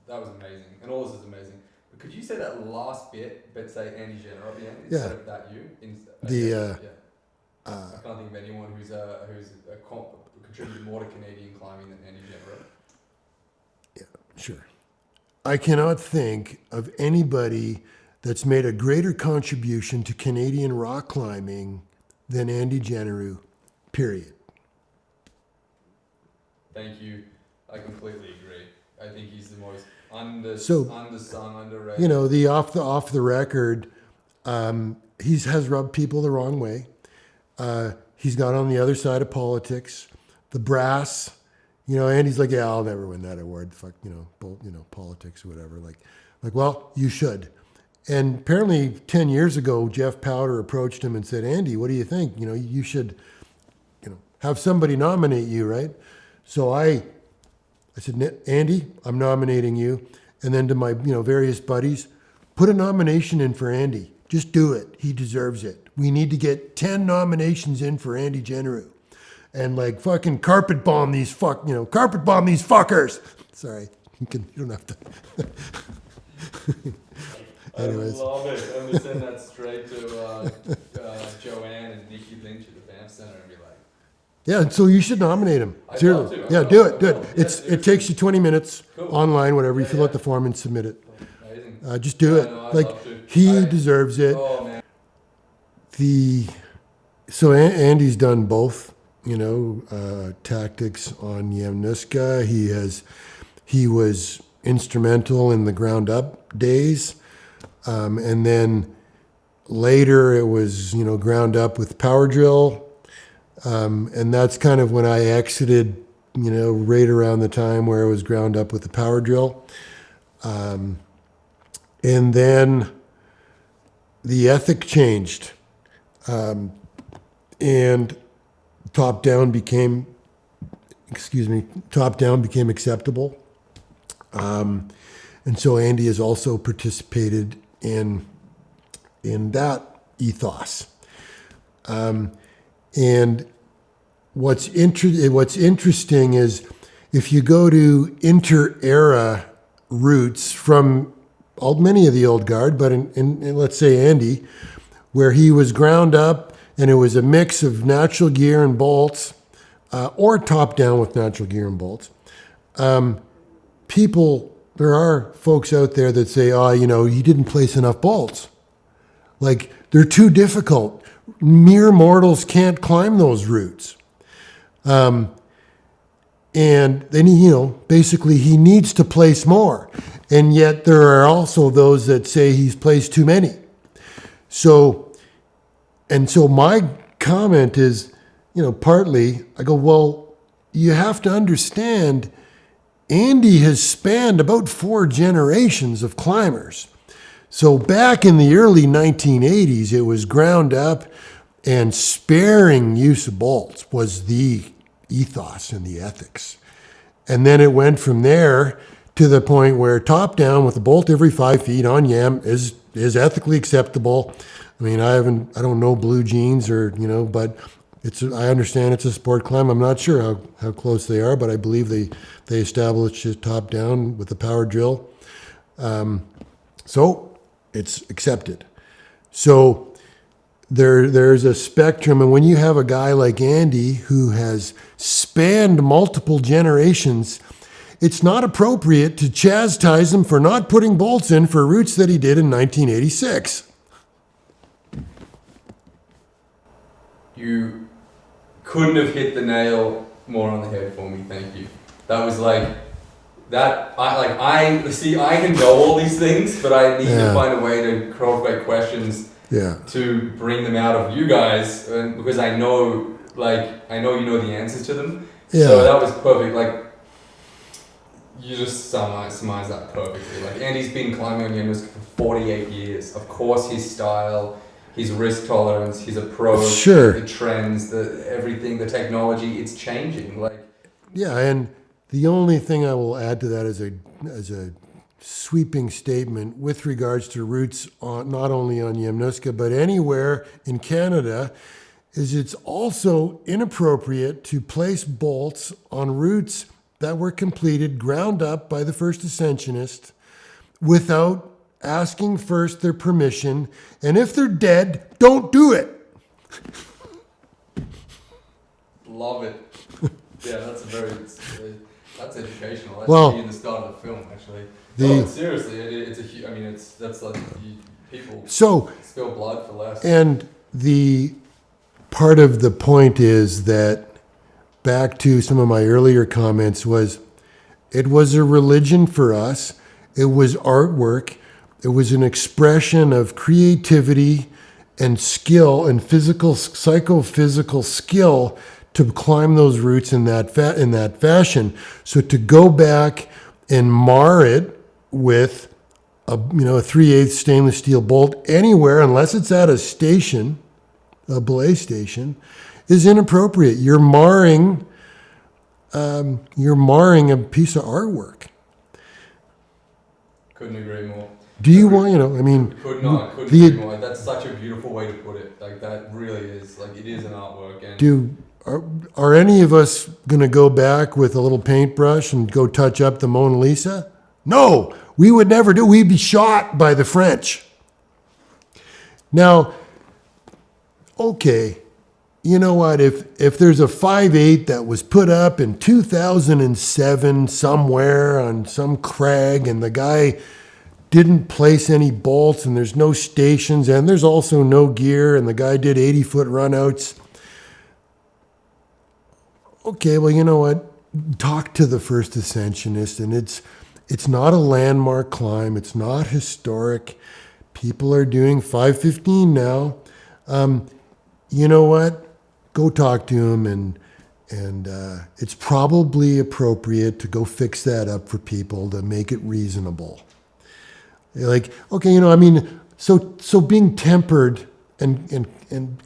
was amazing, and all this is amazing. But could you say that last bit, but say Andy Jenner at the end instead of that you? I can't think of anyone who's contributed more to Canadian climbing than Andy Jenner. Yeah, sure. I cannot think of anybody that's made a greater contribution to Canadian rock climbing than Andy Jenner, period. Thank you. I completely agree. I think he's the most undersung, underrated. The off the record, he has rubbed people the wrong way. He's got on the other side of politics. The brass, Andy's like, yeah, I'll never win that award. Fuck, politics or whatever. Like, well, you should. And apparently 10 years ago, Jeff Powder approached him and said, Andy, what do you think? You should, have somebody nominate you, right? So I said, Andy, I'm nominating you. And then to my, various buddies, put a nomination in for Andy. Just do it. He deserves it. We need to get 10 nominations in for Andy Jenner. And fucking carpet bomb these fuckers. Sorry, you don't have to. Anyways. I love it. I'm going to send that straight to Joanne and Nikki Lynch at the Banff Center and be like, yeah, so you should nominate him. Seriously. Yeah, do it. It takes you 20 minutes online, whatever. You fill out the form and submit it. Amazing. Just do it. He deserves it. Oh, man. So Andy's done both, tactics on YAMNUSKA. He was instrumental in the ground up days. And then later it was, ground up with power drill. And that's kind of when I exited, right around the time where it was ground up with the power drill. And then the ethic changed. And top down became acceptable. And so Andy has also participated in that ethos. And what's interesting is if you go to inter-era routes from many of the old guard, but in let's say Andy, where he was ground up and it was a mix of natural gear and bolts, or top down with natural gear and bolts. There are folks out there that say, he didn't place enough bolts. They're too difficult. Mere mortals can't climb those routes. And then basically he needs to place more. And yet there are also those that say he's placed too many. So my comment is, partly, I go, well, you have to understand Andy has spanned about 4 generations of climbers. So back in the early 1980s, it was ground up and sparing use of bolts was the ethos and the ethics. And then it went from there to the point where top down with a bolt every 5 feet on YAM is ethically acceptable. I mean, I don't know blue jeans or, but I understand it's a sport climb. I'm not sure how close they are, but I believe they established it top down with the power drill. So it's accepted. So there's a spectrum. And when you have a guy like Andy who has spanned multiple generations, it's not appropriate to chastise him for not putting bolts in for routes that he did in 1986. You couldn't have hit the nail more on the head for me. Thank you. That was like that. I can know all these things, but I need to find a way to cultivate questions to bring them out of you guys, because I know you know the answers to them. Yeah. So that was perfect. Like, you just surmise that perfectly. Like, Andy's been climbing on YAMNUSKA for 48 years. Of course, his style, his risk tolerance, his approach, the trends, everything, the technology, it's changing. And the only thing I will add to that as a sweeping statement with regards to routes not only on YAMNUSKA but anywhere in Canada is it's also inappropriate to place bolts on routes that were completed, ground up by the first ascensionist without asking first their permission. And if they're dead, don't do it. Love it. Yeah, that's educational. That should be in the start of the film, actually. Seriously, that's like people spill blood for less. And the part of the point is that, back to some of my earlier comments, it was a religion for us. It was artwork. It was an expression of creativity and skill and psychophysical skill to climb those routes in that fashion. So to go back and mar it with a 3/8 stainless steel bolt anywhere, unless it's at a station, a belay station, is inappropriate. You're marring a piece of artwork. Couldn't agree more. Do you want, Couldn't agree more. That's such a beautiful way to put it. Like, that really is, like, it is an artwork. And are any of us going to go back with a little paintbrush and go touch up the Mona Lisa? No, we would never do. We'd be shot by the French. Now, okay, you know what? If there's a 5/8 that was put up in 2007 somewhere on some crag, and the guy didn't place any bolts, and there's no stations, and there's also no gear, and the guy did 80-foot runouts, okay, well, you know what? Talk to the first ascensionist, and it's not a landmark climb. It's not historic. People are doing 515 now. You know what? Go talk to him, and it's probably appropriate to go fix that up for people to make it reasonable. Like, okay, so being tempered and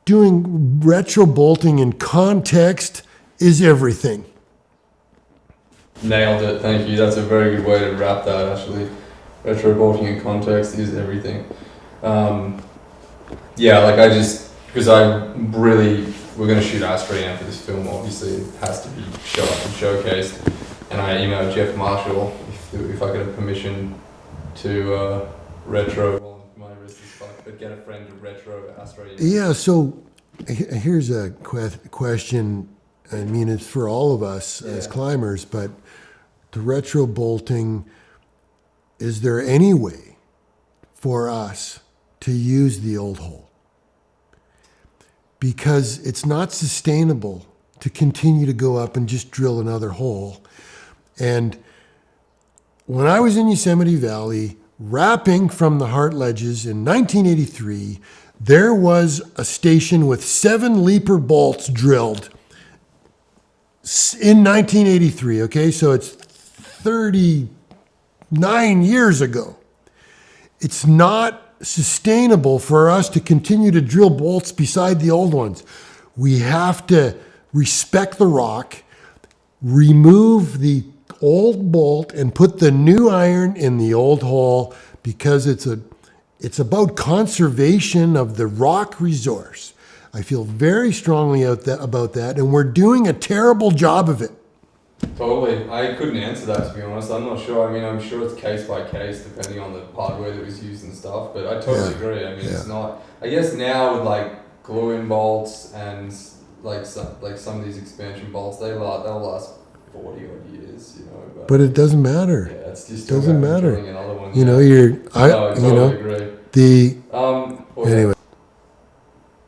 doing retro bolting in context is everything. Nailed it. Thank you. That's a very good way to wrap that, actually. Retro bolting in context is everything. We're going to shoot Australian for this film, obviously. It has to be shot and showcased. And I emailed Jeff Marshall if I could have permission to retro. Well, my wrist is fucked, but get a friend to retro Australian. Yeah, so here's a question. I mean, it's for all of us as climbers, but the retro bolting, is there any way for us to use the old hole? Because it's not sustainable to continue to go up and just drill another hole. And when I was in Yosemite Valley, rapping from the Heart Ledges in 1983, there was a station with 7 leaper bolts drilled in 1983, okay? So it's 39 years ago. It's not sustainable for us to continue to drill bolts beside the old ones. We have to respect the rock, remove the old bolt, and put the new iron in the old hole, because it's it's about conservation of the rock resource. I feel very strongly about that, and we're doing a terrible job of it. Totally. I couldn't answer that, to be honest. I'm not sure. I mean, I'm sure it's case by case depending on the hardware that was used and stuff, but I totally agree. I mean, it's not... I guess now with like glue-in bolts and like some of these expansion bolts, they'll last 40 odd years, you know. But it doesn't matter. Yeah, it's just doesn't matter. Another one, you know, I totally agree. Anyway.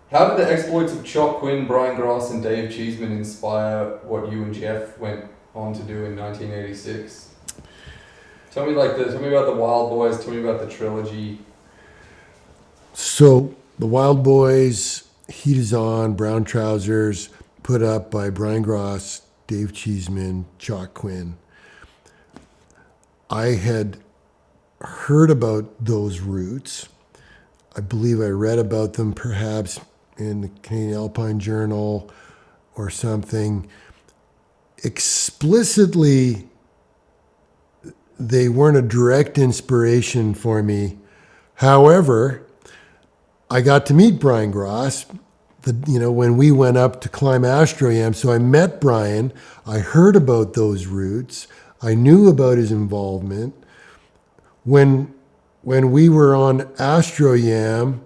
How did the exploits of Chuck Quinn, Brian Grass, and Dave Cheeseman inspire what you and Jeff went on to do in 1986? Tell me about the Wild Boys. Tell me about the trilogy. So the Wild Boys, Heat Is On, Brown Trousers, put up by Brian Grass, Dave Cheeseman, Chuck Quinn. I had heard about those routes. I believe I read about them perhaps in the Canadian Alpine Journal or something. Explicitly, they weren't a direct inspiration for me. However, I got to meet Brian Grass, when we went up to climb Astroyam. So I met Brian. I heard about those routes. I knew about his involvement. When we were on Astroyam,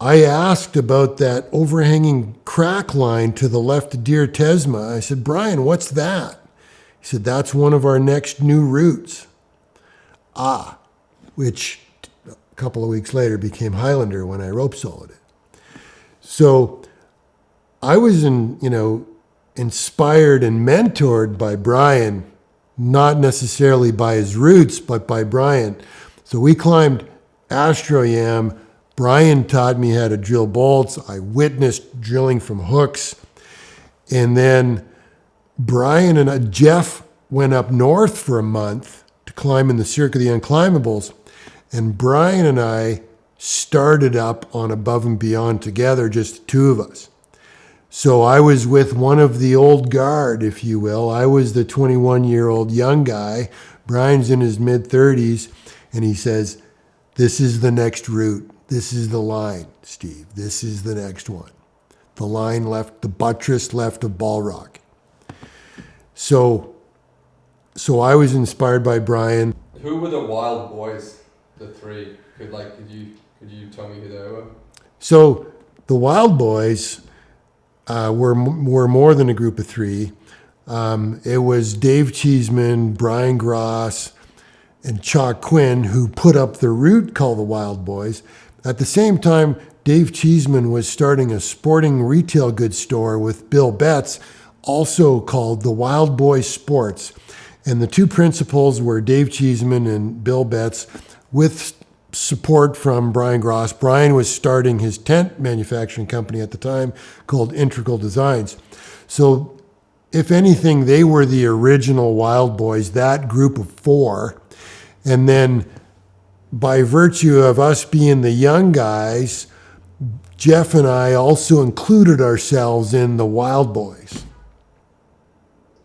I asked about that overhanging crack line to the left of Deir Tesma. I said, Brian, what's that? He said, that's one of our next new routes. Which a couple of weeks later became Highlander when I rope soloed it. So I was inspired and mentored by Brian, not necessarily by his routes, but by Brian. So we climbed Astroyam. Brian taught me how to drill bolts. I witnessed drilling from hooks. And then Brian and Jeff went up north for a month to climb in the Cirque of the Unclimbables. And Brian and I started up on Above and Beyond together, just the two of us. So I was with one of the old guard, if you will. I was the 21-year-old young guy. Brian's in his mid-30s. And he says, this is the next route. This is the line, Steve. This is the next one. The line left, the buttress left of Ball Rock. So I was inspired by Brian. Who were the Wild Boys, the three? Could you tell me who they were? So the Wild Boys were more than a group of three. It was Dave Cheeseman, Brian Grass, and Chuck Quinn who put up the route called the Wild Boys. At the same time, Dave Cheeseman was starting a sporting retail goods store with Bill Betts, also called the Wild Boys Sports. And the two principals were Dave Cheeseman and Bill Betts, with support from Brian Grass. Brian was starting his tent manufacturing company at the time called Integral Designs. So if anything, they were the original Wild Boys, that group of four. And then by virtue of us being the young guys, Jeff and I also included ourselves in the Wild Boys.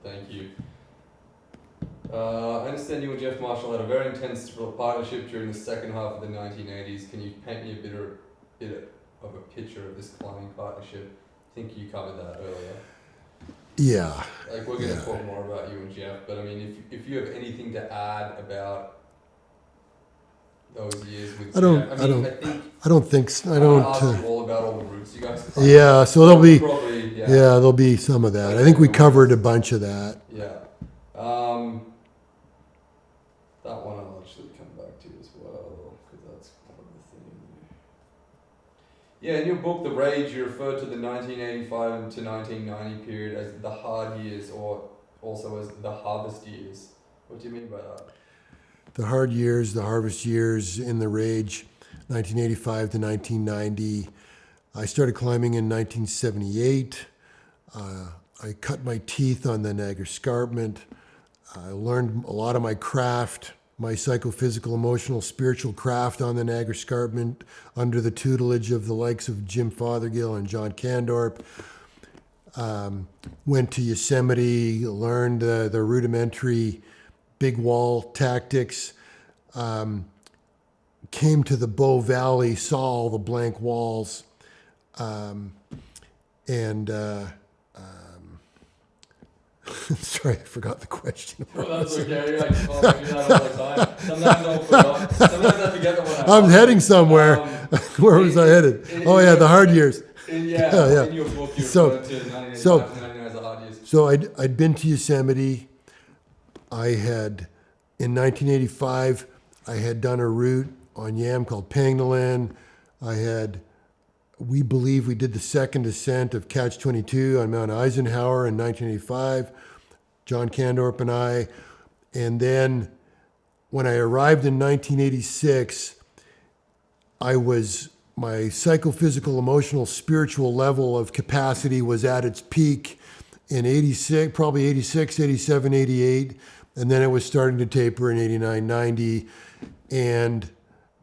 Thank you. I understand you and Jeff Marshall had a very intense partnership during the second half of the 1980s. Can you paint me a bit of a picture of this climbing partnership? I think you covered that earlier. Yeah. Like, we're going to talk more about you and Jeff, but I mean, if you have anything to add about those years with I don't think so. I don't ask you all about all the routes you guys climbed. Yeah, so there'll be some of that. Like, I think we covered a bunch of that. Yeah. That one I'll actually come back to as well, because that's kind of the thing. Yeah, in your book, The Rage, you refer to the 1985 to 1990 period as the hard years, or also as the harvest years. What do you mean by that? The hard years, the harvest years in the Rage, 1985 to 1990. I started climbing in 1978. I cut my teeth on the Niagara Escarpment. I learned a lot of my craft, my psychophysical, emotional, spiritual craft on the Niagara Escarpment under the tutelage of the likes of Jim Fothergill and John Candorp. Went to Yosemite, learned the rudimentary big wall tactics. came to the Bow Valley, saw all the blank walls, and sorry, I forgot the question. Oh, that's okay. I do that all the time. Sometimes I'll forget. Sometimes I forget that when I'm heading somewhere. Where was I headed? Oh yeah, the hard years. Yeah. In your book, you refer to 1985 so- to 1999 as the hard years. So I'd been to Yosemite. I had, in 1985, I had done a route on Yam called Pangolin. We believe we did the second ascent of Catch 22 on Mount Eisenhower in 1985, John Kandorp and I. And then when I arrived in 1986, my psychophysical, emotional, spiritual level of capacity was at its peak in 86, probably 86, 87, 88. And then it was starting to taper in 89, 90. And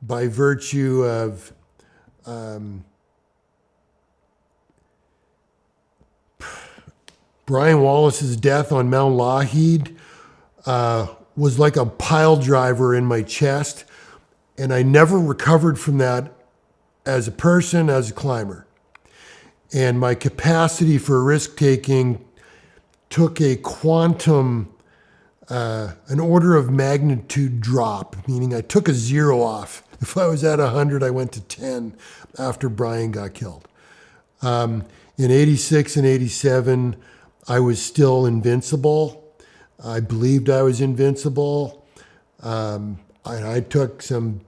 by virtue of Brian Wallace's death on Mount Lougheed was like a pile driver in my chest. And I never recovered from that as a person, as a climber. And my capacity for risk taking took a quantum, an order of magnitude drop, meaning I took a 0 off. If I was at 100, I went to 10 after Brian got killed. In 86 and 87, I was still invincible. I believed I was invincible. I took some,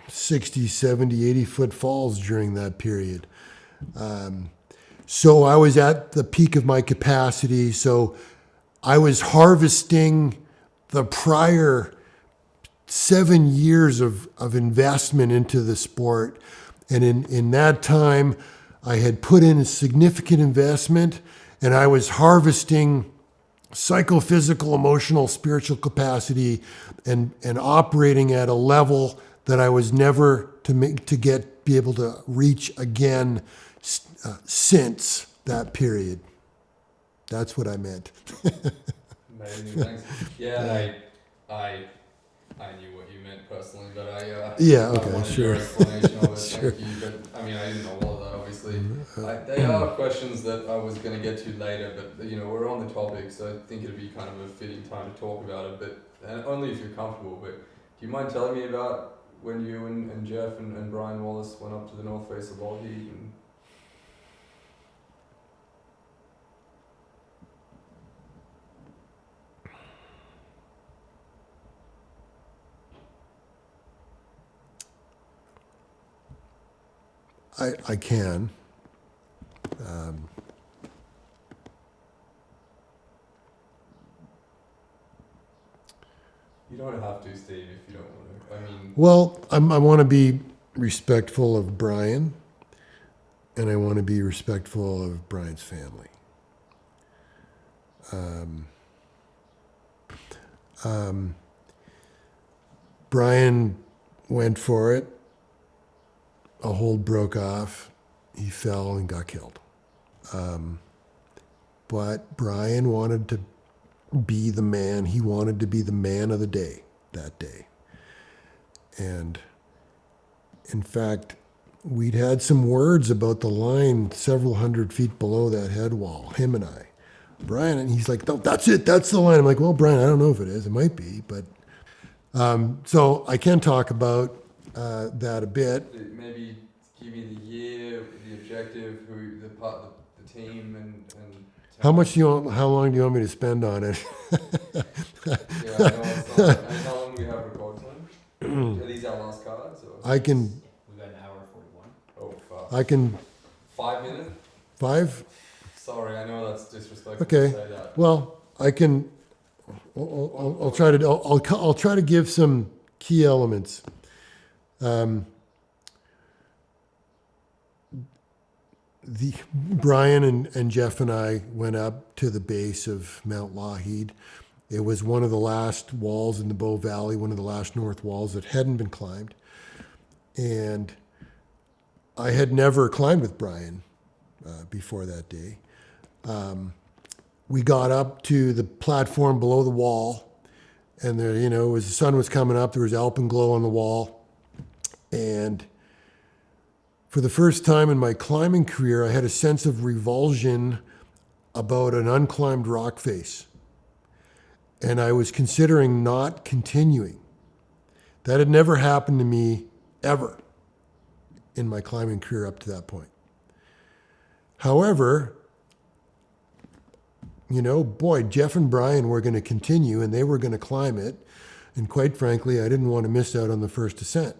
60, 70, 80 foot falls during that period. So I was at the peak of my capacity. So I was harvesting the prior 7 years of investment into the sport. And in that time, I had put in a significant investment, and I was harvesting psychophysical, emotional, spiritual capacity and operating at a level that I was never be able to reach again since that period. That's what I meant. Amazing, thanks. Yeah, I knew what you meant personally, but I wanted sure. your explanation of it. Sure. Thank you. But I mean, I didn't know all of that, obviously. They are questions that I was going to get to later, but we're on the topic, so I think it'd be kind of a fitting time to talk about it. But and only if you're comfortable. But do you mind telling me about when you and Jeff and Brian Wallace went up to the north face of Lougheed? I can. You don't have to, Steve, if you don't want to. I mean, Well, I want to be respectful of Brian, and I want to be respectful of Brian's family. Brian went for it. A hold broke off. He fell and got killed. But Brian wanted to be the man. He wanted to be the man of the day that day. And in fact, we'd had some words about the line several hundred feet below that head wall, him and I. Brian, and he's like, no, that's it, that's the line. I'm like, well, Brian, I don't know if it is. It might be, but so I can talk about that a bit. maybe give me the year, the objective, who the team, and How long do you want me to spend on it? yeah, I know it's not. And how long do we have record time? Are these our last cards? Or? I can. We've got an hour 41. Oh fuck. I can. 5 minutes? 5? Sorry, I know that's disrespectful Okay. to say that. Well, I can. I'll try to. I'll try to give some key elements. Brian and Jeff and I went up to the base of Mount Lougheed. It was one of the last walls in the Bow Valley, one of the last north walls that hadn't been climbed. And I had never climbed with Brian before that day. We got up to the platform below the wall, and there, as the sun was coming up, there was alpenglow on the wall. And for the first time in my climbing career, I had a sense of revulsion about an unclimbed rock face. And I was considering not continuing. That had never happened to me ever in my climbing career up to that point. However, boy, Jeff and Brian were going to continue and they were going to climb it. And quite frankly, I didn't want to miss out on the first ascent.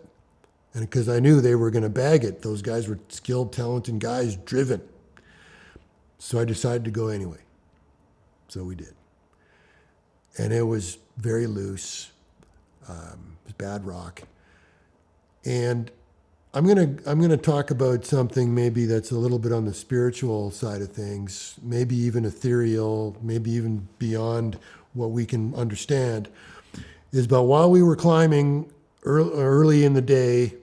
And because I knew they were going to bag it. Those guys were skilled, talented guys, driven. So I decided to go anyway. So we did. And it was very loose. It was bad rock. And I'm gonna talk about something maybe that's a little bit on the spiritual side of things, maybe even ethereal, maybe even beyond what we can understand. Is about while we were climbing early in the day,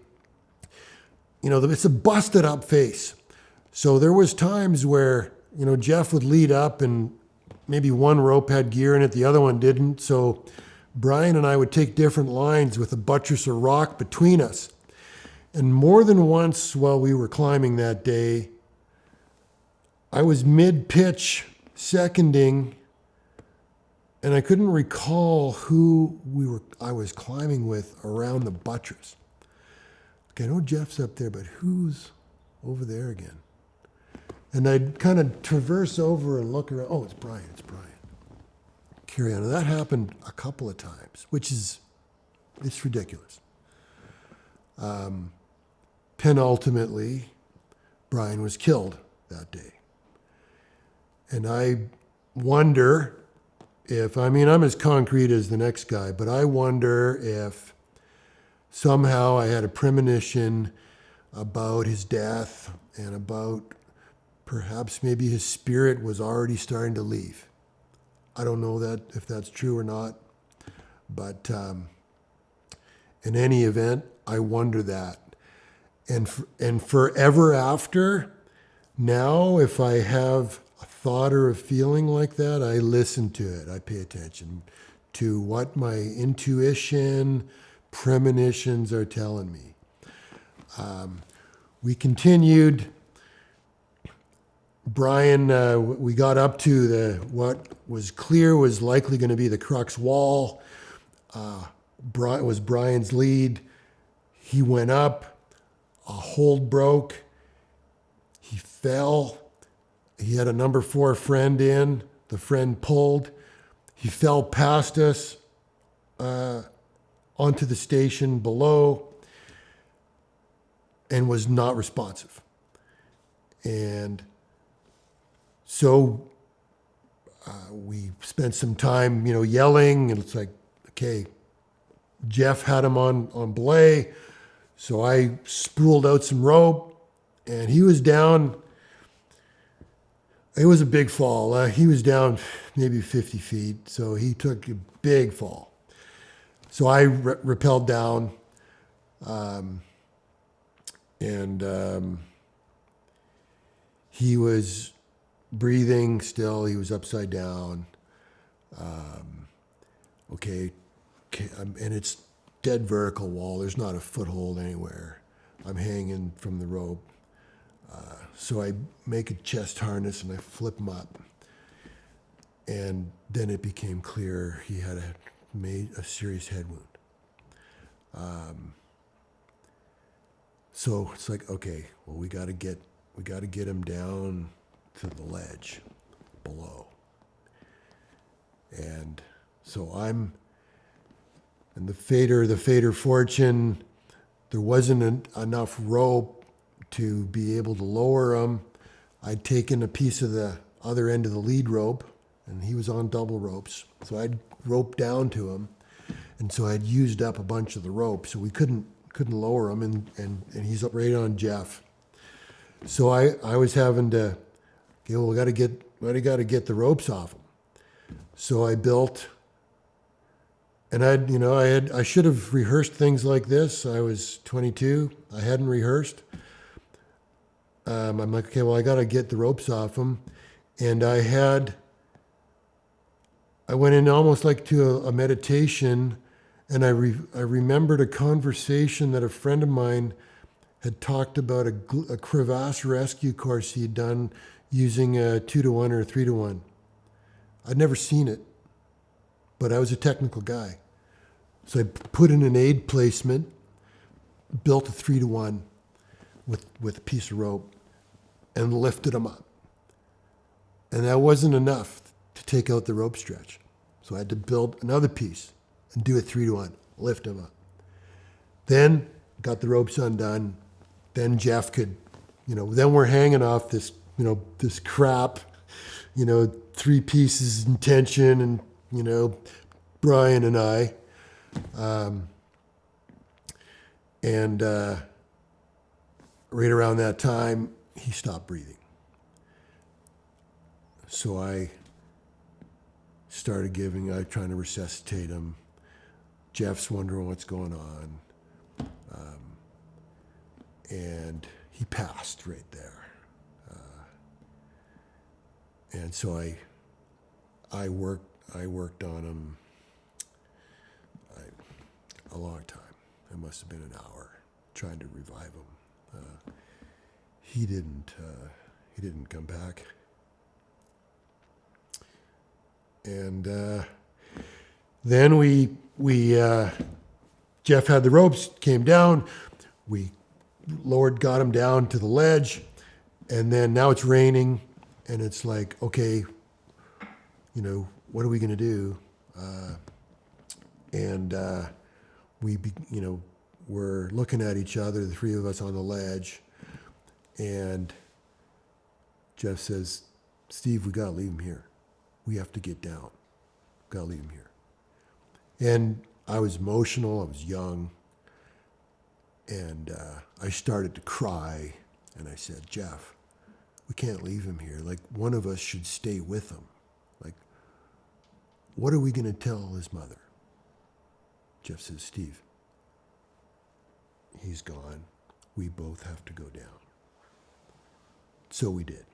it's a busted up face. So there was times where, Jeff would lead up and maybe one rope had gear in it, the other one didn't. So Brian and I would take different lines with a buttress of rock between us. And more than once while we were climbing that day, I was mid-pitch seconding and I couldn't recall who I was climbing with around the buttress. Okay, I know Jeff's up there, but who's over there again? And I'd kind of traverse over and look around. Oh, it's Brian. Carry on. And that happened a couple of times, it's ridiculous. Penultimately, Brian was killed that day. And I wonder if, I'm as concrete as the next guy, but I wonder if somehow I had a premonition about his death and about perhaps maybe his spirit was already starting to leave. I don't know if that's true or not, but in any event, I wonder that. And forever after, now if I have a thought or a feeling like that, I listen to it. I pay attention to what my intuition, premonitions are telling me. We continued. Brian, we got up to what was clear was likely going to be the crux wall. It was Brian's lead. He went up. A hold broke. He fell. He had a number 4 friend in. The friend pulled. He fell past us onto the station below and was not responsive. And so we spent some time, yelling, and it's like, okay, Jeff had him on belay. So I spooled out some rope and he was down. It was a big fall. He was down maybe 50 feet. So he took a big fall. So I rappelled down and he was breathing still. He was upside down. Okay. And it's dead vertical wall. There's not a foothold anywhere. I'm hanging from the rope. So I make a chest harness and I flip him up. And then it became clear he had a serious head wound. So it's like, okay, well, we got to get him down to the ledge below. And so and the fader fortune, there wasn't enough rope to be able to lower him. I'd taken a piece of the other end of the lead rope, and he was on double ropes. So I'd roped down to him, and so I'd used up a bunch of the rope, so we couldn't lower him, and he's up right on Jeff. So I was having to, okay, well, we got to get the ropes off him. So I built. And I should have rehearsed things like this. I was 22. I hadn't rehearsed. I'm like, okay, well, I got to get the ropes off him. And I went in almost like to a meditation, And I remembered a conversation that a friend of mine had talked about a crevasse rescue course he'd done using a 2-to-1 or a 3-to-1. I'd never seen it, but I was a technical guy. So I put in an aid placement, built a 3-to-1 with a piece of rope, and lifted them up. And that wasn't enough to take out the rope stretch. So I had to build another piece and do a 3-to-1, lift them up. Then got the ropes undone. Then Jeff could, then we're hanging off this, this crap, 3 pieces in tension, and, Brian and I. Right around that time, he stopped breathing. So I started trying to resuscitate him. Jeff's wondering what's going on. And he passed right there. And so I worked on him a long time. It must have been an hour trying to revive him. He didn't come back. And then Jeff had the ropes, came down, we got him down to the ledge, and then now it's raining, and it's like, okay, what are we going to do? We're looking at each other, the 3 of us on the ledge, and Jeff says, Steve, we got to leave him here. We have to get down. Got to leave him here. And I was emotional. I was young. And I started to cry. And I said, Jeff, we can't leave him here. Like, one of us should stay with him. Like, what are we going to tell his mother? Jeff says, Steve, he's gone. We both have to go down. So we did.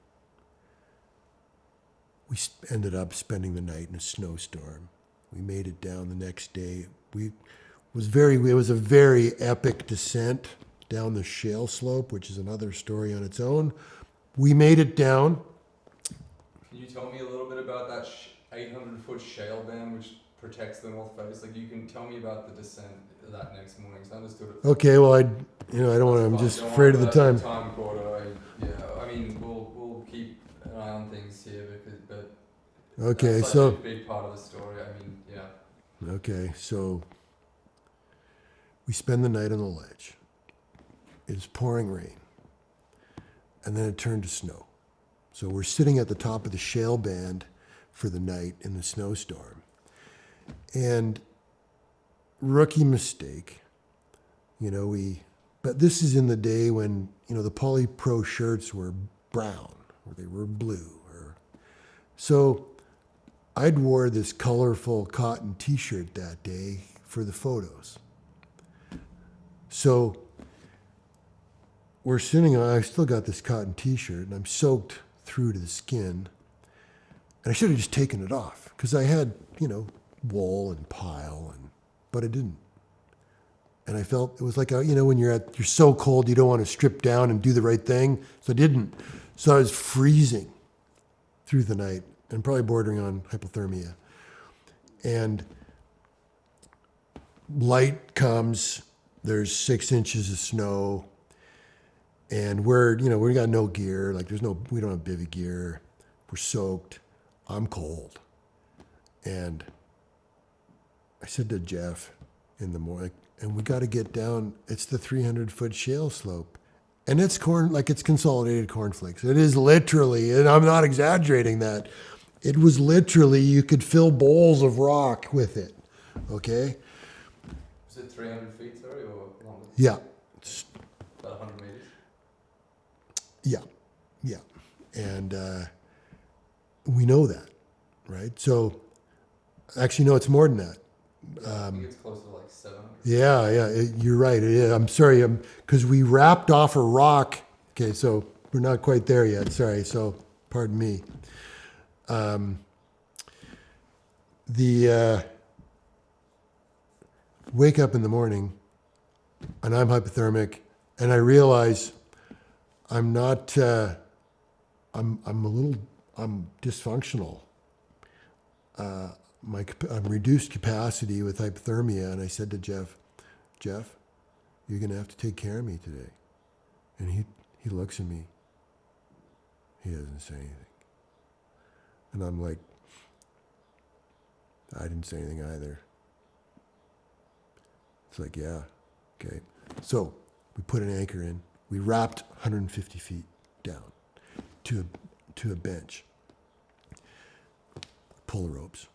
We ended up spending the night in a snowstorm. We made it down the next day. It was a very epic descent down the shale slope, which is another story on its own. We made it down. Can you tell me a little bit about that 800-foot shale dam which protects the north face? Like, you can tell me about the descent that next morning. So I understood it. Okay, well, I don't want to. I'm just afraid of the time. Time quarter. I mean, we'll keep an eye on things here but Okay, that's so a big part of the story. I mean, yeah. Okay, so we spend the night on the ledge. It's pouring rain. And then it turned to snow. So we're sitting at the top of the shale band for the night in the snowstorm. And rookie mistake, but this is in the day when, the polypro shirts were brown or they were blue. So I'd wore this colorful cotton t-shirt that day for the photos. So we're sitting on, I still got this cotton t-shirt and I'm soaked through to the skin. And I should have just taken it off because I had, wool and pile, but I didn't. And I felt, it was like, when you're so cold, you don't want to strip down and do the right thing. So I didn't. So I was freezing through the night and probably bordering on hypothermia. And light comes, there's 6 inches of snow, and we got no gear, we don't have bivy gear, we're soaked, I'm cold. And I said to Jeff in the morning, and we got to get down, it's the 300-foot shale slope. And it's it's consolidated cornflakes. It is literally, and I'm not exaggerating that, it was literally, you could fill bowls of rock with it, okay? Was it 300 feet, sorry, or longer? Yeah. About 100 meters? Yeah. And we know that, right? So, actually, no, it's more than that. I think it's close to like 700. Yeah, you're right. I'm sorry, because we wrapped off a rock. Okay, so we're not quite there yet. Sorry, so pardon me. wake up in the morning and I'm hypothermic and I realize I'm not, I'm dysfunctional. I'm reduced capacity with hypothermia. And I said to Jeff, you're going to have to take care of me today. And he looks at me. He doesn't say anything. And I'm like, I didn't say anything either. It's like, yeah, okay. So we put an anchor in. We wrapped 150 feet down to a bench. Pull the ropes.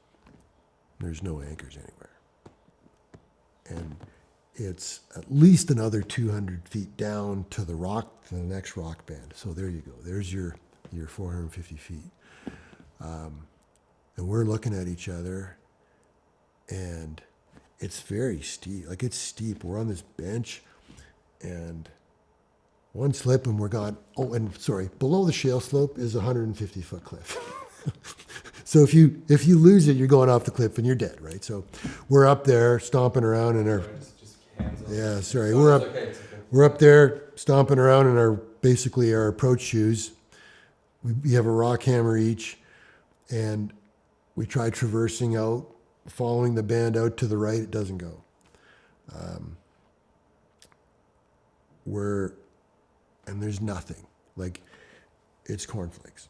There's no anchors anywhere. And it's at least another 200 feet down to the next rock band. So there you go. There's your 450 feet. And we're looking at each other, and it's very steep. Like, it's steep. We're on this bench, and one slip and we're gone. Oh, and sorry, below the shale slope is a 150-foot cliff. So if you lose it, you're going off the cliff and you're dead, right? So we're up there stomping around in our Just hands up. yeah, sorry, So we're it's up okay, it's okay. we're up there stomping around in our approach shoes. We have a rock hammer each, and we try traversing out, following the band out to the right. It doesn't go. And there's nothing. Like, it's cornflakes.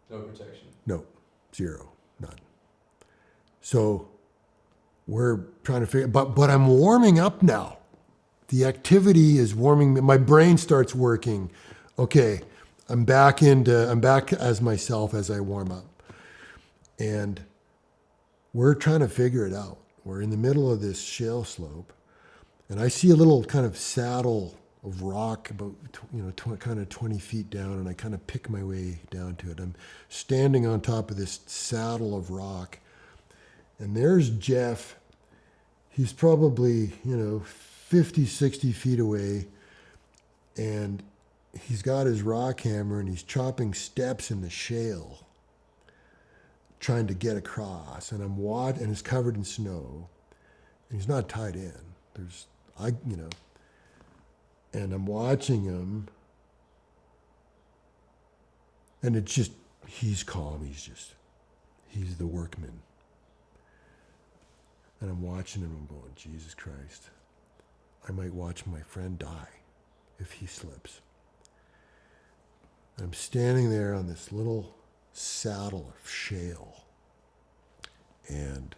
No protection. No, zero, none. So we're trying to figure, but I'm warming up now. The activity is warming. My brain starts working. Okay, I'm back as myself as I warm up. And we're trying to figure it out. We're in the middle of this shale slope, and I see a little kind of saddle of rock about, kind of 20 feet down, and I kind of pick my way down to it. I'm standing on top of this saddle of rock, and there's Jeff. He's probably, 50, 60 feet away, and he's got his rock hammer, and he's chopping steps in the shale, trying to get across. And and it's covered in snow, and he's not tied in. And I'm watching him, and it's just, he's calm. He's the workman. And I'm watching him and I'm going, Jesus Christ, I might watch my friend die if he slips. And I'm standing there on this little saddle of shale, and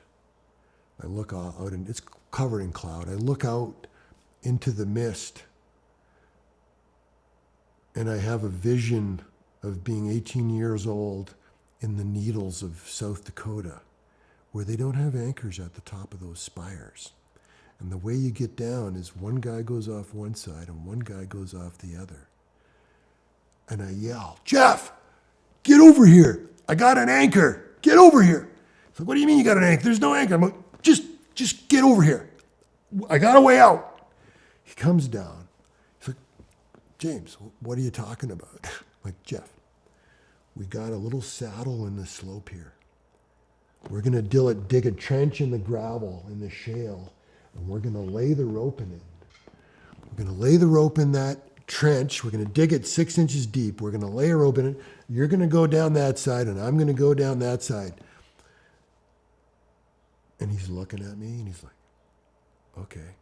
I look out, and it's covered in cloud. I look out into the mist, and I have a vision of being 18 years old in the Needles of South Dakota, where they don't have anchors at the top of those spires. And the way you get down is one guy goes off one side and one guy goes off the other. And I yell, Jeff, get over here. I got an anchor. Get over here. He's like, what do you mean you got an anchor? There's no anchor. I'm like, just get over here. I got a way out. He comes down. He's like, James, what are you talking about? I'm like, Jeff, we got a little saddle in the slope here. We're going to dig a trench in the gravel, in the shale, and we're going to lay the rope in it. We're going to lay the rope in that trench. We're going to dig it 6 inches deep. We're going to lay a rope in it. You're going to go down that side, and I'm going to go down that side. And he's looking at me, and he's like, okay,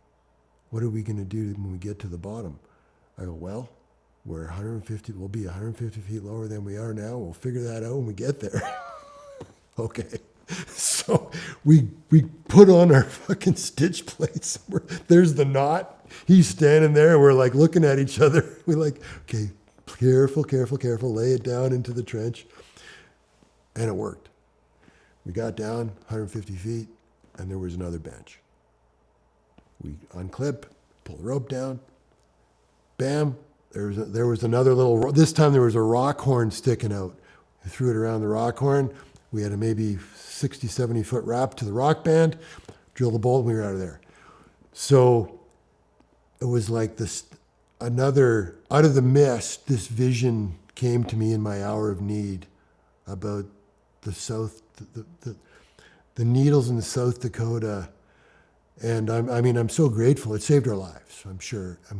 what are we going to do when we get to the bottom? I go, well, we'll be 150 feet lower than we are now. We'll figure that out when we get there. Okay. So we put on our fucking stitch plates. There's the knot. He's standing there. We're like looking at each other. We're like, okay, careful, careful, careful. Lay it down into the trench. And it worked. We got down 150 feet, and there was another bench. We unclip, pull the rope down. Bam. There was another little, this time there was a rock horn sticking out. I threw it around the rock horn. We had a maybe 60, 70 foot wrap to the rock band, drill the bolt, and we were out of there. So it was like this, out of the mist, this vision came to me in my hour of need about the Needles in South Dakota, And I'm so grateful. It saved our lives. I'm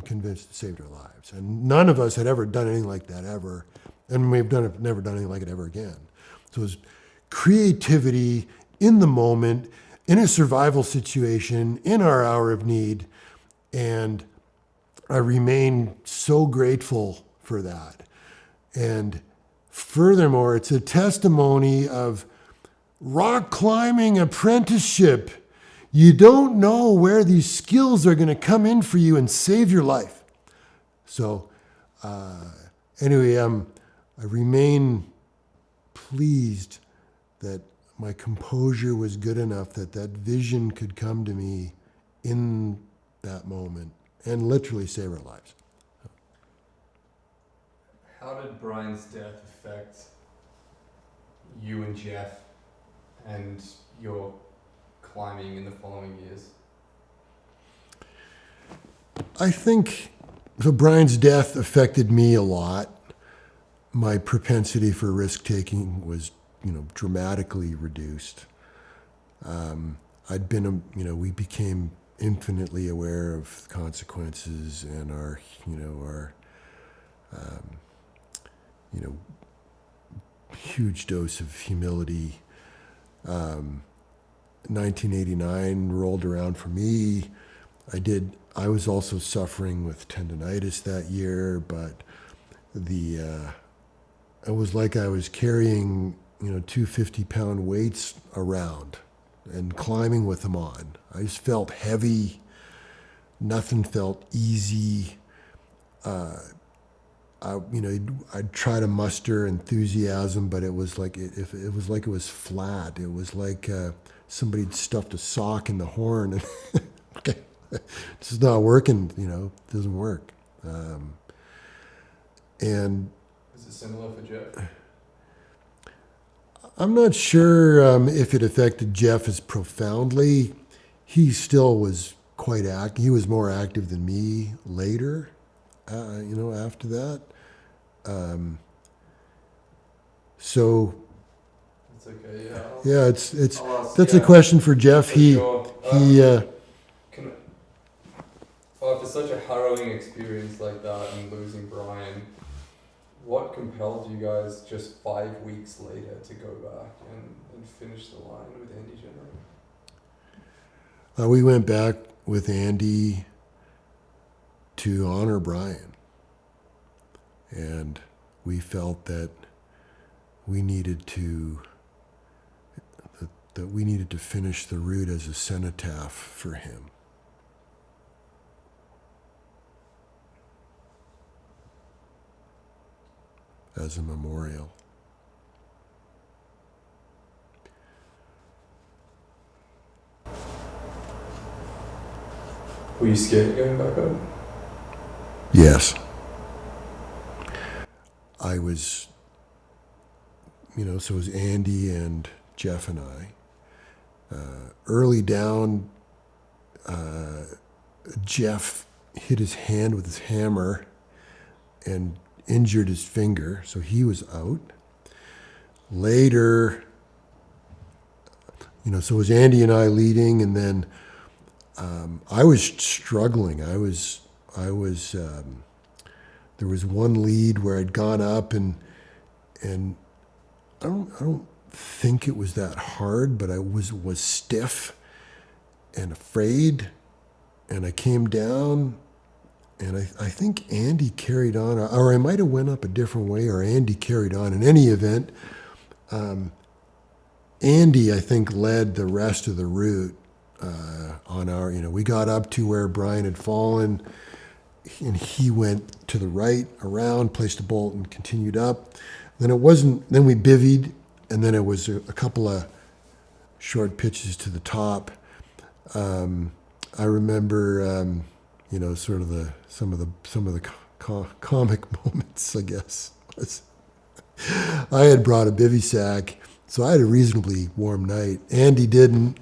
convinced it saved our lives. And none of us had ever done anything like that ever. And never done anything like it ever again. So it was creativity in the moment, in a survival situation, in our hour of need. And I remain so grateful for that. And furthermore, it's a testimony of rock climbing apprenticeship. You don't know where these skills are going to come in for you and save your life. So anyway, I remain pleased that my composure was good enough that vision could come to me in that moment and literally save our lives. How did Brian's death affect you and Jeff and your climbing in the following years? I think so. Brian's death affected me a lot. My propensity for risk taking was, dramatically reduced. We became infinitely aware of consequences and our huge dose of humility. 1989 rolled around for me. I was also suffering with tendonitis that year, but it was like I was carrying, 250-pound weights around and climbing with them on. I just felt heavy. Nothing felt easy. I'd try to muster enthusiasm, but it was like it was flat. It was like somebody'd stuffed a sock in the horn, and okay, it's just not working. It doesn't work. And is it similar for Jeff? I'm not sure if it affected Jeff as profoundly. He still was quite active. He was more active than me later. After that. So. It's okay. Yeah. Yeah, that's a question for Jeff. After such a harrowing experience like that and losing Brian, what compelled you guys just 5 weeks later to go back and finish the line with Andy Jenner? We went back with Andy to honor Brian. And we felt that we needed to finish the route as a cenotaph for him. As a memorial. Were you scared of going back up? Yes. I was, so it was Andy and Jeff and I. Early down, Jeff hit his hand with his hammer and injured his finger, so he was out. Later, so it was Andy and I leading, and then I was struggling. There was one lead where I'd gone up and I don't think it was that hard, but I was stiff and afraid, and I came down, and I think Andy carried on, or I might have went up a different way, or Andy carried on. In any event, Andy, I think, led the rest of the route on our, we got up to where Brian had fallen, and he went to the right, around, placed a bolt, and continued up. Then we bivvied, and then it was a couple of short pitches to the top. I remember, sort of some of the comic moments, I guess. I had brought a bivvy sack, so I had a reasonably warm night. Andy didn't,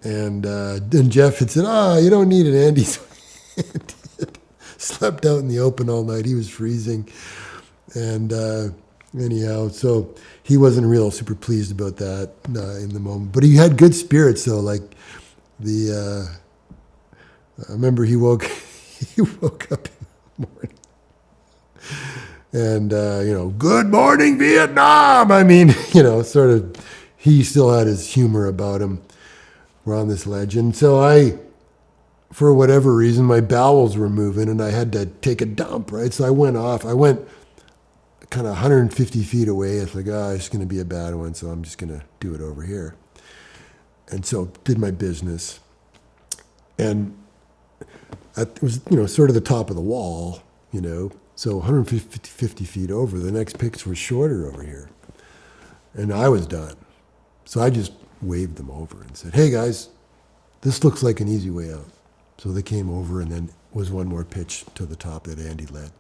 and then Jeff had said, you don't need it, Andy. So Andy had slept out in the open all night. He was freezing, and anyhow, so he wasn't real super pleased about that in the moment. But he had good spirits, though. Like the I remember he woke up in the morning and, good morning, Vietnam. I mean, sort of, he still had his humor about him. We're on this ledge. And so for whatever reason, my bowels were moving and I had to take a dump, right? So I went kind of 150 feet away. It's like, it's going to be a bad one, so I'm just going to do it over here. And so did my business. And it was, sort of the top of the wall, so 150 feet over. The next pits were shorter over here. And I was done. So I just waved them over and said, hey, guys, this looks like an easy way out. So they came over, and then was one more pitch to the top that Andy led.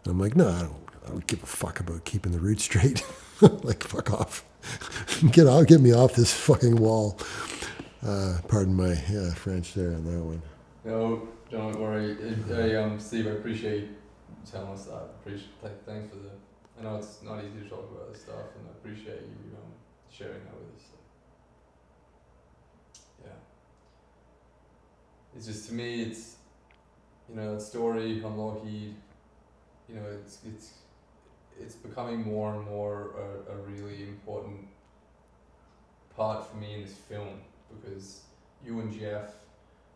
And I'm like, no, I don't give a fuck about keeping the route straight. Like, fuck off. Get me off this fucking wall. Pardon my French there on that one. No, don't worry. Steve, I appreciate you telling us that. Thanks for I know it's not easy to talk about this stuff, and I appreciate you sharing that with us. Yeah. It's just, to me, it's, that story on Lockheed, it's becoming more and more a really important part for me in this film, because you and Jeff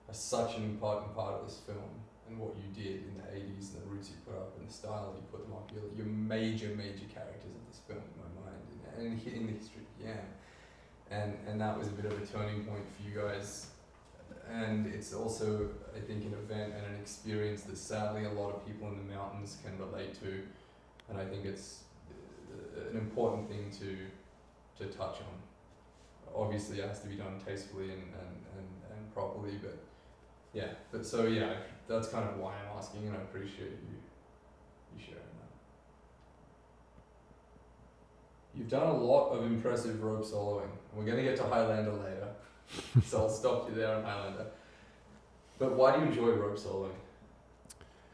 are such an important part of this film and what you did in the 80s and the roots you put up and the style you put them up. You're major characters of this film in my mind, and in the history of YAM. And that was a bit of a turning point for you guys. And it's also, I think, an event and an experience that sadly a lot of people in the mountains can relate to. And I think it's an important thing to touch on. Obviously, it has to be done tastefully and properly, but that's kind of why I'm asking, and I appreciate you sharing that. You've done a lot of impressive rope soloing. We're going to get to Highlander later, so I'll stop you there on Highlander. But why do you enjoy rope soloing?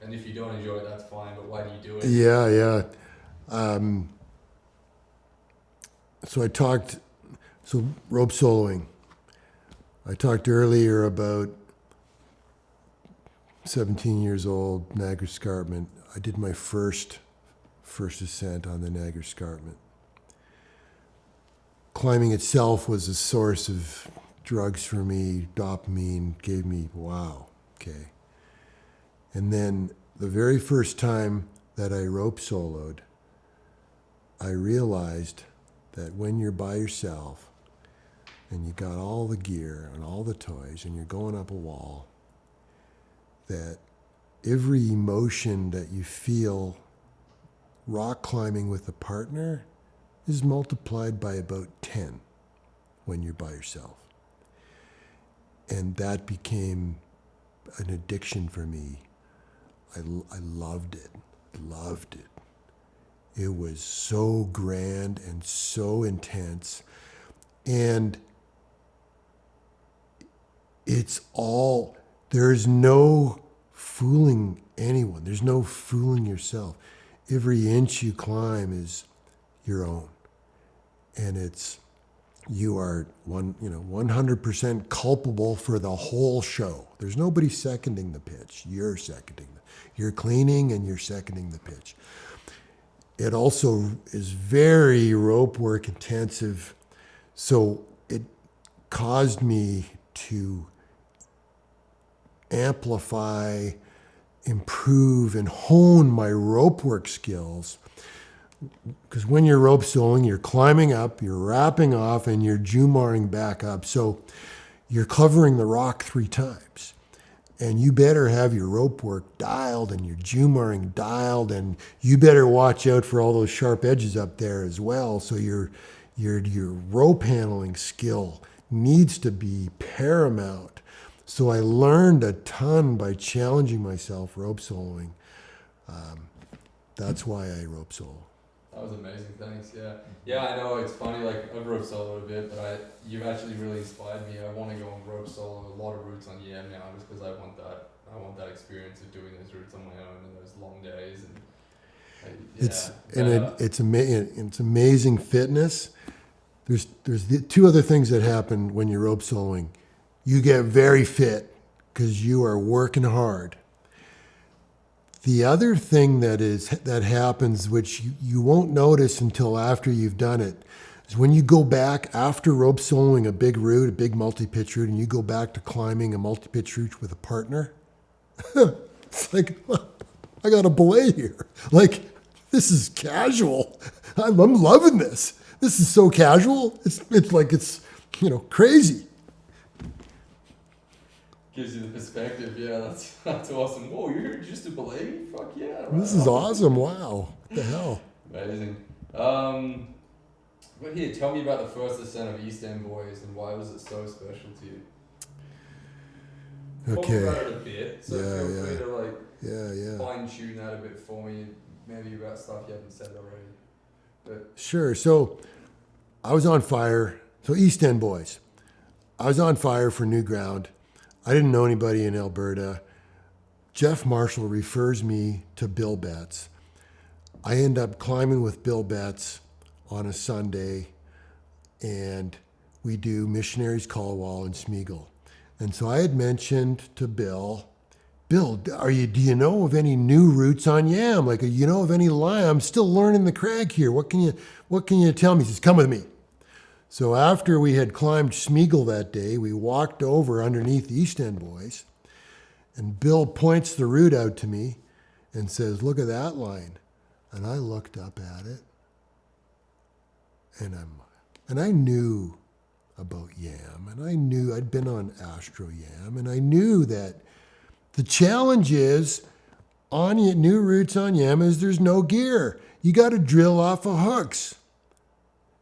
And if you don't enjoy it, that's fine, but why do you do it? Yeah. So rope soloing. I talked earlier about 17 years old, Niagara Escarpment. I did my first ascent on the Niagara Escarpment. Climbing itself was a source of drugs for me. Dopamine gave me, wow, okay. And then the very first time that I rope soloed, I realized that when you're by yourself and you got all the gear and all the toys and you're going up a wall, that every emotion that you feel rock climbing with a partner is multiplied by about 10 when you're by yourself. And that became an addiction for me. I loved it. It was so grand and so intense. And there's no fooling anyone. There's no fooling yourself. Every inch you climb is your own. And you are 100% culpable for the whole show. There's nobody seconding the pitch. You're seconding. You're cleaning and you're seconding the pitch. It also is very rope work intensive. So it caused me to amplify, improve, and hone my rope work skills. Because when you're rope soloing, you're climbing up, you're wrapping off, and you're jumaring back up. So you're covering the rock 3 times. And you better have your rope work dialed and your jumaring dialed, and you better watch out for all those sharp edges up there as well. So your rope handling skill needs to be paramount. So I learned a ton by challenging myself rope soloing. That's why I rope solo. That was amazing, thanks. Yeah, I know it's funny. Like, I've rope soloed a bit, but you've actually really inspired me. I want to go on rope solo a lot of routes on YAM now, just because I want that experience of doing those routes on my own and those long days. And it's amazing fitness. There's the 2 other things that happen when you're rope soloing. You get very fit because you are working hard. The other thing that happens, which you won't notice until after you've done it, is when you go back after rope soloing a big route, a big multi-pitch route, and you go back to climbing a multi-pitch route with a partner. It's like, I got a belay here. Like, this is casual. I'm loving this. This is so casual. It's like it's crazy. Gives you the perspective. Yeah, that's awesome. Whoa, you're just a belay? Fuck yeah. Right This is awesome. Wow. What the hell? Amazing. But here, tell me about the first ascent of East End Boys and why was it so special to you? Talk Okay. about it a bit, so feel free to Yeah. fine tune that a bit for me, maybe about stuff you haven't said already. But Sure. So I was on fire. So East End Boys. I was on fire for new ground. I didn't know anybody in Alberta. Jeff Marshall refers me to Bill Betts. I end up climbing with Bill Betts on a Sunday, and we do Missionaries Callwall in Smeagol. And so I had mentioned to Bill, do you know of any new routes on Yam? Like, you know of any line? I'm still learning the crag here. What can you tell me? He says, come with me. So after we had climbed Smeagol that day, we walked over underneath the East End Boys, and Bill points the route out to me and says, look at that line. And I looked up at it, and I knew about Yam, and I knew I'd been on Astro Yam, and I knew that the challenge is on new routes on Yam is there's no gear. You got to drill off of hooks.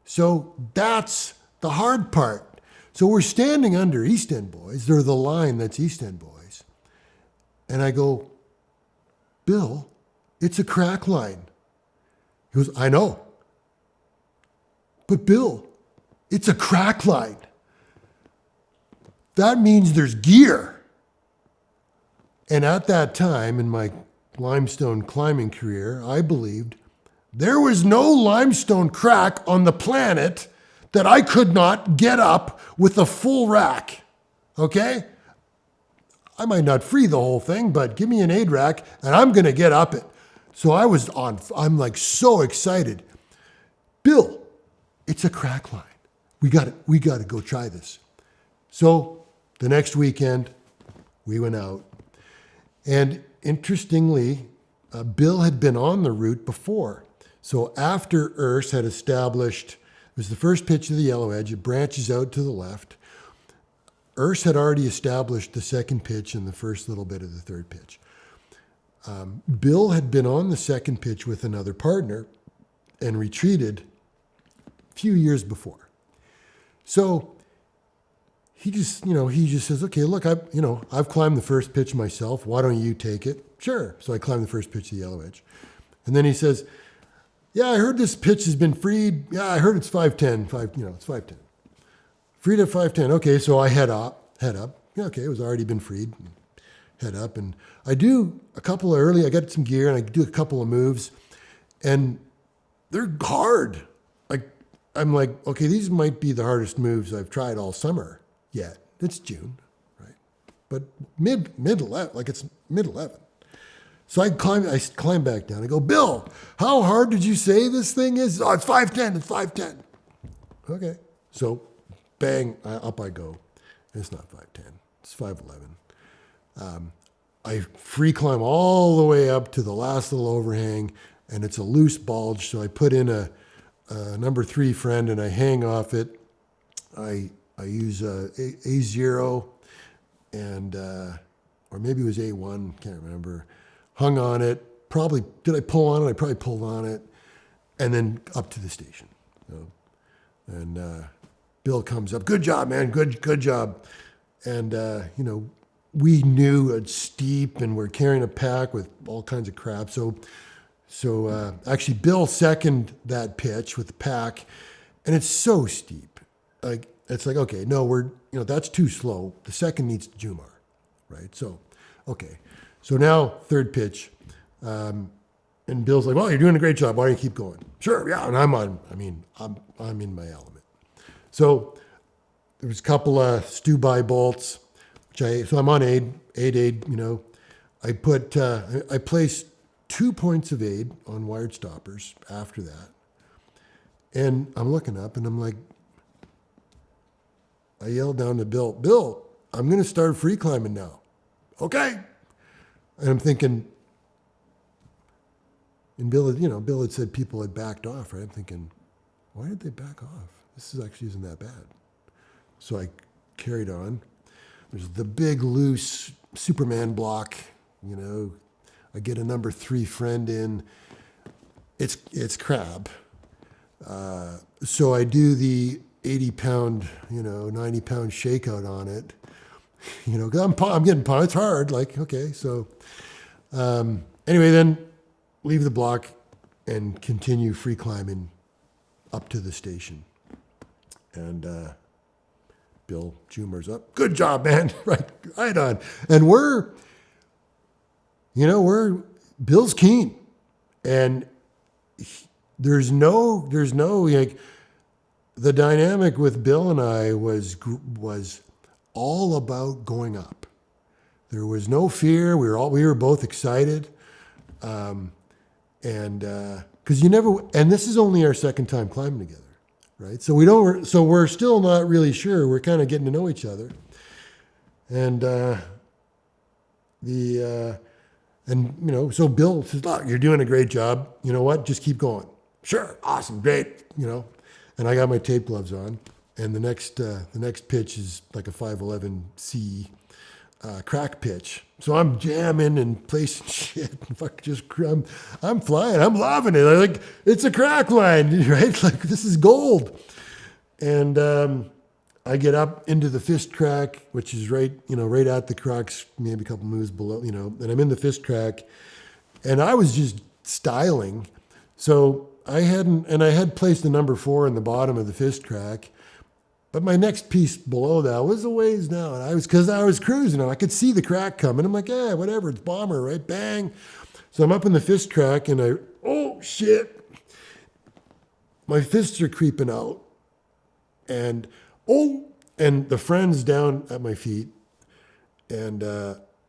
So that's the hard part. So we're standing under East End Boys. They're the line that's East End Boys. And I go, Bill, it's a crack line. He goes, I know. But Bill, it's a crack line. That means there's gear. And at that time in my limestone climbing career, I believed there was no limestone crack on the planet that I could not get up with a full rack. Okay? I might not free the whole thing, but give me an aid rack and I'm going to get up it. So I'm like so excited. Bill, it's a crack line. We got to go try this. So the next weekend, we went out. And interestingly, Bill had been on the route before. So after Urs had established, it was the first pitch of the yellow edge, it branches out to the left. Urs had already established the second pitch and the first little bit of the third pitch. Bill had been on the second pitch with another partner and retreated a few years before. So he just says, okay, look, I've climbed the first pitch myself. Why don't you take it? Sure. So I climbed the first pitch of the yellow edge. And then he says, yeah, I heard this pitch has been freed. Yeah, I heard it's 510. It's 510. Freed at 510. Okay, so I head up. Yeah, okay, it was already been freed. Head up, and I do a couple of I got some gear, and I do a couple of moves, and they're hard. I'm like, okay, these might be the hardest moves I've tried all summer yet. It's June, right? But mid-11, like it's mid-11. So I climb back down. I go, Bill, how hard did you say this thing is? Oh, it's 510. It's 510. Okay. So bang, up I go. It's not 510. It's 511. I free climb all the way up to the last little overhang, and it's a loose bulge. So I put in a number 3 friend, and I hang off it. I use A0 and or maybe it was A1, can't remember. Hung on it. Did I pull on it? I probably pulled on it, and then up to the station. And Bill comes up. Good job, man. Good job. And we knew it's steep, and we're carrying a pack with all kinds of crap. So actually, Bill seconded that pitch with the pack, and it's so steep. It's like, okay, no, that's too slow. The second needs Jumar, right? So, okay. So now third pitch, and Bill's like, well, you're doing a great job. Why don't you keep going? Sure, yeah. And I'm in my element. So there was a couple of stew-by bolts. so I'm on aid, you know. I placed 2 points of aid on wired stoppers after that. And I'm looking up and I'm like, I yelled down to Bill, I'm going to start free climbing now. Okay. And I'm thinking, and Bill had said people had backed off, right? I'm thinking, why did they back off? This actually isn't that bad. So I carried on. There's the big loose Superman block, you know. I get a number 3 friend in. It's crab. So I do the 80-pound, 90-pound shakeout on it. You know, 'cause I'm getting pumped. It's hard. Like, okay, so anyway, then leave the block and continue free climbing up to the station. And Bill Jumer's up. Good job, man. right on. And Bill's keen, and there's no like, the dynamic with Bill and I was all about going up. There was no fear. We were both excited, and because and this is only our second time climbing together, right? So we're still not really sure. We're kind of getting to know each other, and so Bill says, "Look, you're doing a great job. You know what? Just keep going." Sure, awesome, great, And I got my tape gloves on, and the next pitch is like a 511C crack pitch. So I'm jamming and placing shit. I'm flying. I'm loving it. Like, it's a crack line, right? Like, this is gold. And I get up into the fist crack, which is right at the crux, maybe a couple moves below, and I'm in the fist crack, and I was just styling. So I had placed the number 4 in the bottom of the fist crack, but my next piece below that was a ways down. Because I was cruising, I could see the crack coming. I'm like, yeah, whatever, it's bomber, right? Bang. So I'm up in the fist crack, and oh shit, my fists are creeping out, and the friend's down at my feet, and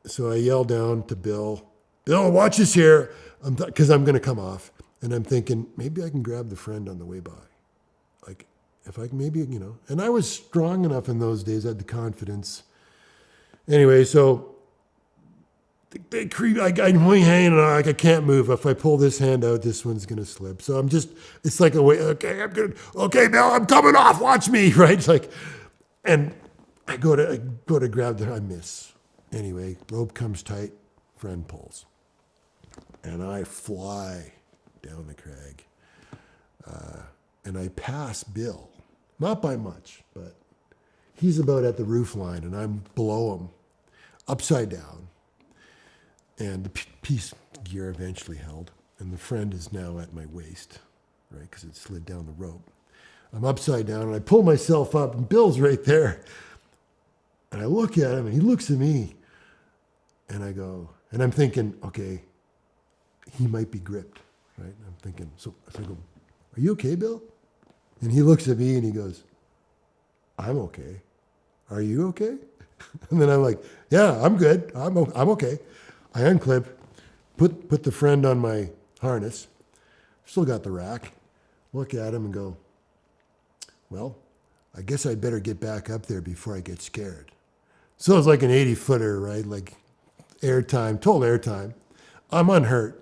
so I yell down to Bill, watch this here, because I'm going to come off. And I'm thinking, maybe I can grab the friend on the way by. Like, if I can maybe, and I was strong enough in those days, I had the confidence. Anyway, so they creep, I'm hanging on, like I can't move. If I pull this hand out, this one's going to slip. So it's like a way, okay, I'm good. Okay, Bill, I'm coming off, watch me, right? It's like, and I go to grab I miss. Anyway, rope comes tight, friend pulls. And I fly down the crag. And I pass Bill. Not by much, but he's about at the roof line, and I'm below him, upside down. And the piece gear eventually held, and the friend is now at my waist, right, because it slid down the rope. I'm upside down, and I pull myself up, and Bill's right there. And I look at him, and he looks at me, and I go, and I'm thinking, okay, he might be gripped. Right? I'm thinking, so I go, are you okay, Bill? And he looks at me and he goes, I'm okay. Are you okay? And then I'm like, yeah, I'm good. I'm okay. I unclip, put the friend on my harness, still got the rack, look at him and go, well, I guess I'd better get back up there before I get scared. So it's like an 80-footer, right? Like total airtime. I'm unhurt.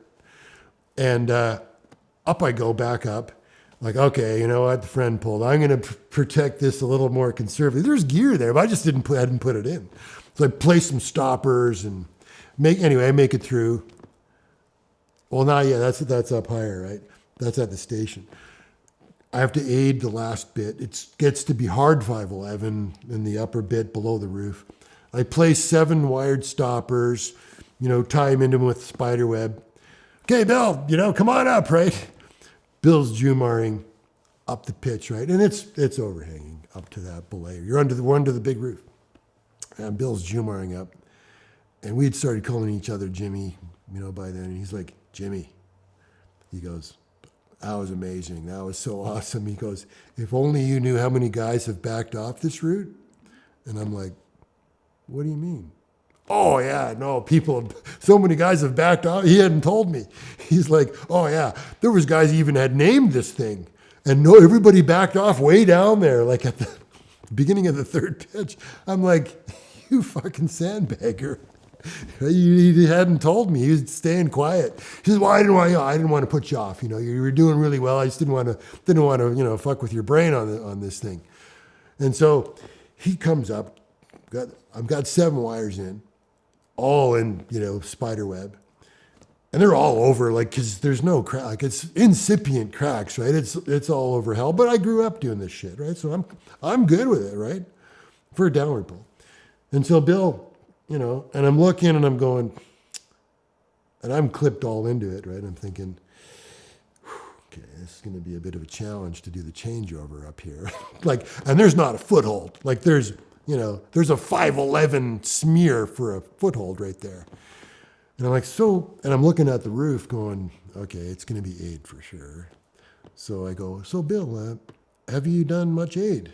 And up I go, back up. Like, okay, you know what? The friend pulled. I'm going to protect this a little more conservatively. There's gear there, but I just didn't put it in. So I place some stoppers and I make it through. Well, not yet. That's up higher, right? That's at the station. I have to aid the last bit. It gets to be hard 511 in the upper bit below the roof. I place 7 wired stoppers, tie them into them with spider web. Okay, Bill, come on up, right? Bill's Jumaring up the pitch, right? And it's overhanging up to that belay. We're under the big roof. And Bill's Jumaring up. And we'd started calling each other Jimmy, by then. And he's like, Jimmy. He goes, that was amazing. That was so awesome. He goes, if only you knew how many guys have backed off this route. And I'm like, what do you mean? Oh, yeah, no, so many guys have backed off. He hadn't told me. He's like, oh, yeah, there was guys even had named this thing. And no, everybody backed off way down there, like at the beginning of the third pitch. I'm like, you fucking sandbagger. He hadn't told me. He was staying quiet. He says, well, I didn't want to put you off. You know, you were doing really well. I just didn't want to, you know, fuck with your brain on this thing. And so he comes up. I've got 7 wires in, all in, you know, spider web. And they're all over, like, because there's no crack. Like, it's incipient cracks, right? It's all over hell. But I grew up doing this shit, right? So I'm good with it, right? For a downward pull. And so Bill, you know, and I'm looking and I'm going, and I'm clipped all into it, right? I'm thinking, okay, this is going to be a bit of a challenge to do the changeover up here. Like, and there's not a foothold. Like, there's, you know, there's a 5'11" smear for a foothold right there. And I'm like, and I'm looking at the roof going, okay, it's going to be aid for sure. So I go, so Bill, have you done much aid?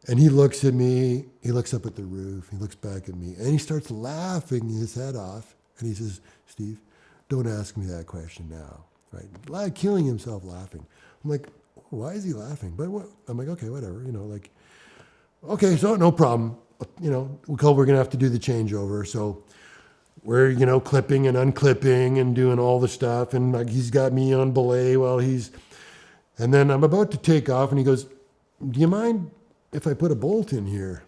And he looks at me, he looks up at the roof, he looks back at me, and he starts laughing his head off. And he says, Steve, don't ask me that question now, right? Like killing himself laughing. I'm like, why is he laughing? But what? I'm like, okay, whatever, you know, like, okay, so no problem. You know, we're going to have to do the changeover. So we're, you know, clipping and unclipping and doing all the stuff. And like, he's got me on belay while and then I'm about to take off and he goes, do you mind if I put a bolt in here?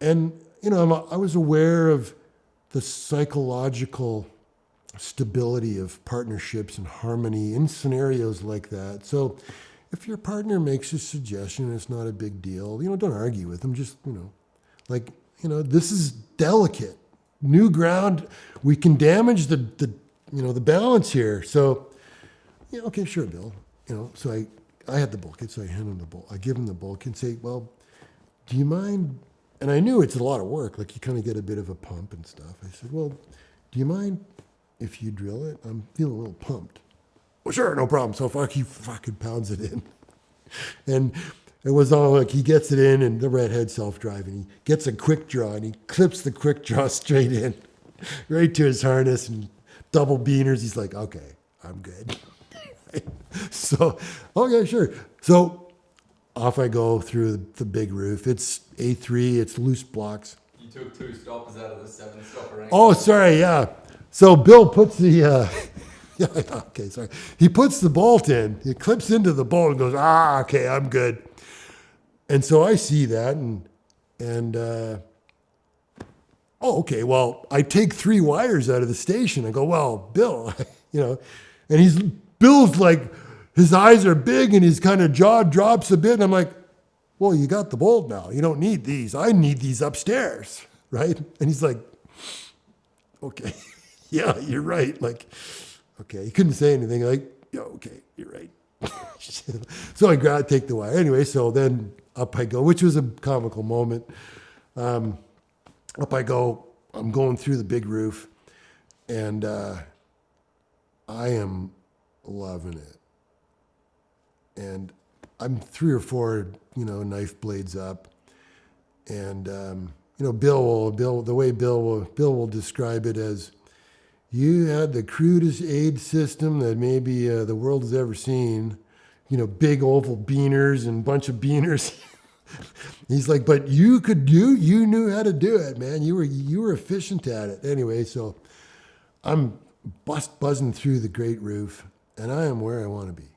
And, you know, I was aware of the psychological stability of partnerships and harmony in scenarios like that. So if your partner makes a suggestion, it's not a big deal, you know, don't argue with them. Just, you know, like, you know, this is delicate. New ground, we can damage the you know, the balance here. So, yeah, okay, sure, Bill. You know, so I had the bulkhead, so I hand him the bulk. I give him the bulkhead and say, well, do you mind? And I knew it's a lot of work. Like, you kind of get a bit of a pump and stuff. I said, well, do you mind if you drill it? I'm feeling a little pumped. Well, sure, no problem. So he fucking pounds it in. And it was all like, he gets it in and the redhead self-driving. He gets a quick draw and he clips the quick draw straight in, right to his harness and double beaners. He's like, okay, I'm good. So, okay, sure. So off I go through the big roof. It's A3, it's loose blocks. You took 2 stoppers out of the 7-stopper range. Oh, sorry, yeah. So Bill puts the, yeah, okay, sorry. He puts the bolt in, he clips into the bolt and goes, okay, I'm good. And so I see that and oh, okay, well, I take 3 wires out of the station. I go, well, Bill, you know, and Bill's like, his eyes are big and his kind of jaw drops a bit. And I'm like, well, you got the bolt now. You don't need these. I need these upstairs, right? And he's like, okay, yeah, you're right. Like, okay, he couldn't say anything. Like, yeah, okay, you're right. So I take the wire. Anyway, so then up I go, which was a comical moment. Up I go. I'm going through the big roof, and I am loving it. And I'm 3 or 4, you know, knife blades up, and you know, the way Bill will describe it as, you had the crudest aid system that maybe the world has ever seen. You know, big oval beaners and bunch of beaners. He's like, but you knew how to do it, man. You were efficient at it. Anyway, so I'm buzzing through the great roof, and I am where I want to be.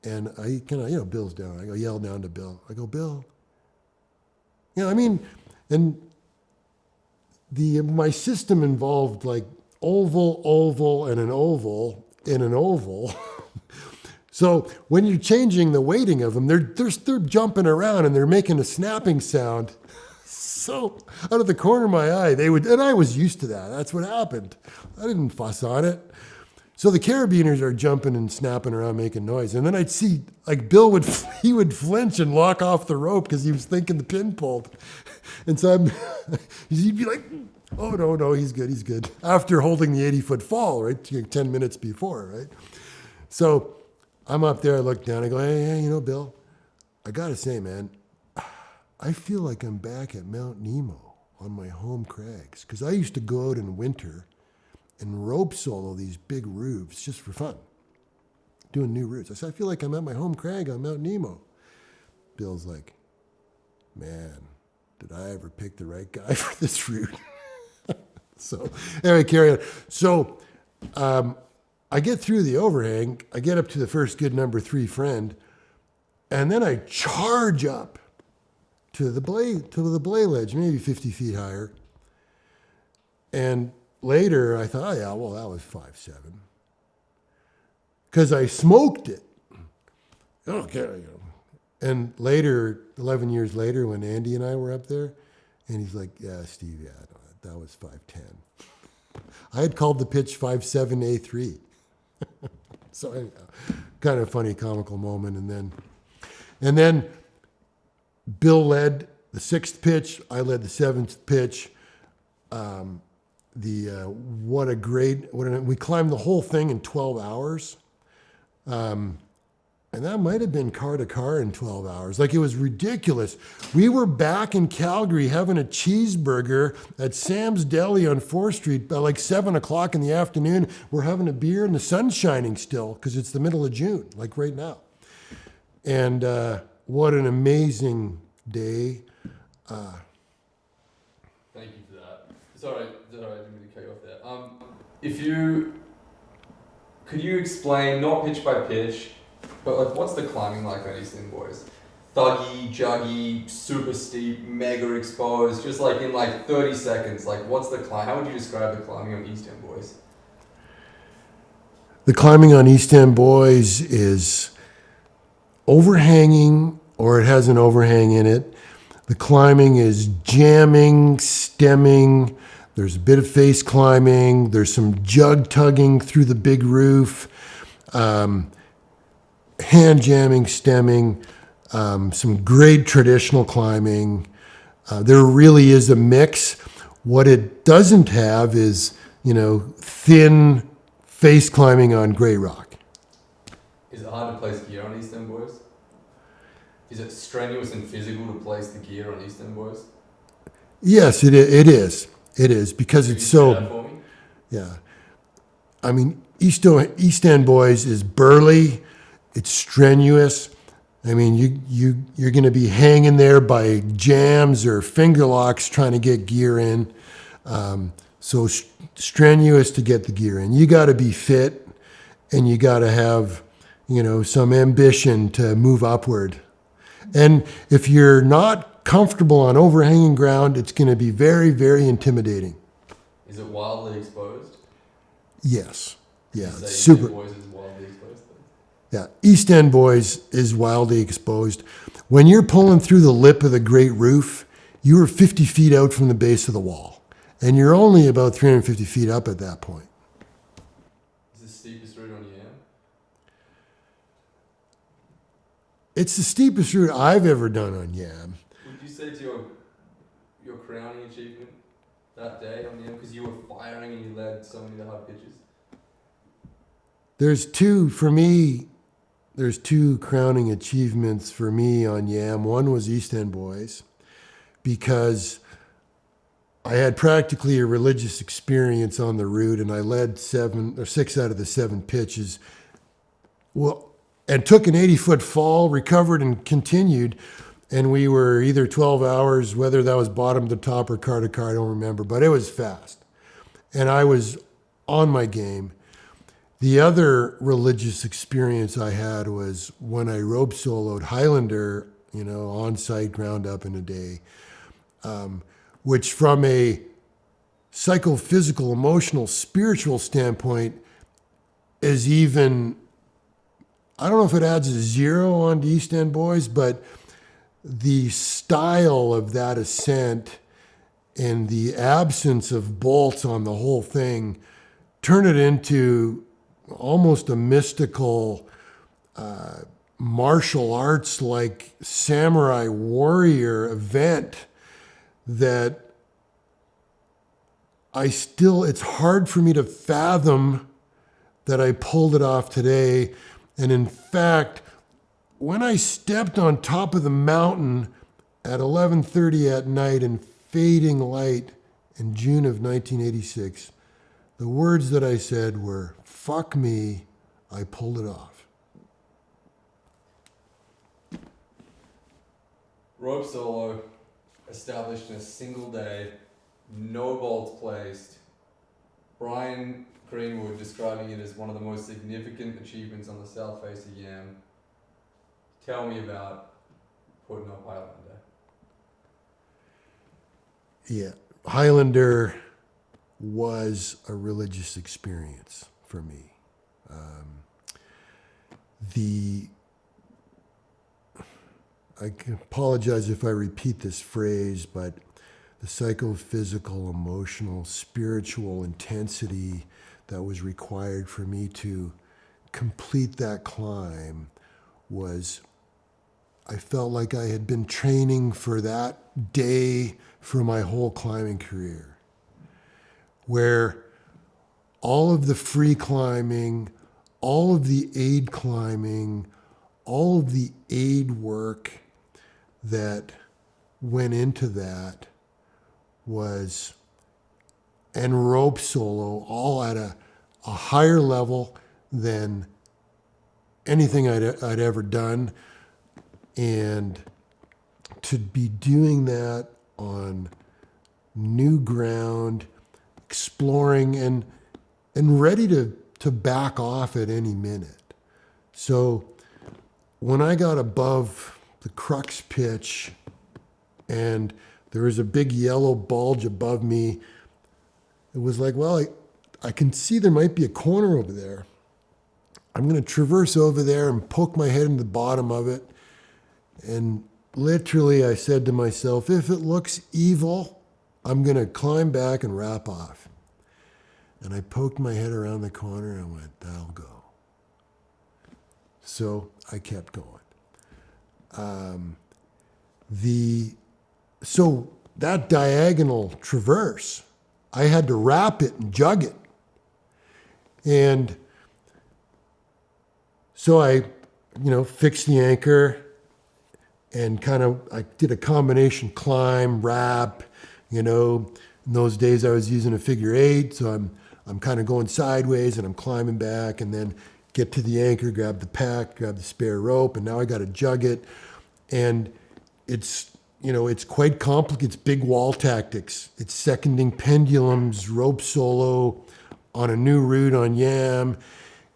And I kind of, you know, Bill's down. I go yell down to Bill. I go, Bill. You know, I mean, and my system involved like oval, and an oval, in an oval. So when you're changing the weighting of them, they're jumping around and they're making a snapping sound. So out of the corner of my eye, and I was used to that. That's what happened. I didn't fuss on it. So the carabiners are jumping and snapping around, making noise. And then I'd see, like, Bill would flinch and lock off the rope because he was thinking the pin pulled. And so he'd be like, oh, no, he's good. After holding the 80-foot fall, right, 10 minutes before, right? So I'm up there, I look down, I go, hey, you know, Bill, I got to say, man, I feel like I'm back at Mount Nemo on my home crags. Because I used to go out in winter and rope solo these big roofs just for fun, doing new routes. I said, I feel like I'm at my home crag on Mount Nemo. Bill's like, man, did I ever pick the right guy for this route? So anyway, carry on. So I get through the overhang. I get up to the first good number 3 friend, and then I charge up to the belay ledge, maybe 50 feet higher. And later I thought, oh yeah, well that was 5.7, because I smoked it. Okay. And later, 11 years later, when Andy and I were up there, and he's like, yeah, Steve, yeah, that was 5.10. I had called the pitch 5.7A3. So anyhow, kind of funny, comical moment. And then Bill led the 6th pitch. I led the 7th pitch. We climbed the whole thing in 12 hours. And that might have been car to car in 12 hours. Like, it was ridiculous. We were back in Calgary having a cheeseburger at Sam's Deli on 4th Street by like 7 o'clock in the afternoon. We're having a beer and the sun's shining still because it's the middle of June, like right now. And what an amazing day. Thank you for that. Sorry, I didn't mean to cut you off there. Could you explain, not pitch by pitch, but like, what's the climbing like on East End Boys? Thuggy, juggy, super steep, mega exposed, just like in like 30 seconds. Like, what's the climb? How would you describe the climbing on East End Boys? The climbing on East End Boys is overhanging, or it has an overhang in it. The climbing is jamming, stemming. There's a bit of face climbing. There's some jug tugging through the big roof. Hand jamming, stemming, some great traditional climbing. There really is a mix. What it doesn't have is, thin face climbing on gray rock. Is it hard to place gear on East End Boys? Is it strenuous and physical to place the gear on East End Boys? Yes, it is. It is, because Can it's you say so. that for me? Yeah, I mean, East End Boys is burly. It's strenuous. I mean, you're going to be hanging there by jams or finger locks trying to get gear in. So strenuous to get the gear in. You got to be fit, and you got to have, some ambition to move upward. And if you're not comfortable on overhanging ground, it's going to be very, very intimidating. Is it wildly exposed? Yes. Yeah. You say Super. East End Boys is wildly exposed. Yeah, East End Boys is wildly exposed. When you're pulling through the lip of the great roof, you are 50 feet out from the base of the wall. And you're only about 350 feet up at that point. Is this the steepest route on YAM? It's the steepest route I've ever done on YAM. Would you say it's your crowning achievement that day on YAM? Because you were firing and you led so many of the hard pitches. There's two crowning achievements for me on YAM. One was East End Boys, because I had practically a religious experience on the route, and I led 6 out of the 7 pitches. Well, and took an 80-foot fall, recovered and continued, and we were either 12 hours, whether that was bottom to top or car to car, I don't remember, but it was fast. And I was on my game. The other religious experience I had was when I rope soloed Highlander, on site, ground up in a day, which from a psychophysical, emotional, spiritual standpoint is even, I don't know if it adds a 0 on the East End Boys, but the style of that ascent and the absence of bolts on the whole thing turn it into almost a mystical martial arts like samurai warrior event that it's hard for me to fathom that I pulled it off today. And in fact, when I stepped on top of the mountain at 11:30 at night in fading light in June of 1986, the words that I said were, "Fuck me, I pulled it off." Rope solo established in a single day, no bolts placed. Brian Greenwood describing it as one of the most significant achievements on the south face of YAM. Tell me about putting up Highlander. Yeah, Highlander was a religious experience for me. I can apologize if I repeat this phrase, but the psychophysical, emotional, spiritual intensity that was required for me to complete that climb was, I felt like I had been training for that day for my whole climbing career, where all of the free climbing, all of the aid climbing, all of the aid work that went into that was, and rope solo, all at a higher level than anything I'd ever done. And to be doing that on new ground, exploring and ready to back off at any minute. So when I got above the crux pitch and there was a big yellow bulge above me, it was like, well, I can see there might be a corner over there. I'm going to traverse over there and poke my head in the bottom of it. And literally I said to myself, if it looks evil, I'm going to climb back and wrap off. And I poked my head around the corner and went, that'll go. So I kept going. So that diagonal traverse, I had to wrap it and jug it. And so I, fixed the anchor and I did a combination climb, wrap, in those days I was using a figure 8. So I'm kind of going sideways and I'm climbing back and then get to the anchor, grab the pack, grab the spare rope, and now I got to jug it. And it's quite complicated. It's big wall tactics. It's seconding pendulums, rope solo on a new route on YAM.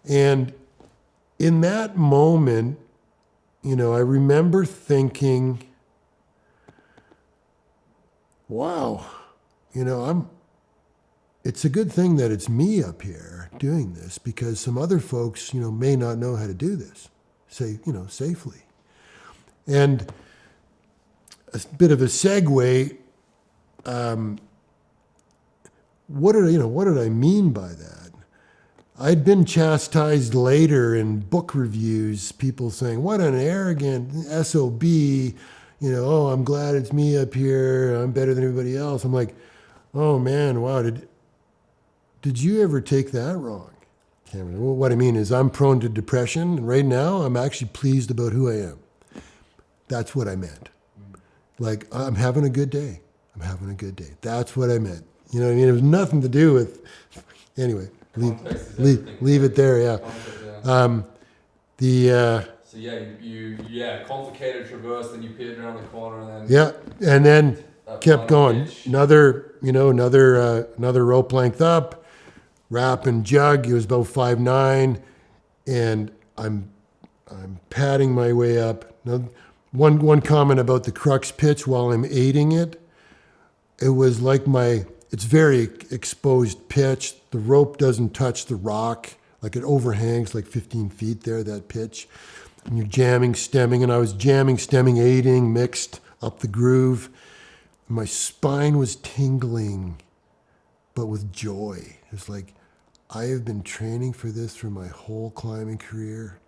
And in that moment, I remember thinking, wow, it's a good thing that it's me up here doing this, because some other folks, may not know how to do this, safely. And a bit of a segue, what did I mean by that? I'd been chastised later in book reviews, people saying, what an arrogant SOB, oh, I'm glad it's me up here, I'm better than everybody else. I'm like, oh man, wow, did you ever take that wrong? Well, what I mean is I'm prone to depression, and right now I'm actually pleased about who I am. That's what I meant. Like, I'm having a good day. I'm having a good day. That's what I meant. You know what I mean? It was nothing to do with, anyway, leave it there, yeah. So you complicated traverse, then you peered around the corner, and then... Yeah, and then kept going. Another rope length up, wrap and jug. It was about 5'9", and I'm padding my way up. Now, one comment about the crux pitch while I'm aiding it. It was like it's very exposed pitch. The rope doesn't touch the rock. Like, it overhangs like 15 feet there, that pitch. And you're jamming, stemming, and I was jamming, stemming, aiding, mixed up the groove. My spine was tingling, but with joy. It's like, I have been training for this for my whole climbing career.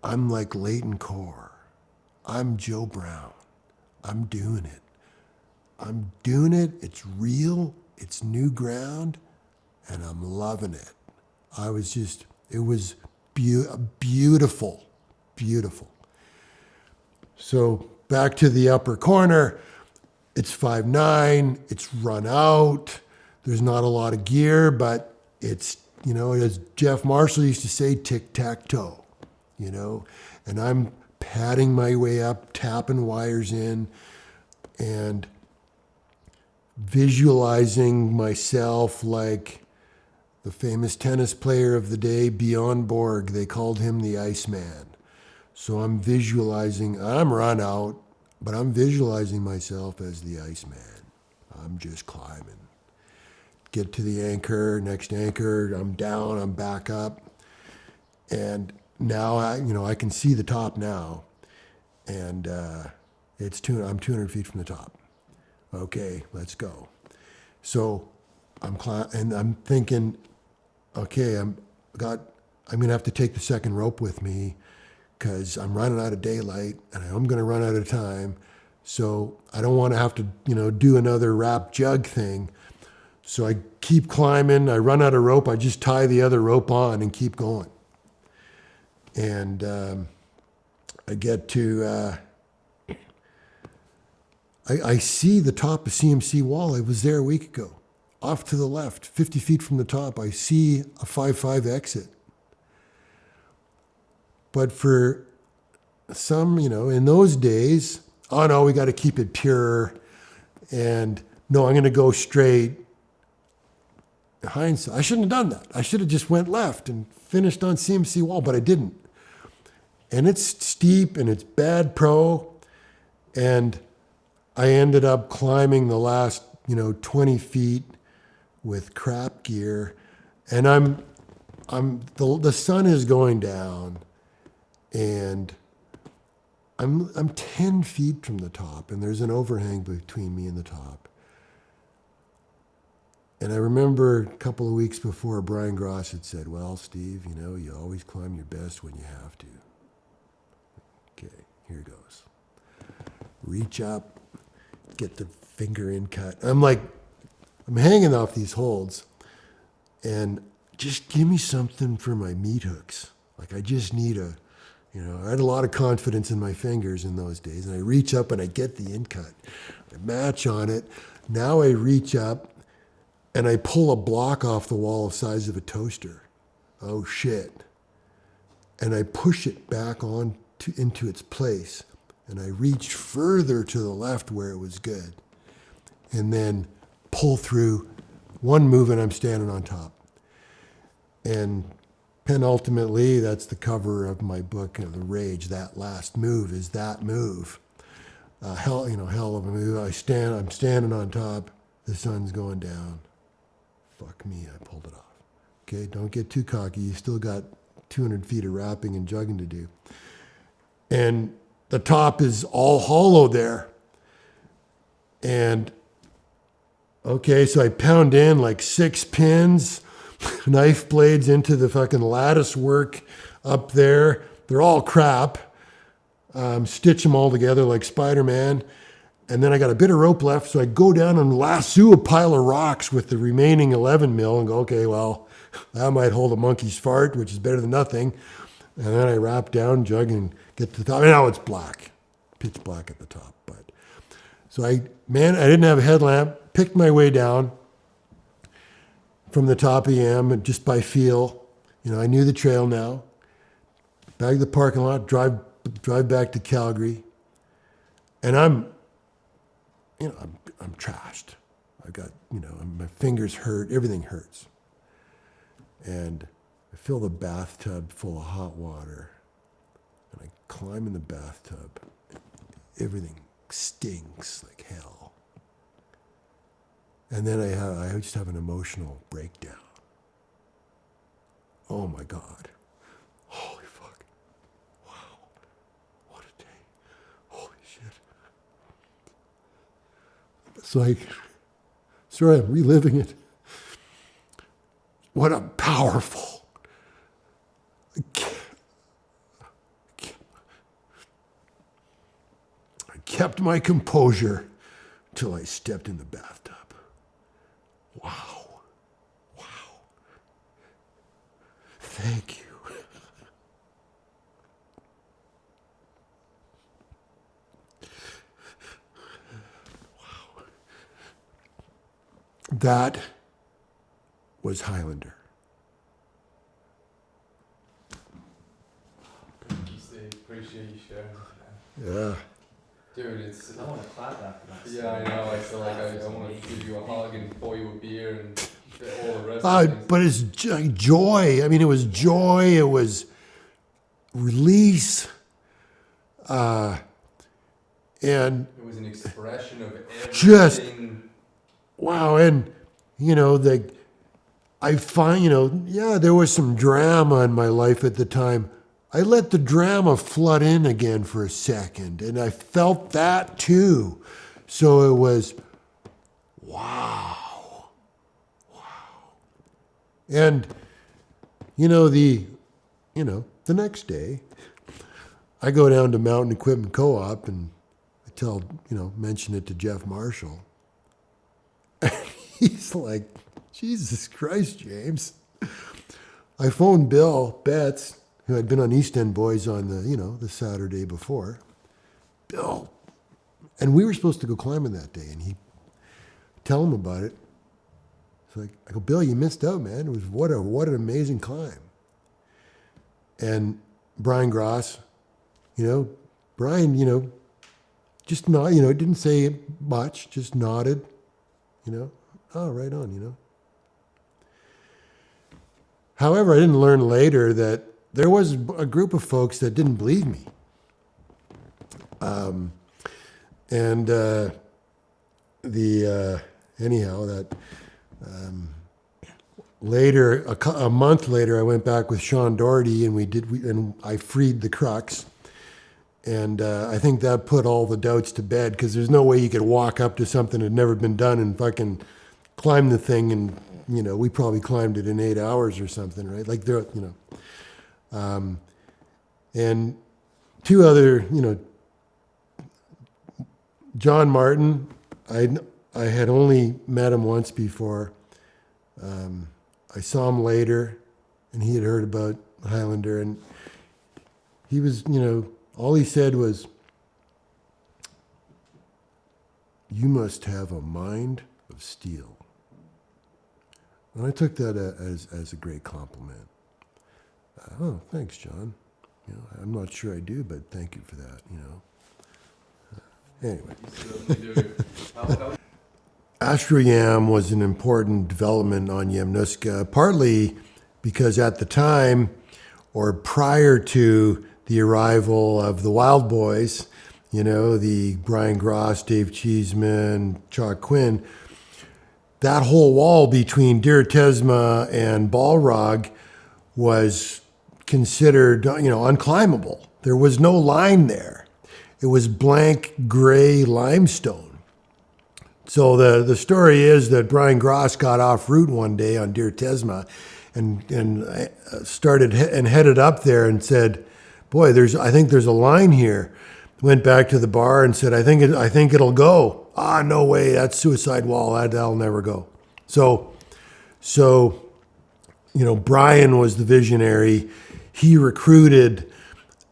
I'm like Leighton Core. I'm Joe Brown. I'm doing it. I'm doing it. It's real. It's new ground. And I'm loving it. It was beautiful, beautiful. So back to the upper corner. It's 5'9", it's run out. There's not a lot of gear, but it's, you know, as Jeff Marshall used to say, tic-tac-toe, you know. And I'm padding my way up, tapping wires in, and visualizing myself like the famous tennis player of the day, Bjorn Borg. They called him the Iceman. So I'm visualizing, I'm run out, but I'm visualizing myself as the Iceman. I'm just climbing. Get to the anchor, next anchor, I'm down, I'm back up. And now I can see the top now. And I'm 200 feet from the top. Okay, let's go. So I'm thinking, okay, I'm gonna have to take the second rope with me because I'm running out of daylight and I'm gonna run out of time. So I don't want to have to, do another wrap jug thing. So I keep climbing. I run out of rope. I just tie the other rope on and keep going. And I get to. I see the top of CMC wall. I was there a week ago. Off to the left, 50 feet from the top, I see a 5.5 exit. But for some, in those days, oh no, we got to keep it pure. And no, I'm going to go straight. In hindsight, I shouldn't have done that. I should have just went left and finished on CMC wall, but I didn't. And it's steep and it's bad pro. And I ended up climbing the last, 20 feet with crap gear, and the sun is going down, and I'm 10 feet from the top, and there's an overhang between me and the top. And I remember a couple of weeks before, Brian Gross had said, "Well, Steve, you always climb your best when you have to." Okay, here goes. Reach up. Get the finger in cut. I'm hanging off these holds, and just give me something for my meat hooks. I just need I had a lot of confidence in my fingers in those days, and I reach up and I get the in cut. I match on it. Now I reach up and I pull a block off the wall the size of a toaster. Oh shit. And I push it back into its place. And I reached further to the left where it was good. And then pull through one move and I'm standing on top. And penultimately, that's the cover of my book, The Rage. That last move is that move. Hell of a move. I'm standing on top. The sun's going down. Fuck me, I pulled it off. Okay, don't get too cocky. You still got 200 feet of wrapping and jugging to do. And the top is all hollow there. And, okay, so I pound in 6 pins, knife blades into the fucking lattice work up there. They're all crap. Stitch them all together like Spider-Man. And then I got a bit of rope left, so I go down and lasso a pile of rocks with the remaining 11 mil and go, okay, well, that might hold a monkey's fart, which is better than nothing. And then I wrap down, jug, and get to the top. Now it's black, pitch black at the top. But so I didn't have a headlamp. Picked my way down from the top of EM just by feel. I knew the trail now. Back to the parking lot, drive back to Calgary, and I'm trashed. I got my fingers hurt. Everything hurts, and I fill the bathtub full of hot water, and I climb in the bathtub. Everything stinks like hell. And then I just have an emotional breakdown. Oh my God. Holy fuck. Wow. What a day. Holy shit. So I'm reliving it. What a powerful. I kept my composure till I stepped in the bathtub. Wow. Wow. Thank you. that was Highlander. Thank you, Steve. Appreciate you sharing. Yeah. Dude, it's. I want to clap after that. Yeah, I know. I feel like I want to give you a hug and pour you a beer and all the rest of things. But it's joy. I mean, it was joy. It was release. And It was an expression of everything. Just- wow. And, I find, there was some drama in my life at the time. I let the drama flood in again for a second, and I felt that too. So it was, wow. And, the next day, I go down to Mountain Equipment Co-op and I mention it to Jeff Marshall. He's like, Jesus Christ, James. I phoned Bill Betts, who had been on East End Boys on the Saturday before. Bill. And we were supposed to go climbing that day, and he tell him about it. It's like, I go, Bill, you missed out, man. It was what an amazing climb. And Brian Gross, Brian, just nod, didn't say much, just nodded, oh, right on, However, I didn't learn later that there was a group of folks that didn't believe me. Later, a month later, I went back with Sean Doherty and I freed the crux. And I think that put all the doubts to bed, because there's no way you could walk up to something that had never been done and fucking climb the thing. And, we probably climbed it in 8 hours or something, right? Like there, and two other, John Martin, I had only met him once before. I saw him later, and he had heard about Highlander, and he was, all he said was, "You must have a mind of steel." And I took that as a great compliment. Oh, thanks, John. I'm not sure I do, but thank you for that. Anyway. You certainly do. AstroYam was an important development on YAMNUSKA, partly because at the time, or prior to the arrival of the Wild Boys, the Brian Gross, Dave Cheeseman, Chuck Quinn, that whole wall between Deir Tesma and Balrog was considered, unclimbable. There was no line there. It was blank gray limestone. So the story is that Brian Gross got off route one day on Deir Tesma and started and headed up there and said, "Boy, I think there's a line here." Went back to the bar and said, I think it'll go." "Ah, no way, that's suicide wall. That'll never go." So Brian was the visionary. He recruited,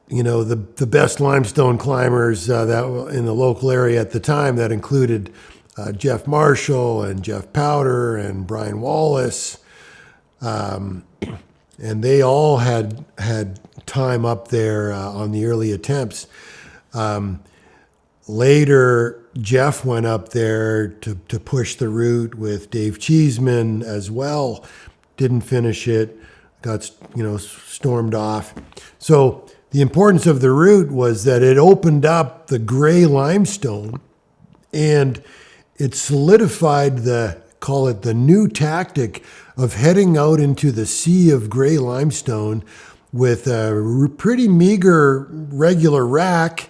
the best limestone climbers that in the local area at the time. That included Jeff Marshall and Jeff Powder and Brian Wallace. And they all had time up there on the early attempts. Later, Jeff went up there to push the route with Dave Cheeseman as well. Didn't finish it, got stormed off. So the importance of the route was that it opened up the gray limestone, and it solidified call it the new tactic of heading out into the sea of gray limestone with a pretty meager regular rack,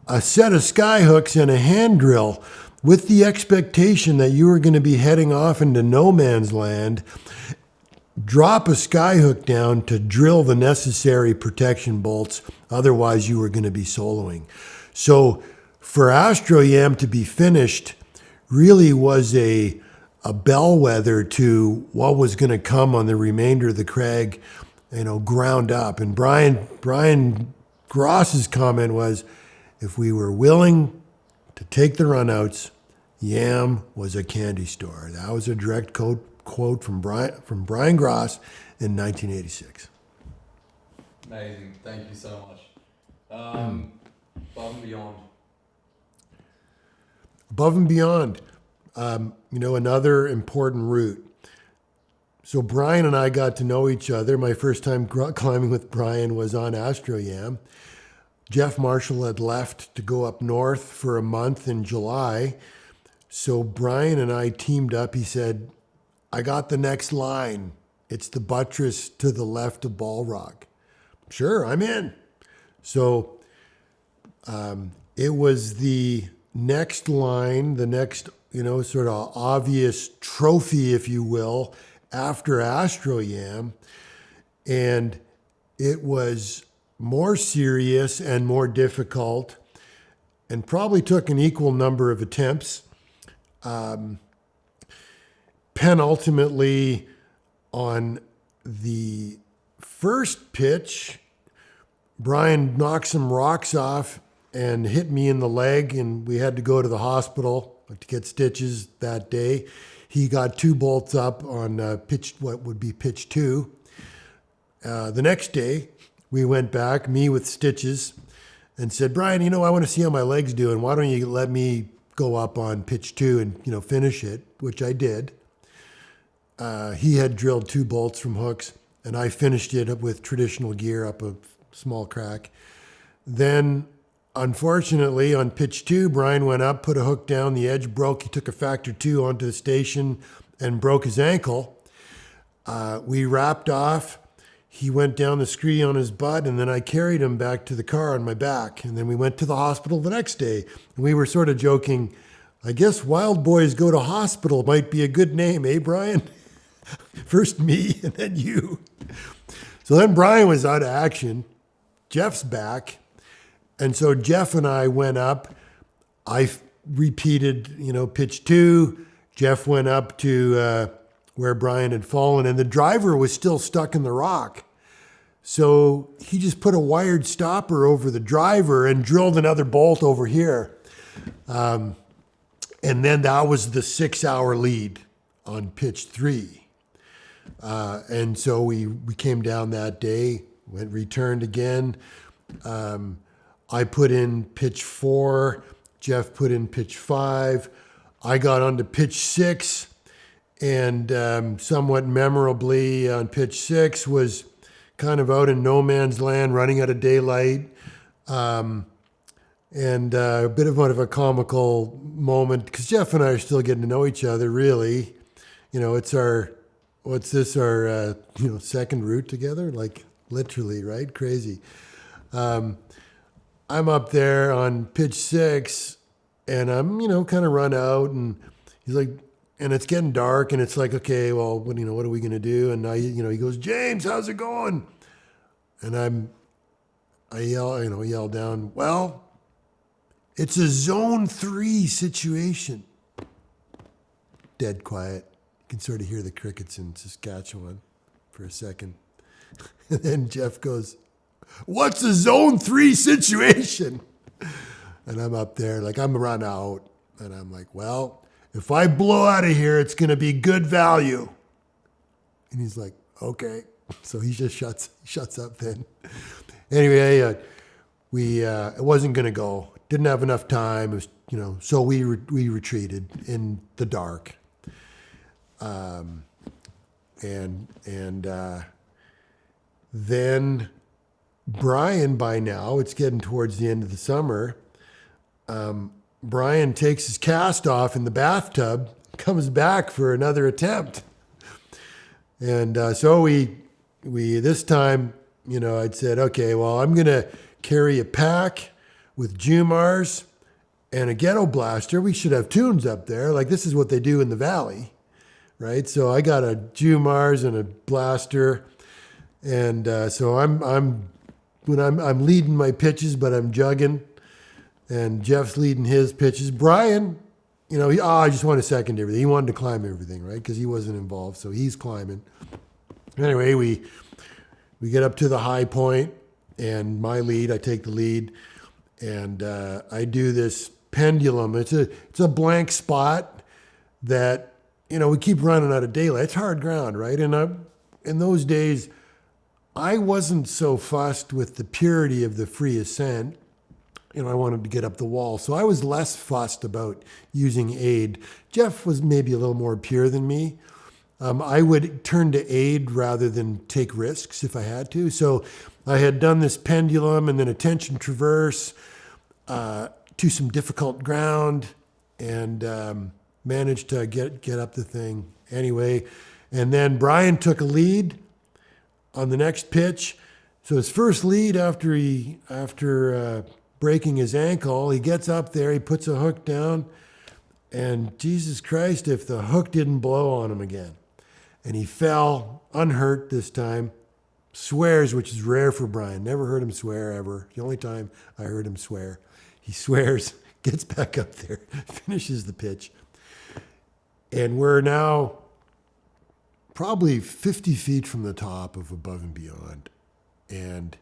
a set of sky hooks, and a hand drill, with the expectation that you were going to be heading off into no man's land. Drop a sky hook down to drill the necessary protection bolts, otherwise you were going to be soloing. So for AstroYam to be finished really was a bellwether to what was going to come on the remainder of the crag, ground up. And Brian Gross's comment was, if we were willing to take the runouts Yam was a candy store. That was a direct quote from Brian Gross in 1986. Amazing. Thank you so much. Above and beyond. Above and beyond, another important route. So Brian and I got to know each other. My first time climbing with Brian was on Astro Yam. Jeff Marshall had left to go up north for a month in July. So Brian and I teamed up. He said, I got the next line. It's the buttress to the left of Ball Rock. Sure, I'm in. So it was the next line, the next, sort of obvious trophy, if you will, after Astro Yam. And it was more serious and more difficult and probably took an equal number of attempts. Penultimately, on the first pitch, Brian knocked some rocks off and hit me in the leg, and we had to go to the hospital to get stitches that day. He got 2 bolts up on what would be pitch 2. The next day, we went back, me with stitches, and said, Brian, I want to see how my leg's doing. Why don't you let me go up on pitch 2 and, finish it, which I did. He had drilled 2 bolts from hooks, and I finished it with traditional gear up a small crack. Then, unfortunately, on pitch 2, Brian went up, put a hook down, the edge broke. He took a factor 2 onto the station and broke his ankle. We wrapped off. He went down the scree on his butt, and then I carried him back to the car on my back. And then we went to the hospital the next day. And we were sort of joking, I guess Wild Boys Go to Hospital might be a good name, eh, Brian? First me, and then you. So then Brian was out of action. Jeff's back. And so Jeff and I went up. I repeated, pitch 2. Jeff went up to where Brian had fallen, and the driver was still stuck in the rock. So he just put a wired stopper over the driver and drilled another bolt over here. And then that was the 6-hour lead on pitch 3. And so we came down that day, returned again. I put in pitch 4. Jeff put in pitch 5. I got onto pitch 6. And somewhat memorably on pitch 6 was kind of out in no man's land, running out of daylight. And a bit of a comical moment because Jeff and I are still getting to know each other, really. It's our second route together? Like literally, right? Crazy. I'm up there on pitch 6 and I'm, kind of run out, and he's like, and it's getting dark, and it's like, okay, well, what are we going to do? And he goes, James, how's it going? And I yell down, well, it's a zone 3 situation. Dead quiet. You can sort of hear the crickets in Saskatchewan for a second. And then Jeff goes, what's a zone 3 situation? And I'm up there, like I'm run out, and I'm like, well, if I blow out of here, it's going to be good value. And he's like, okay. So he just shuts up then. Anyway, it wasn't going to go. Didn't have enough time. It was, so we retreated in the dark. Then Brian, by now, it's getting towards the end of the summer, Brian takes his cast off in the bathtub, comes back for another attempt. And so we this time, I'd said, okay, well, I'm going to carry a pack with Jumars and a ghetto blaster. We should have tunes up there. Like this is what they do in the valley, right? So I got a Jumars and a blaster. And so I'm leading my pitches, but I'm jugging. And Jeff's leading his pitches. Brian, I just want to second everything. He wanted to climb everything, right? Because he wasn't involved, so he's climbing. Anyway, we get up to the high point, and my lead, I take the lead, and I do this pendulum. It's a blank spot that, we keep running out of daylight. It's hard ground, right? And in those days, I wasn't so fussed with the purity of the free ascent. I wanted to get up the wall. So I was less fussed about using aid. Jeff was maybe a little more pure than me. I would turn to aid rather than take risks if I had to. So I had done this pendulum and then a tension traverse to some difficult ground and managed to get up the thing anyway. And then Brian took a lead on the next pitch. So his first lead after breaking his ankle, he gets up there, he puts a hook down, and Jesus Christ, if the hook didn't blow on him again. And he fell unhurt this time, swears, which is rare for Brian. Never heard him swear ever. The only time I heard him swear. He swears, gets back up there, finishes the pitch. And we're now probably 50 feet from the top of Above and Beyond. And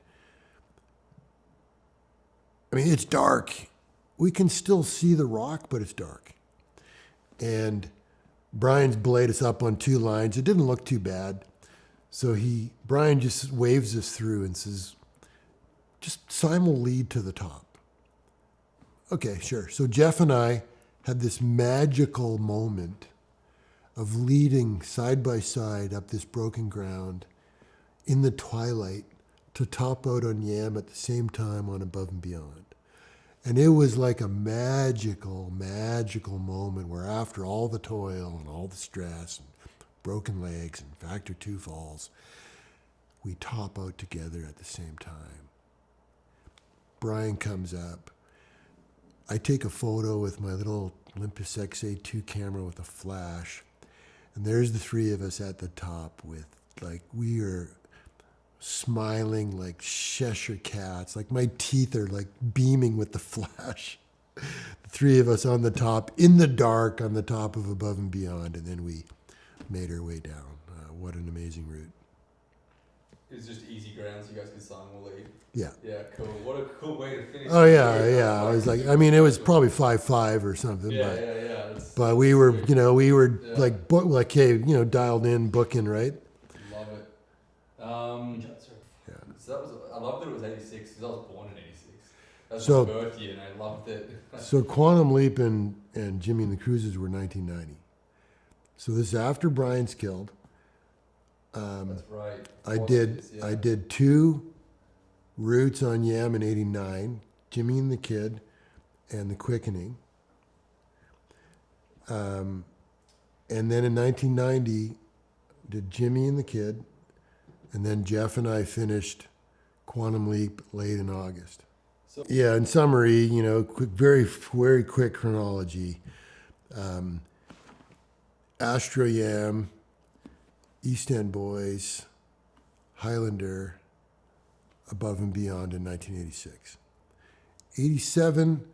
it's dark. We can still see the rock, but it's dark. And Brian's belayed us up on 2 lines. It didn't look too bad. So Brian just waves us through and says, just simul lead to the top. Okay, sure. So Jeff and I had this magical moment of leading side by side up this broken ground in the twilight to top out on Yam at the same time on Above and Beyond. And it was like a magical, magical moment where after all the toil and all the stress and broken legs and factor 2 falls, we top out together at the same time. Brian comes up. I take a photo with my little Olympus XA2 camera with a flash. And there's the 3 of us at the top with, we are smiling like Cheshire cats. Like my teeth are beaming with the flash. The 3 of us on the top, in the dark, on the top of Above and Beyond. And then we made our way down. What an amazing route. It was just easy ground, so you guys could simul lead. Yeah. Yeah, cool. What a cool way to finish. Oh, yeah. I was it was probably 5-5 or something. Yeah. But we were, dialed in, booking, right? Love it. Yeah. So that was, I love that it was 86 because I was born in 86. That's So- my birth year and I loved it. So Quantum Leap and Jimmy and the Cruisers were 1990. So this is after Brian's killed. That's right. I did 2 routes on Yam in 89, Jimmy and the Kid and the Quickening. And then in 1990, did Jimmy and the Kid, and then Jeff and I finished Quantum Leap late in August. So- Yeah, in summary, very, very quick chronology. Astro Yam, East End Boys, Highlander, Above and Beyond in 1986. 87,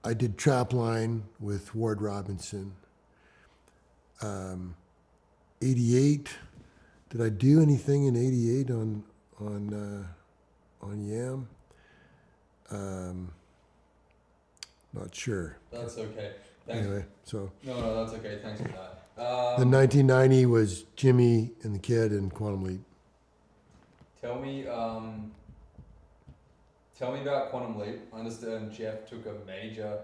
I did Trapline with Ward Robinson. 88, did I do anything in 88 on Yam? Not sure. That's okay. Thanks. Anyway, so No, that's okay. Thanks for that. the 1990 was Jimmy and the Kid and Quantum Leap. Tell me about Quantum Leap. I understand Jeff took a major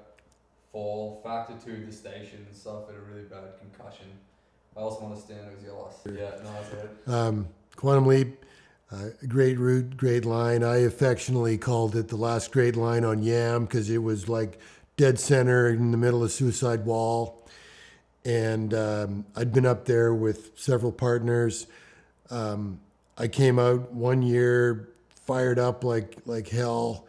fall, factor 2 the station, suffered a really bad concussion. I also understand it was your last. Yeah, no, that's it. Quantum Leap, great route, great line. I affectionately called it the last great line on Yam because it was dead center in the middle of Suicide Wall. And I'd been up there with several partners. I came out one year, fired up like hell,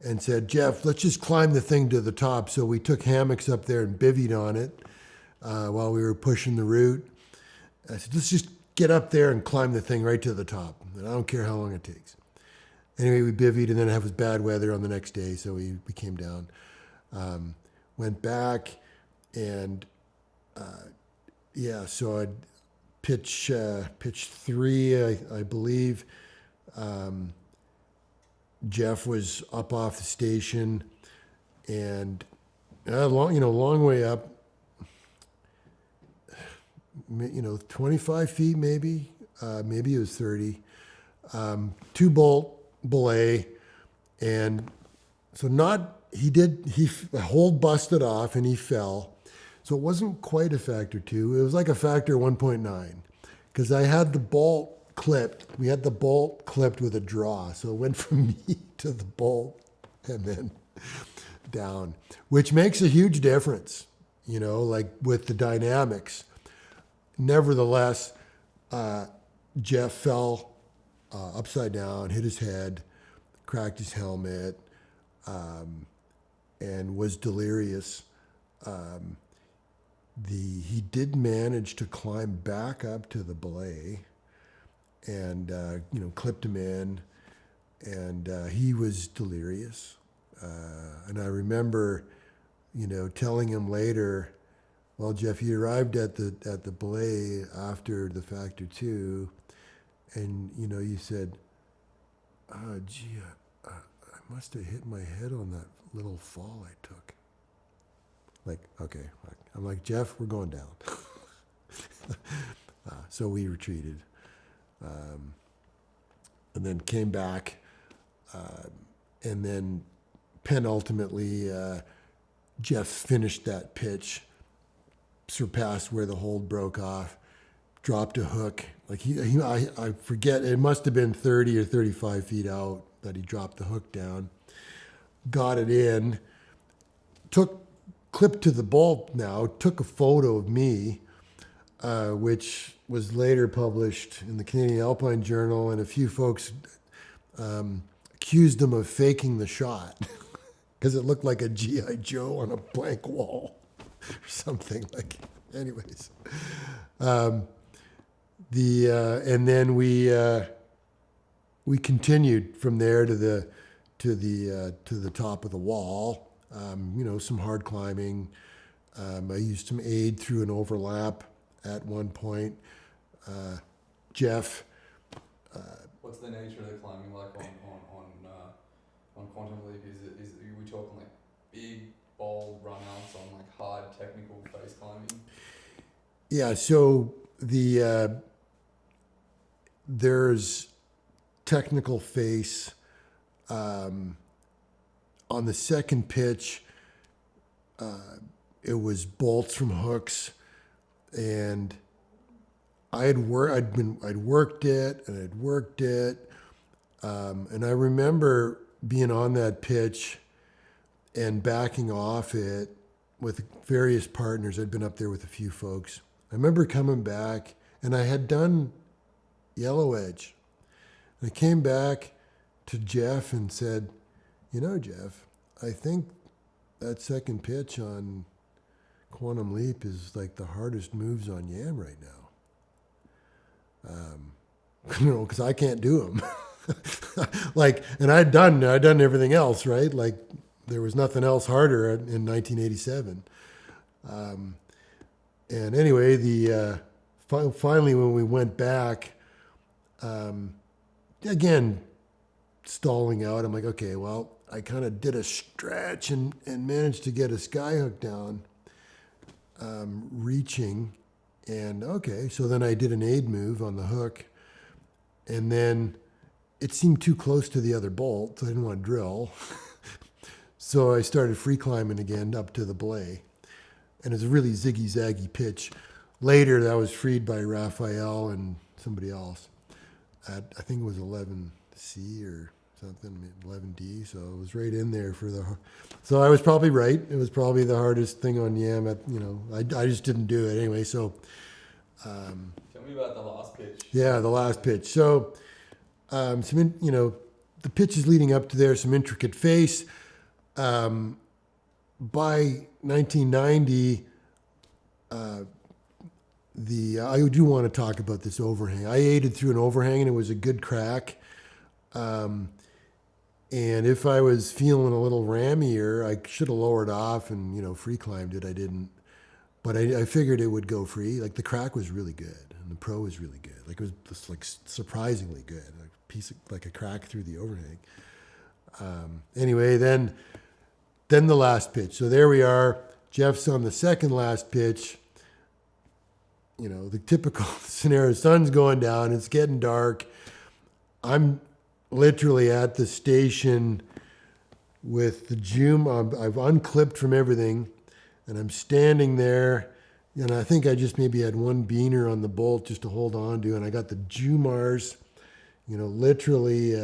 and said, Jeff, let's just climb the thing to the top. So we took hammocks up there and bivvied on it while we were pushing the route. I said, let's just get up there and climb the thing right to the top. And I don't care how long it takes. Anyway, we bivvied, and then it was bad weather on the next day, so we came down. Went back, and so I'd pitch 3, I believe. Jeff was up off the station, and long way up. 25 feet maybe. Maybe it was 30. 2-bolt belay, and so the hold busted off and he fell. So it wasn't quite a factor 2. It was like a factor 1.9 because I had the bolt clipped. We had the bolt clipped with a draw. So it went from me to the bolt and then down, which makes a huge difference, like with the dynamics. Nevertheless, Jeff fell upside down, hit his head, cracked his helmet, and was delirious. He did manage to climb back up to the belay and, clipped him in, and he was delirious. And I remember, telling him later, well, Jeff, he arrived at the belay after the factor 2, and, you said, gee, I must have hit my head on that little fall I took. Like, okay. I'm like, Jeff, we're going down. So we retreated. And then came back. And then penultimately, Jeff finished that pitch, surpassed where the hold broke off, dropped a hook. Like I forget, it must have been 30 or 35 feet out that he dropped the hook down, got it in, clipped to the bolt now, took a photo of me, which was later published in the Canadian Alpine Journal, and a few folks accused him of faking the shot because it looked like a G.I. Joe on a blank wall or something. Like, anyways. And then we continued from there to the top of the wall. Some hard climbing. I used some aid through an overlap at one point. Jeff. What's the nature of the climbing like on Quantum Leap? Are we talking like big, bold run-outs on like hard technical face climbing? Yeah, so there's technical face. On the second pitch, it was bolts from hooks, and I'd worked it, and I remember being on that pitch and backing off it with various partners. I'd been up there with a few folks. I remember coming back, and I had done Yellow Edge. I came back to Jeff and said, Jeff, I think that second pitch on Quantum Leap is like the hardest moves on YAM right now. Because I can't do them. And I'd done everything else, right? Like there was nothing else harder in 1987. And anyway, finally when we went back, again, stalling out, I'm like, okay, well, I kind of did a stretch and managed to get a skyhook down, reaching. And okay, so then I did an aid move on the hook, and then it seemed too close to the other bolt, so I didn't want to drill. So I started free climbing again up to the belay, and it's a really ziggy-zaggy pitch. Later, that was freed by Raphael and somebody else at, I think it was 11C or something, 11D, so it was right in there so I was probably right. It was probably the hardest thing on YAM I just didn't do it anyway, so. Tell me about the last pitch. Yeah, the last pitch. So, the pitches leading up to there, some intricate face. By 1990, I do want to talk about this overhang. I aided through an overhang, and it was a good crack. And if I was feeling a little rammier, I should have lowered off and, free climbed it. I didn't. But I figured it would go free. Like the crack was really good, and the pro was really good. Like it was just like surprisingly good. Like a crack through the overhang. Anyway, then then the last pitch. So there we are. Jeff's on the second last pitch. You know, the typical scenario, sun's going down, it's getting dark. I'm literally at the station with the Joom. I've unclipped from everything, and I'm standing there, and I think I just maybe had one beaner on the bolt just to hold on to, and I got the Joomars, you know, literally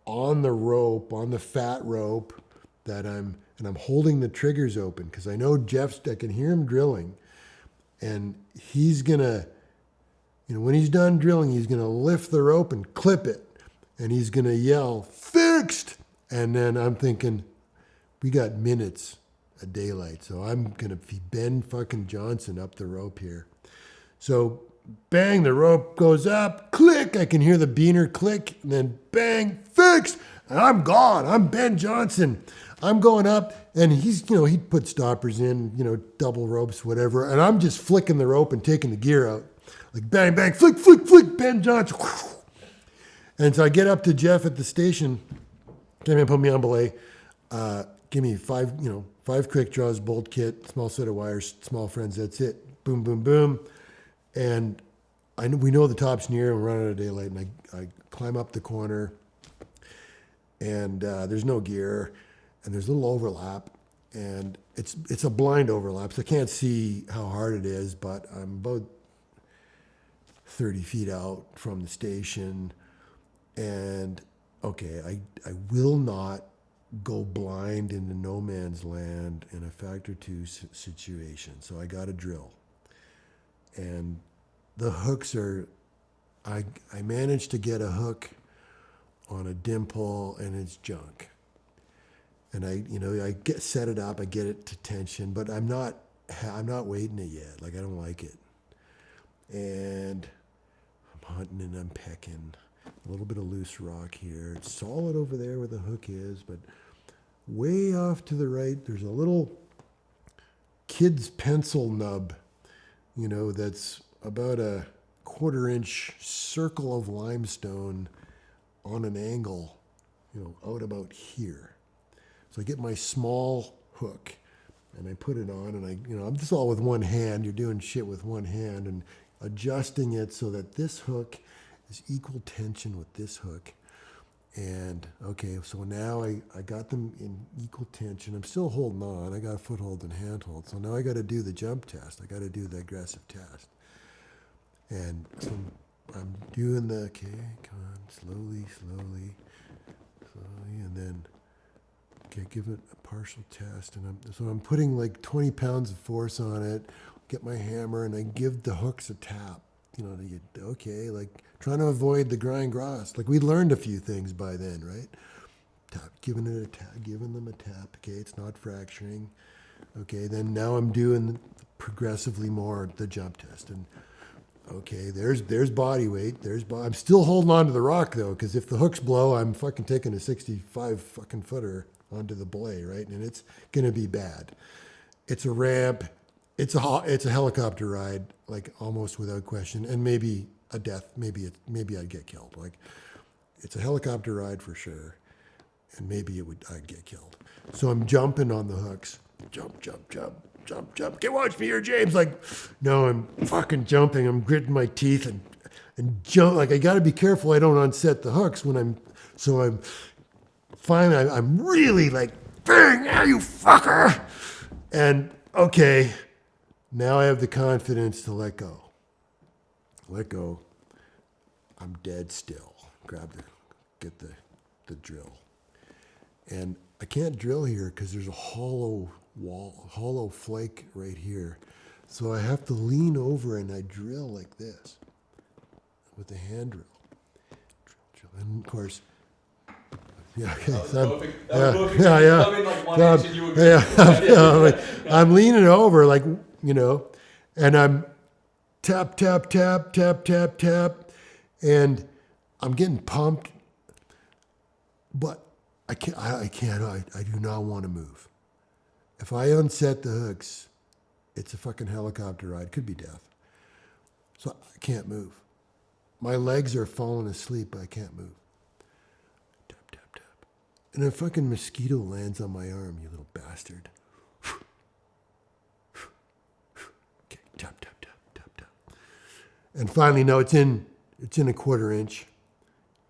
on the rope, on the fat rope, and I'm holding the triggers open because I know I can hear him drilling, and he's gonna, you know, when he's done drilling, he's gonna lift the rope and clip it, and he's gonna yell, "Fixed!" And then I'm thinking, we got minutes of daylight, so I'm gonna be Ben fucking Johnson up the rope here. So bang, the rope goes up, click, I can hear the beaner click, and then bang, fixed, and I'm gone. I'm Ben Johnson. I'm going up, and he's, you know, he'd put stoppers in, you know, double ropes, whatever, and I'm just flicking the rope and taking the gear out. Like bang, bang, flick, flick, flick, Ben Johnson. And so I get up to Jeff at the station, came in, put me on belay, give me 5 quick draws, bolt kit, small set of wires, small friends, that's it. Boom, boom, boom. And we know the top's near, and we're running out of daylight, and I climb up the corner, and there's no gear, and there's a little overlap, and it's a blind overlap, so I can't see how hard it is, but I'm about 30 feet out from the station, and okay, I will not go blind into no man's land in a factor 2 situation, so I got to drill. And the hooks are, I managed to get a hook on a dimple, and it's junk. And I set it up, I get it to tension, but I'm not weighting it yet. Like, I don't like it. And I'm hunting and I'm pecking. A little bit of loose rock here. It's solid over there where the hook is, but way off to the right, there's a little kid's pencil nub, you know, that's about a 1/4-inch circle of limestone on an angle, you know, out about here. So I get my small hook and I put it on, and I'm just all with one hand. You're doing shit with one hand and adjusting it so that this hook is equal tension with this hook. And okay, so now I got them in equal tension. I'm still holding on. I got a foothold and handhold. So now I got to do the jump test. I got to do the aggressive test. And so I'm doing okay, come on, slowly, and then, okay, give it a partial test. And I'm putting like 20 pounds of force on it, get my hammer, and I give the hooks a tap. You know, okay, like trying to avoid the grind grass. Like we learned a few things by then, right? Tap, giving them a tap. Okay, it's not fracturing. Okay, then now I'm doing progressively more the jump test, and okay, there's body weight. I'm still holding on to the rock though, because if the hooks blow, I'm fucking taking a 65 fucking footer onto the belay, right? And it's gonna be bad. It's a ramp. It's a helicopter ride, like almost without question, and maybe a death. Maybe I'd get killed. Like it's a helicopter ride for sure, and maybe I'd get killed. So I'm jumping on the hooks, jump. Okay, watch me here, James. Like, no, I'm fucking jumping. I'm gritting my teeth and jump. Like I got to be careful I don't unset the hooks when I'm finally I'm really like, bang, yeah, you fucker, and okay. Now I have the confidence to let go. Let go. I'm dead still. Get the drill. And I can't drill here because there's a hollow flake right here. So I have to lean over and I drill like this with the hand drill. Drill. And of course, yeah, okay. I'm leaning over like, you know, and I'm tap, and I'm getting pumped, but I do not want to move. If I unset the hooks, it's a fucking helicopter ride. Could be death. So I can't move. My legs are falling asleep, but I can't move. Tap. And a fucking mosquito lands on my arm, you little bastard. Okay, tap, tap, tap, tap, tap. And finally, no, it's in a 1/4 inch.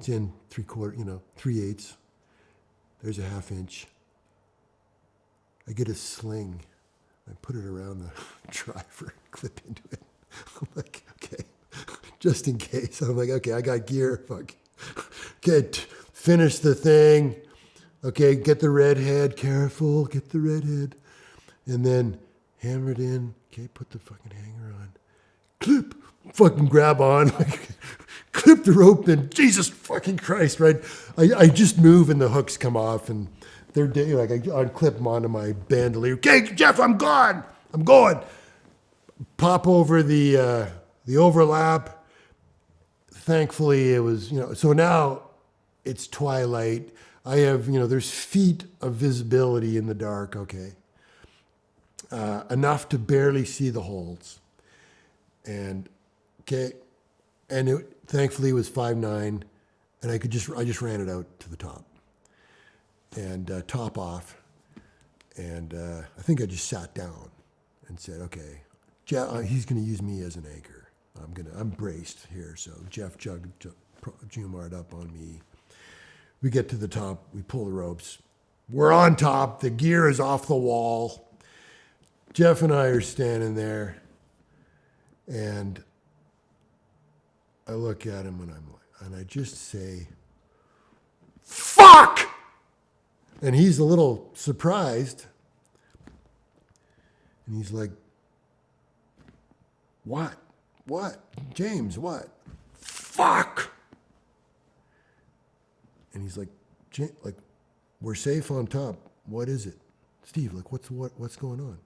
It's in 3/4, 3/8. There's a 1/2 inch. I get a sling. I put it around the driver, clip into it. I'm like, okay, just in case. I'm like, okay, I got gear. Fuck. Okay, finish the thing. Okay, get the red head. Careful, get the red head. And then hammer it in. Okay, put the fucking hanger on. Clip. Fucking grab on. Clip the rope and Jesus fucking Christ, right? I just move and the hooks come off and they're like I unclip them onto my bandolier. Okay, Jeff, I'm gone. I'm going. Pop over the overlap. Thankfully, it was, so now it's twilight. I have, there's feet of visibility in the dark, okay. Enough to barely see the holes. And, okay, and thankfully it was 5'9", and I just ran it out to the top. And top off. And I think I just sat down and said, okay, Jeff, he's going to use me as an anchor. I'm braced here. So Jeff Jumard up on me. We get to the top. We pull the ropes. We're on top. The gear is off the wall. Jeff and I are standing there. And I look at him and I just say, fuck! And he's a little surprised. And he's like, what? What? James, what? Fuck! And he's like, we're safe on top. What is it? Steve, what's going on?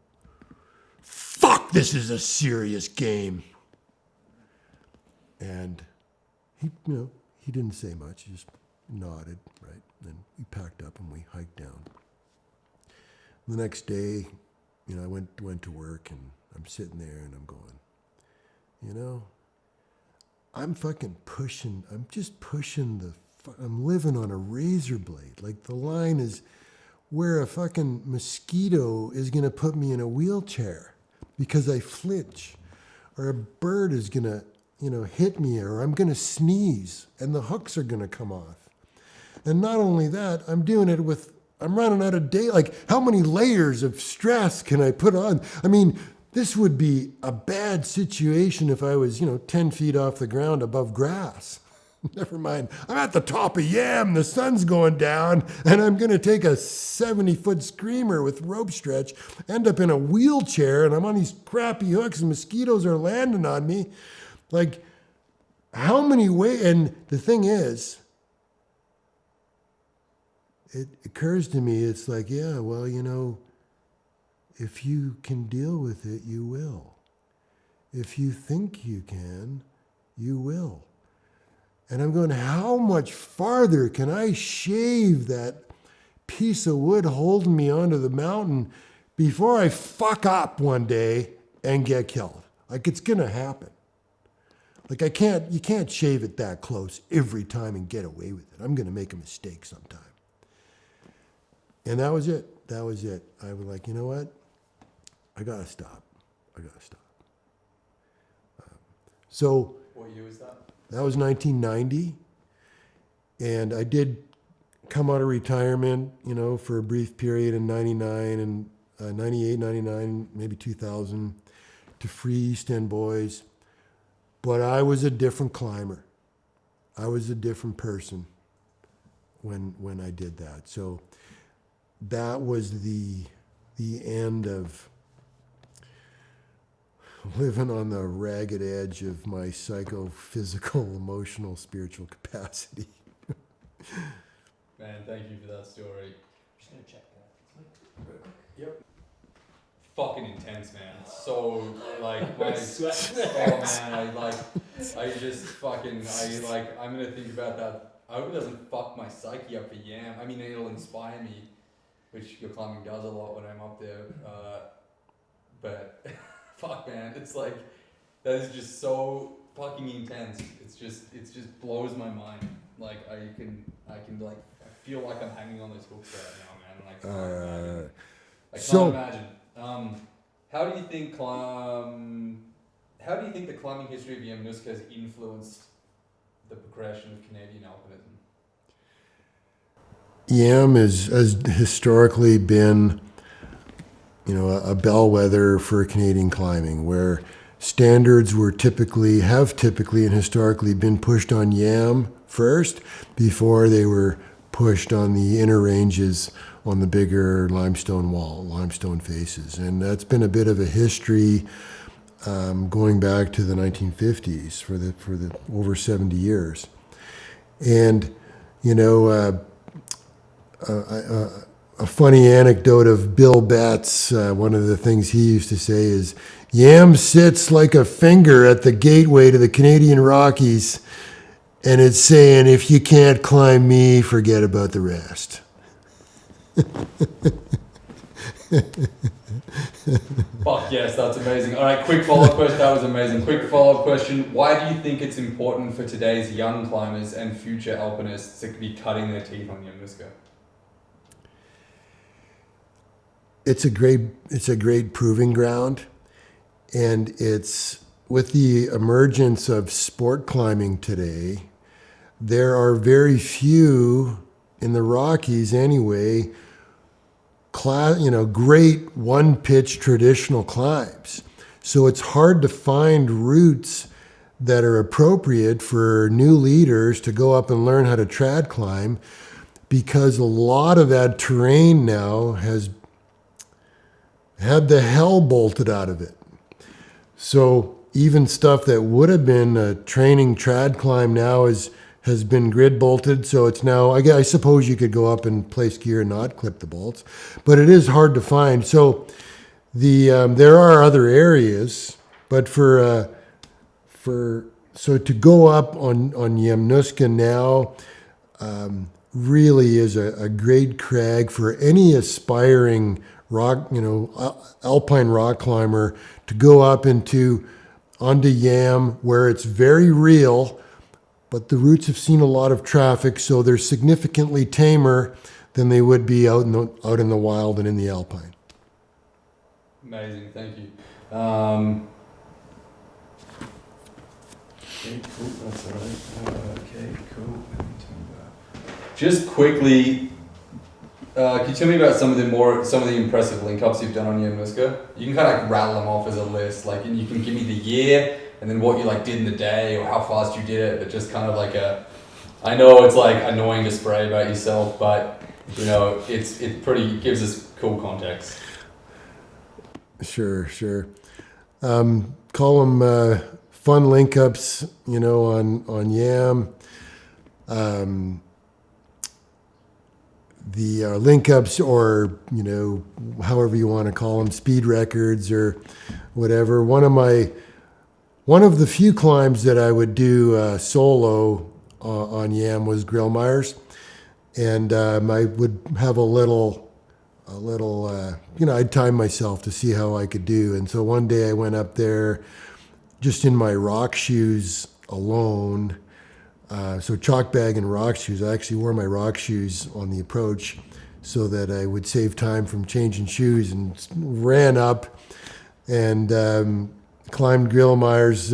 Fuck, this is a serious game. And he didn't say much. He just nodded, right? Then we packed up and we hiked down. The next day, I went to work and I'm sitting there and I'm going, I'm fucking pushing. I'm just pushing I'm living on a razor blade. Like the line is where a fucking mosquito is going to put me in a wheelchair because I flinch, or a bird is going to, hit me, or I'm going to sneeze and the hooks are going to come off. And not only that, I'm running out of day. Like, how many layers of stress can I put on? I mean, this would be a bad situation if I was, 10 feet off the ground above grass. Never mind. I'm at the top of Yam. The sun's going down, and I'm going to take a 70-foot screamer with rope stretch, end up in a wheelchair, and I'm on these crappy hooks, and mosquitoes are landing on me. Like, how many ways? And the thing is, it occurs to me, it's like, yeah, well, if you can deal with it, you will. If you think you can, you will. And I'm going, how much farther can I shave that piece of wood holding me onto the mountain before I fuck up one day and get killed? Like, it's going to happen. Like, you can't shave it that close every time and get away with it. I'm going to make a mistake sometime. And that was it. I was like, you know what? I got to stop. So. What year was that? That was 1990. And I did come out of retirement, for a brief period in 99 and 98, 99, maybe 2000 to free East End boys. But I was a different climber. I was a different person when I did that. So that was the end of living on the ragged edge of my psychophysical, emotional, spiritual capacity. Man, thank you for that story. Just gonna check that. Yep. Fucking intense, man. So, my man, I'm gonna think about that. I hope it doesn't fuck my psyche up for Yam. I mean, it'll inspire me, which your climbing does a lot when I'm up there. But fuck, man, it's like, that is just so fucking intense. It just blows my mind. Like, I can feel like I'm hanging on those hooks right now, man. And I can't imagine. I can't So- imagine. How do you think the climbing history of YAMNUSKA has influenced the progression of Canadian alpinism? YAM has historically been, a bellwether for Canadian climbing, where standards have typically and historically been pushed on YAM first before they were pushed on the inner ranges on the bigger limestone faces. And that's been a bit of a history going back to the 1950s for the over 70 years. And, a funny anecdote of Bill Betts, one of the things he used to say is, YAM sits like a finger at the gateway to the Canadian Rockies, and it's saying, if you can't climb me, forget about the rest. Fuck yes, that's amazing. All right, quick follow-up question. That was amazing. Quick follow-up question. Why do you think it's important for today's young climbers and future alpinists to be cutting their teeth on YAMNUSKA? It's a great proving ground, and it's with the emergence of sport climbing today, there are very few in the Rockies anyway, great one-pitch traditional climbs. So it's hard to find routes that are appropriate for new leaders to go up and learn how to trad climb, because a lot of that terrain now has had the hell bolted out of it. So even stuff that would have been a training trad climb now has been grid bolted. So it's now, I suppose you could go up and place gear and not clip the bolts, but it is hard to find. So there are other areas, but so to go up on YAMNUSKA now really is a great crag for any aspiring alpine rock climber to go up onto YAM, where it's very real, but the routes have seen a lot of traffic, so they're significantly tamer than they would be out in the wild and in the alpine. Amazing, thank you. Okay, cool, that's all right. Okay, cool. Just quickly, can you tell me about some of the impressive link ups you've done on YAMNUSKA? You can kind of rattle them off as a list, and you can give me the year and then what you did in the day or how fast you did it, but just kind of I know it's annoying to spray about yourself, but it gives us cool context. Sure. Call them fun link ups, on YAM. The link ups, or however you want to call them, speed records or whatever. One of the few climbs that I would do solo on YAM was Grillmeyer's, and I would have a little, I'd time myself to see how I could do. And so one day I went up there just in my rock shoes alone. So chalk bag and rock shoes. I actually wore my rock shoes on the approach so that I would save time from changing shoes, and ran up and climbed Grillmeyer's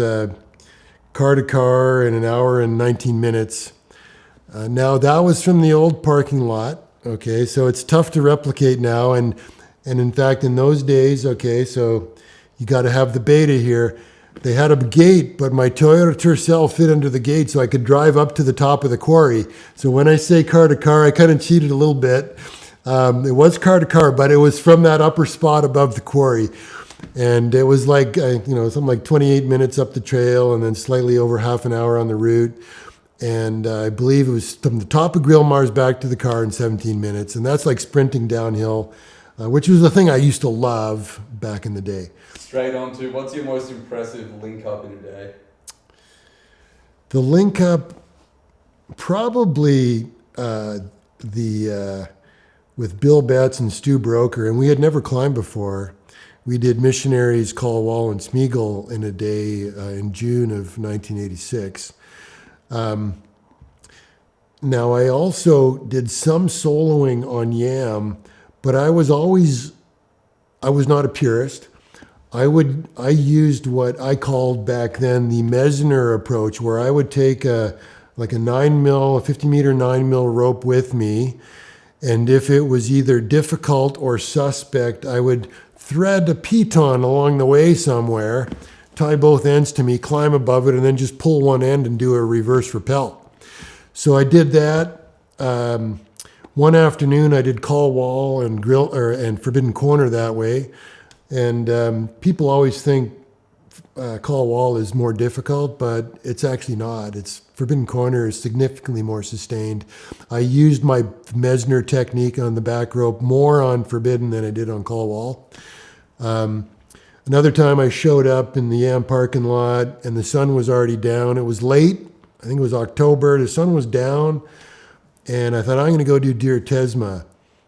car to car in an hour and 19 minutes. Now that was from the old parking lot. Okay, so it's tough to replicate now. And in fact, in those days, okay, so you got to have the beta here. They had a gate, but my Toyota Tercel fit under the gate, so I could drive up to the top of the quarry. So when I say car to car, I kind of cheated a little bit. It was car to car, but it was from that upper spot above the quarry. And it was something like 28 minutes up the trail and then slightly over half an hour on the route. And I believe it was from the top of Grillmeyer's back to the car in 17 minutes. And that's like sprinting downhill, which was a thing I used to love back in the day. Straight on to, what's your most impressive link up in a day? The link up, probably with Bill Betts and Stu Broker, and we had never climbed before. We did Missionaries, Callawall, and Smeagol in a day in June of 1986. Now, I also did some soloing on YAM, but I was not a purist. I used what I called back then the Mesner approach, where I would take a 50 meter 9 mil rope with me. And if it was either difficult or suspect, I would thread a piton along the way somewhere, tie both ends to me, climb above it, and then just pull one end and do a reverse rappel. So I did that. One afternoon, I did call wall and and forbidden corner that way. And people always think call wall is more difficult, but it's actually not. It's forbidden corner is significantly more sustained. I used my Mesner technique on the back rope more on forbidden than I did on call wall. Another time I showed up in the YAM parking lot and the sun was already down. It was late. I think it was October. The sun was down. And I thought, I'm going to go do Deer Tesma.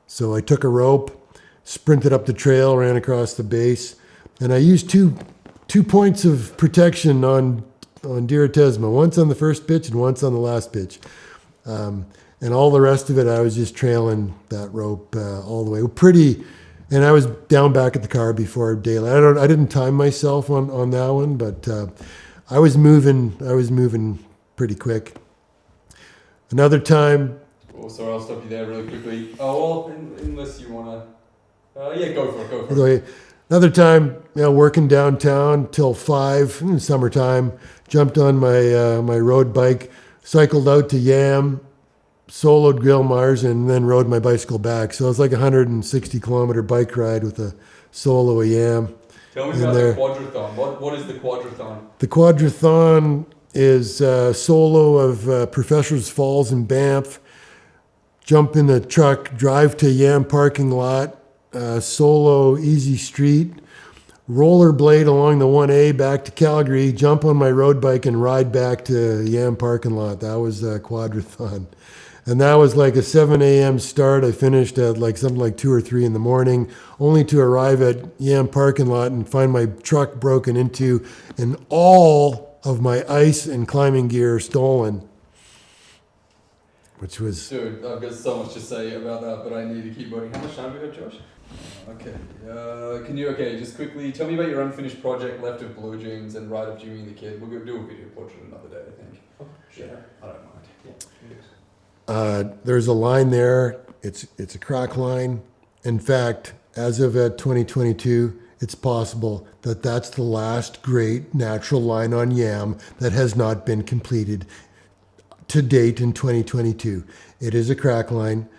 So I took a rope, sprinted up the trail, ran across the base. And I used two points of protection on Deer Tesma, once on the first pitch and once on the last pitch. And all the rest of it, I was just trailing that rope all the way. Pretty, and I was down back at the car before daylight. I didn't time myself on that one, but I was moving pretty quick. Another time. Oh, sorry, I'll stop you there really quickly. Oh, well, unless you want to. Yeah, go for it. Another time, working downtown till 5 in the summertime, jumped on my road bike, cycled out to YAM, soloed Grillmars, and then rode my bicycle back. So it was like a 160-kilometer bike ride with a solo of YAM. Tell me about the quadrathon. What is the quadrathon? The quadrathon is a solo of Professor's Falls in Banff. Jump in the truck, drive to YAM parking lot, solo easy street, rollerblade along the 1A back to Calgary, jump on my road bike and ride back to YAM parking lot. That was a quadrathon. And that was like a 7 a.m. start. I finished at something like 2 or 3 in the morning, only to arrive at YAM parking lot and find my truck broken into and all of my ice and climbing gear stolen. Which was... Dude, I've got so much to say about that, but I need to keep going. How much time do we have, Josh? Okay. Just quickly tell me about your unfinished project, Left of Blue Jeans and Right of Jimmy and the Kid. We'll do a video portrait another day, I think. Oh, sure. Yeah, I don't mind. There's a line there. It's a crack line. In fact, as of 2022, it's possible that that's the last great natural line on YAM that has not been completed to date in 2022. It is a crack line.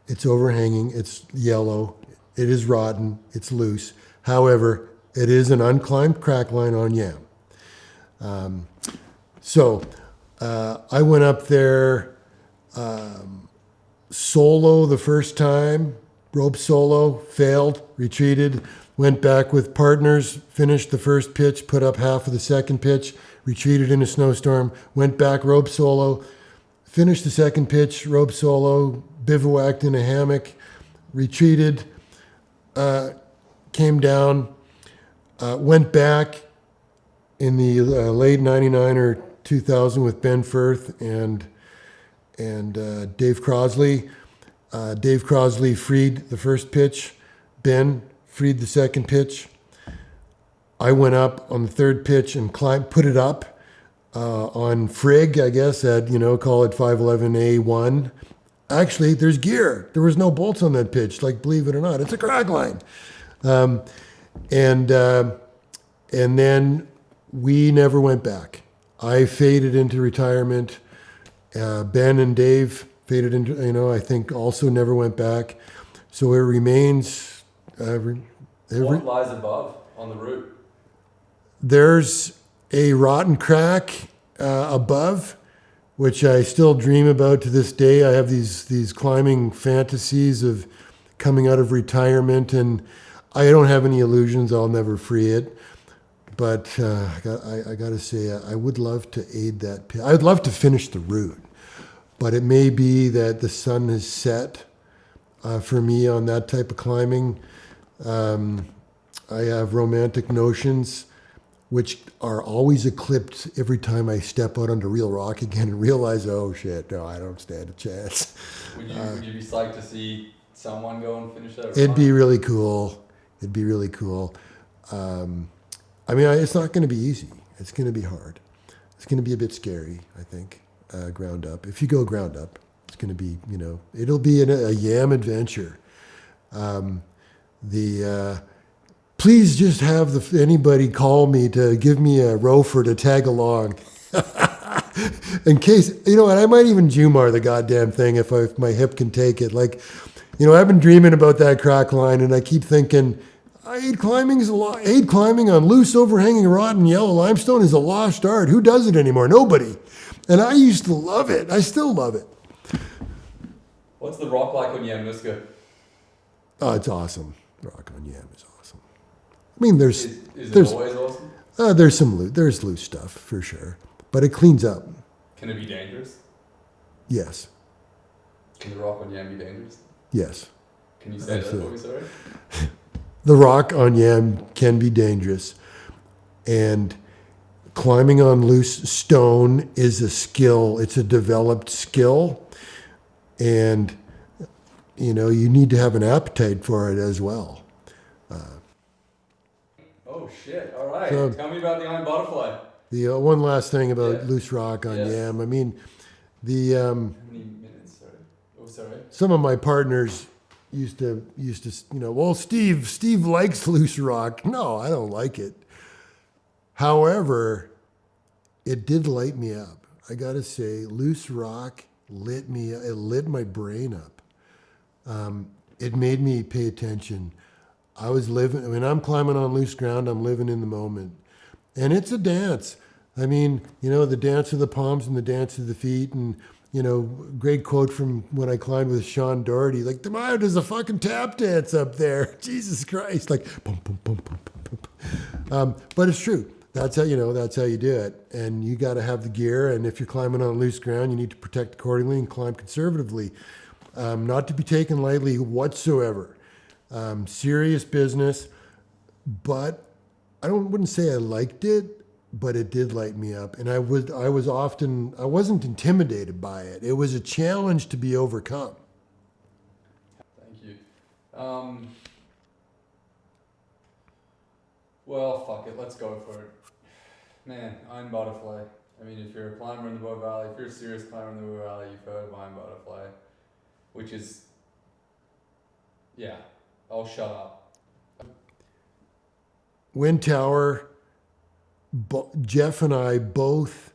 It's overhanging. It's yellow. It is rotten. It's loose. However, it is an unclimbed crack line on YAM. So I went up there solo the first time, rope solo, failed, retreated, went back with partners, finished the first pitch, put up half of the second pitch, retreated in a snowstorm, went back rope solo, finished the second pitch, rope solo, bivouacked in a hammock, retreated, came down, went back in the late 99 or 2000 with Ben Firth and Dave Crosley. Dave Crosley freed the first pitch. Ben freed the second pitch. I went up on the third pitch and put it up on Frigg, I guess, at, call it 511A1. Actually, there's gear. There was no bolts on that pitch, believe it or not. It's a crack line. And then we never went back. I faded into retirement. Ben and Dave faded into, I think also never went back. So it remains... what lies above on the route? There's a rotten crack above, which I still dream about to this day. I have these climbing fantasies of coming out of retirement, and I don't have any illusions I'll never free it. But I got to say, I would love to aid that pit. I'd love to finish the route, but it may be that the sun has set for me on that type of climbing. I have romantic notions. which are always eclipsed every time I step out onto real rock again and realize, oh shit, no, I don't stand a chance. Would you be psyched to see someone go and finish that? It'd be really cool. It'd be really cool. I mean, it's not going to be easy. It's going to be hard. It's going to be a bit scary, I think, ground up. If you go ground up, it's going to be, you know, it'll be a YAM adventure. Please just have anybody call me to give me a rofer to tag along. In case, you know what, I might even Jumar the goddamn thing if my hip can take it. Like, you know, I've been dreaming about that crack line, and I keep thinking, I hate climbing on loose, overhanging, rotten yellow limestone is a lost art. Who does it anymore? Nobody. And I used to love it. I still love it. What's the rock like on YAMNUSKA? Oh, it's awesome. Rock on Yam is awesome. I mean, Is it always awesome? there's loose stuff for sure, but it cleans up. Can it be dangerous? Yes. Can the rock on Yam be dangerous? Yes. Can you say Absolutely. that for me, sorry? The rock on Yam can be dangerous, and climbing on loose stone is a skill. It's a developed skill, and you know, you need to have an appetite for it as well. Oh shit! All right. So- Tell me about the iron butterfly. The one last thing about Yeah. loose rock on Yes. Yam. I mean, How many minutes? Sorry. Oh, sorry. some of my partners used to, you know, well, Steve likes loose rock. No, I don't like it. However, it did light me up. I got to say, loose rock lit my brain up. It made me pay attention. I'm climbing on loose ground, I'm living in the moment. And it's a dance. I mean, you know, the dance of the palms and the dance of the feet. And, you know, great quote from when I climbed with Sean Doherty, like, the Maio does a fucking tap dance up there. Jesus Christ. Like, boom, boom, boom, boom, boom, boom. But it's true. That's how you do it. And you got to have the gear. And if you're climbing on loose ground, you need to protect accordingly and climb conservatively. Not to be taken lightly whatsoever. Serious business, but I wouldn't say I liked it, but it did light me up. And I wasn't intimidated by it. It was a challenge to be overcome. Thank you. Well, fuck it. Let's go for it. Man, Iron Butterfly. I mean, if you're a climber in the Bow Valley, if you're a serious climber in the Bow Valley, you've heard of Iron Butterfly, which is, yeah, I'll shut up. Wind Tower, Jeff and I both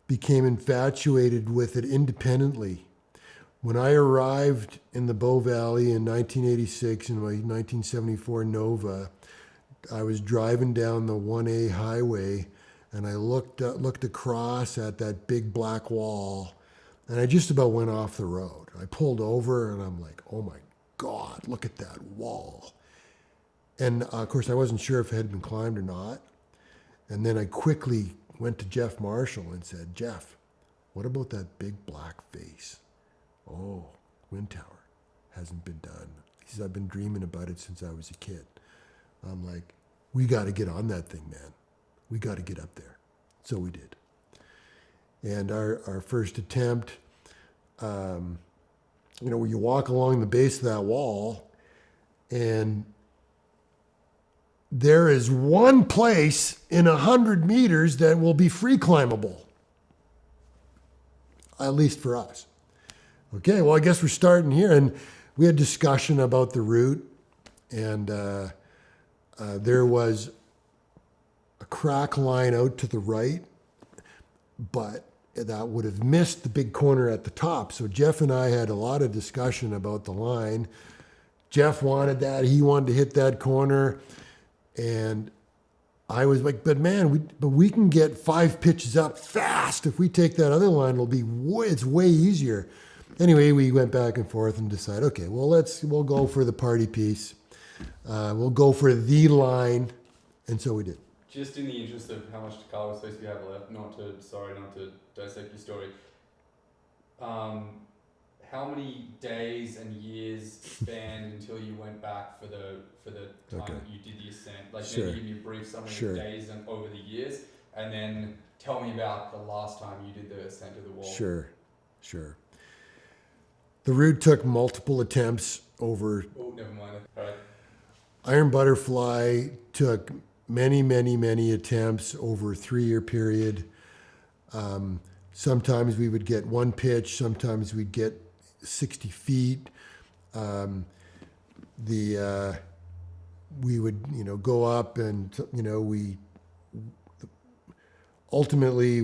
became infatuated with it independently. When I arrived in the Bow Valley in 1986 in my 1974 Nova, I was driving down the 1A highway, and I looked across at that big black wall, and I just about went off the road. I pulled over, and I'm like, oh my God, look at that wall. And of course, I wasn't sure if it had been climbed or not. And then I quickly went to Jeff Marshall and said, Jeff, what about that big black face? Oh, Wind Tower hasn't been done. He says, I've been dreaming about it since I was a kid. I'm like, we got to get on that thing, man. We got to get up there. So we did. And our first attempt, you know, you walk along the base of that wall, and there is one place in 100 meters that will be free climbable, at least for us. Okay, well, I guess we're starting here. And we had discussion about the route, and there was a crack line out to the right, but that would have missed the big corner at the top. So Jeff and I had a lot of discussion about the line. Jeff wanted that. He wanted to hit that corner. And I was like, but man, we can get 5 pitches up fast. If we take that other line, it's way easier. Anyway, we went back and forth and decided, okay, well, we'll go for the party piece. We'll go for the line. And so we did. Just in the interest of how much cargo space we have left, not to dissect your story. how many days and years spanned until you went back for the time Okay. that you did the ascent? Like Sure. maybe give me a brief summary Sure. of days and over the years, and then tell me about the last time you did the ascent of the wall. Sure. The route took multiple attempts over. Oh, never mind. All right. Iron Butterfly took many attempts over a 3-year period. Sometimes we would get one pitch, sometimes we'd get 60 feet. We would, go up and, ultimately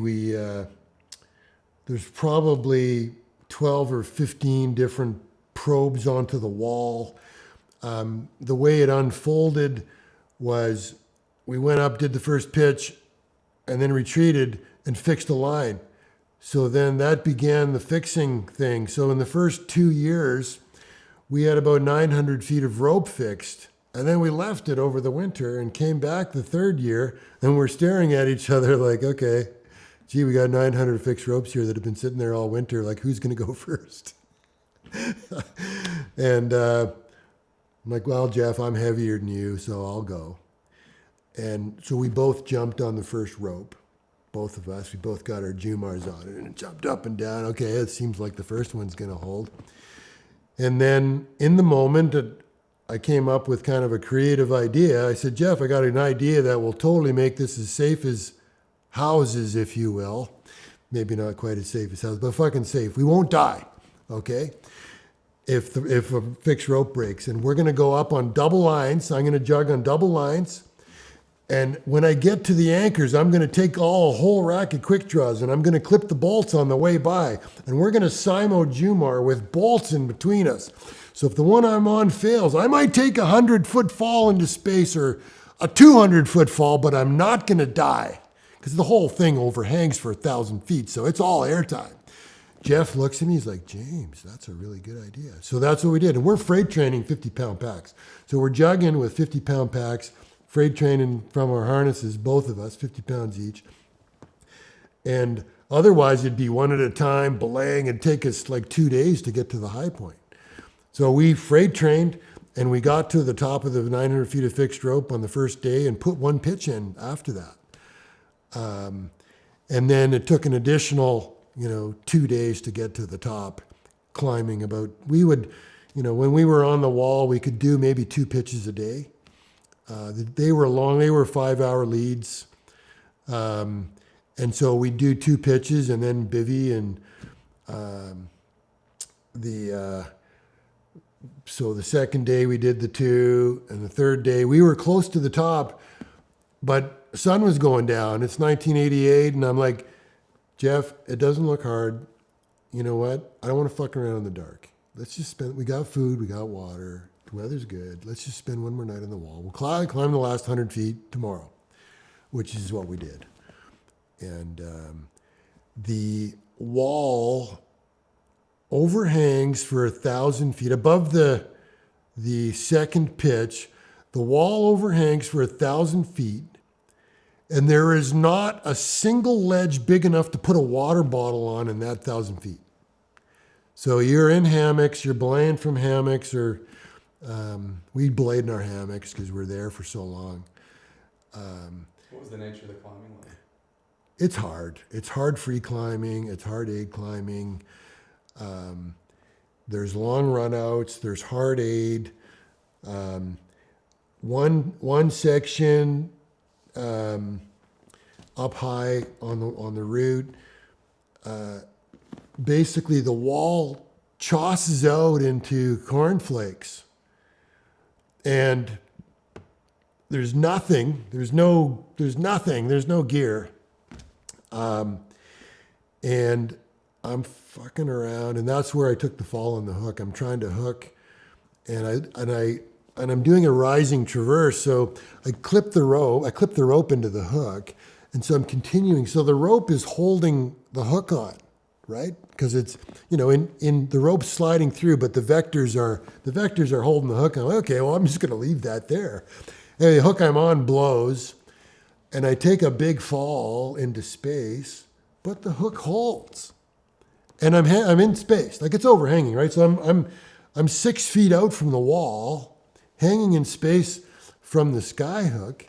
there's probably 12 or 15 different probes onto the wall. The way it unfolded was we went up, did the first pitch, and then retreated and fixed a line. So then that began the fixing thing. So in the first 2 years, we had about 900 feet of rope fixed. And then we left it over the winter and came back the third year, and we're staring at each other like, okay, gee, we got 900 fixed ropes here that have been sitting there all winter. Like, who's going to go first? And I'm like, well, Jeff, I'm heavier than you, so I'll go. And so we both jumped on the first rope, both of us. We both got our Jumars on it and jumped up and down. Okay, it seems like the first one's going to hold. And then in the moment, I came up with kind of a creative idea. I said, Jeff, I got an idea that will totally make this as safe as houses, if you will. Maybe not quite as safe as houses, but fucking safe. We won't die, okay? If a fixed rope breaks. And we're going to go up on double lines. I'm going to jug on double lines. And when I get to the anchors, I'm going to take a whole rack of quick draws and I'm going to clip the bolts on the way by. And we're going to Simo Jumar with bolts in between us. So if the one I'm on fails, I might take a 100-foot fall into space or a 200-foot fall, but I'm not going to die because the whole thing overhangs for 1,000 feet. So it's all airtime. Jeff looks at me, he's like, James, that's a really good idea. So that's what we did. And we're freight training 50-pound packs. So we're jugging with 50-pound packs, freight training from our harnesses, both of us, 50 pounds each. And otherwise it'd be one at a time, belaying. It'd take us like 2 days to get to the high point. So we freight trained and we got to the top of the 900 feet of fixed rope on the first day and put one pitch in after that. And then it took an additional, 2 days to get to the top, climbing about, we would, when we were on the wall, we could do maybe 2 pitches a day. They were long, they were 5-hour leads. And so we'd do 2 pitches and then bivvy and so the second day we did the 2 and the third day we were close to the top, but sun was going down. It's 1988 and I'm like, Jeff, it doesn't look hard. You know what? I don't want to fuck around in the dark. Let's just we got food, we got water. The weather's good. Let's just spend one more night on the wall. We'll climb the last 100 feet tomorrow, which is what we did. And the wall overhangs for 1,000 feet. Above the second pitch, the wall overhangs for 1,000 feet, and there is not a single ledge big enough to put a water bottle on in that 1,000 feet. So you're in hammocks, you're belaying from hammocks, or we belayed in our hammocks because we're there for so long. What was the nature of the climbing like? It's hard. It's hard free climbing. It's hard aid climbing. There's long runouts. There's hard aid. One section up high on the route. Basically, the wall chosses out into cornflakes, and there's nothing. There's no gear. And I'm fucking around, and that's where I took the fall on the hook. I'm trying to hook, and I'm doing a rising traverse. So I clip the rope into the hook, and so I'm continuing. So the rope is holding the hook on, right? Because it's, in the rope sliding through, but the vectors are holding the hook. I'm like, okay, well, I'm just going to leave that there. And the hook I'm on blows, and I take a big fall into space, but the hook holds. and I'm in space, like it's overhanging, right? So I'm 6 feet out from the wall, hanging in space from the sky hook,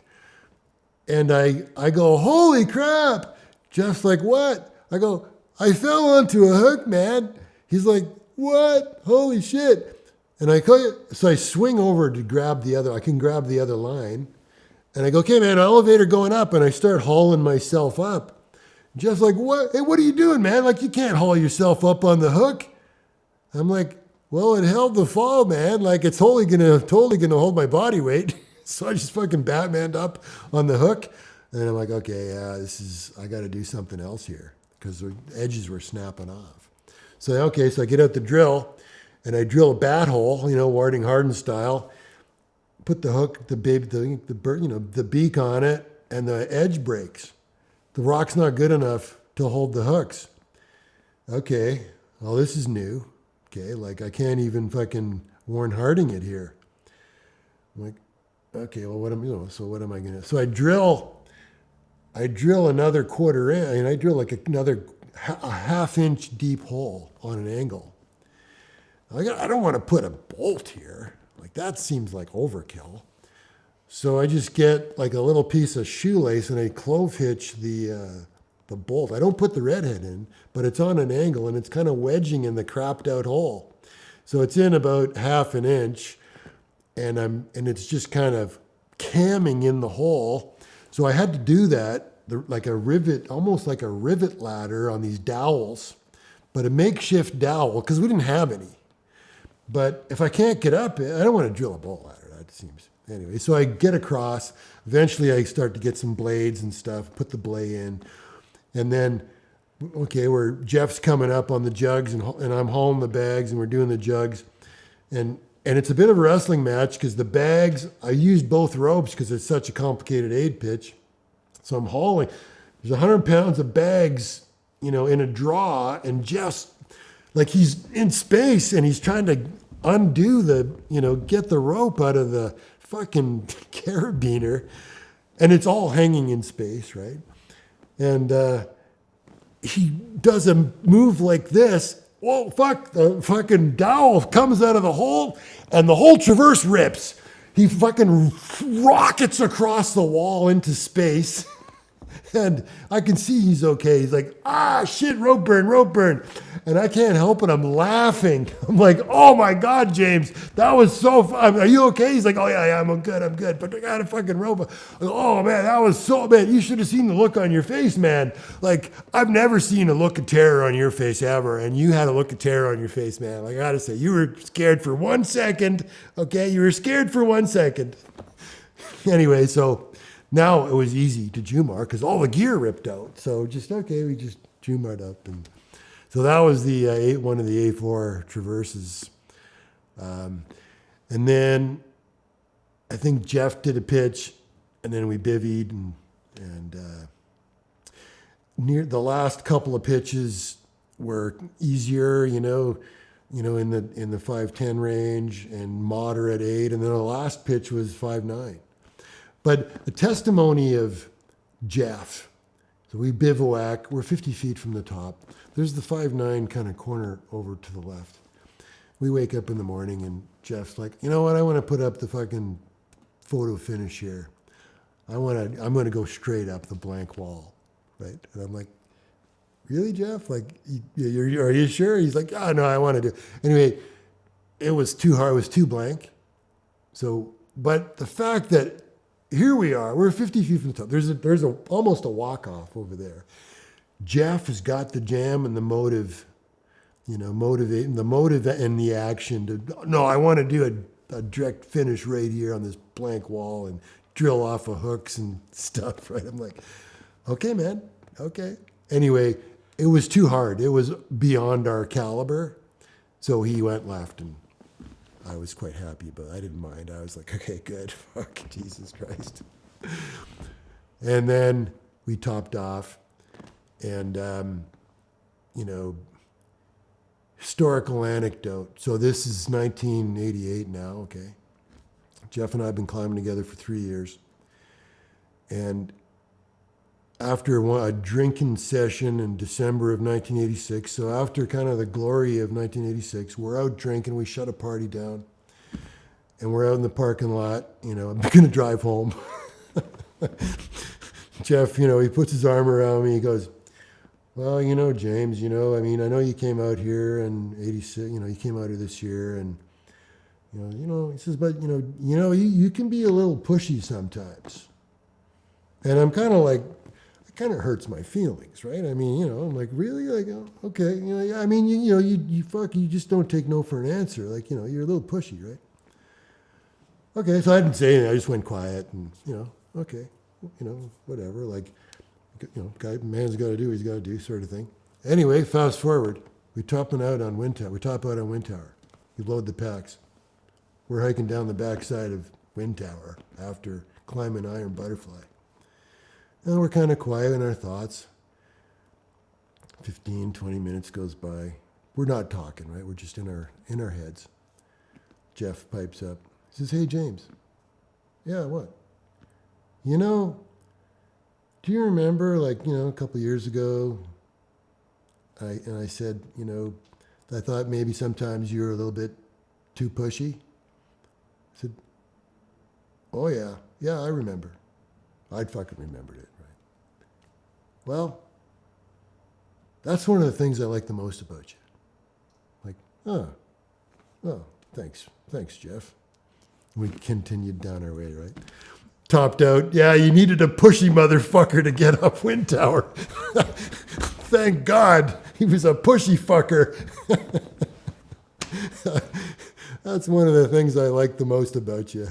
and I go, holy crap! Jeff's like, what? I go, I fell onto a hook, man. He's like, what? Holy shit! And so I swing over to grab the other. I can grab the other line, and I go, okay, man, elevator going up, and I start hauling myself up. Jeff's like, what? Hey, what are you doing, man? Like, you can't haul yourself up on the hook. I'm like, well, it held the fall, man. Like, it's totally gonna hold my body weight. So I just fucking Batmaned up on the hook. And I'm like, okay, yeah, I got to do something else here because the edges were snapping off. So I get out the drill and I drill a bat hole, Warding Harden style. Put the hook, the beak on it, and the edge breaks. The rock's not good enough to hold the hooks. Okay, well, this is new. Okay, like I can't even fucking Warren Harding it here. I'm like, okay, well, what am I gonna? So I drill another quarter inch, and I drill like a half-inch deep hole on an angle. I don't want to put a bolt here. Like that seems like overkill. So I just get like a little piece of shoelace and I clove hitch the bolt. I don't put the redhead in, but it's on an angle and it's kind of wedging in the crapped out hole. So it's in about half an inch, and it's just kind of camming in the hole. So I had to do that like a rivet, almost like a rivet ladder on these dowels, but a makeshift dowel because we didn't have any. But if I can't get up, I don't want to drill a bolt ladder. That seems anyway. So I get across. Eventually, I start to get some blades and stuff. Put the blade in, and then where Jeff's coming up on the jugs and I'm hauling the bags and we're doing the jugs, and it's a bit of a wrestling match because the bags I used both ropes because it's such a complicated aid pitch. So I'm hauling. There's 100 pounds of bags, in a draw, and Jeff's like he's in space and he's trying to undo get the rope out of the fucking carabiner, and it's all hanging in space, right? And he does a move like this. Whoa, fuck, the fucking dowel comes out of the hole and the whole traverse rips. He fucking rockets across the wall into space. And I can see he's okay. He's like, shit, rope burn. And I can't help it. I'm laughing. I'm like, oh my God, James, that was so fun. Are you okay? He's like, oh yeah, I'm good. But I got a fucking rope. I go, oh man, that was so bad. You should have seen the look on your face, man. Like, I've never seen a look of terror on your face ever. And you had a look of terror on your face, man. Like, I gotta say, you were scared for 1 second. Okay, you were scared for 1 second. Anyway, so now it was easy to Jumar because all the gear ripped out. So we just Jumar'd up. And so that was one of the A4 traverses. And then I think Jeff did a pitch, and then we bivvied, and near the last couple of pitches were easier, in the 5'10" range and moderate 8, and then the last pitch was 5'9". But the testimony of Jeff, so we bivouac, we're 50 feet from the top. There's the 5'9" kind of corner over to the left. We wake up in the morning and Jeff's like, you know what? I want to put up the fucking photo finish here. I'm going to go straight up the blank wall, right? And I'm like, really, Jeff? Like, are you sure? He's like, oh, no, I want to do it. Anyway, it was too hard. It was too blank. So, but the fact that here we are, we're 50 feet from the top. There's almost a walk-off over there. Jeff has got the jam and the motive, motivating the motive and the action to, no, I want to do a direct finish right here on this blank wall and drill off of hooks and stuff, right? I'm like, okay, man, okay. Anyway, it was too hard. It was beyond our caliber. So he went left, and I was quite happy, but I didn't mind. I was like, okay, good. Fuck, Jesus Christ. And then we topped off, and, historical anecdote. So this is 1988 now, okay? Jeff and I have been climbing together for 3 years. And after a drinking session in December of 1986. So after kind of the glory of 1986, we're out drinking. We shut a party down, and we're out in the parking lot. You know, I'm going to drive home. Jeff, you know, he puts his arm around me. He goes, well, you know, James, you know, I mean, I know you came out here in 86, you know, you came out here this year, and, you know, he says, but, you can be a little pushy sometimes. And I'm kind of like, it kind of hurts my feelings, right? I mean, you know, I'm like, really? Like, oh, okay. You know, yeah, I mean, you just don't take no for an answer. Like, you know, you're a little pushy, right? Okay, so I didn't say anything. I just went quiet and, you know, okay, you know, whatever. Like, you know, man's got to do what he's got to do, sort of thing. Anyway, fast forward. We top out on Wind Tower. We load the packs. We're hiking down the backside of Wind Tower after climbing Iron Butterfly. And we're kind of quiet in our thoughts. 15, 20 minutes goes by. We're not talking, right? We're just in our heads. Jeff pipes up. He says, hey, James. Yeah, what? You know, do you remember, like, you know, a couple of years ago, I said, you know, I thought maybe sometimes you were a little bit too pushy? I said, oh, yeah. Yeah, I remember. I'd fucking remembered it, right? Well, that's one of the things I like the most about you. Like, oh, thanks, Jeff. We continued down our way, right? Topped out, yeah, you needed a pushy motherfucker to get up Wind Tower. Thank God he was a pushy fucker. That's one of the things I like the most about you.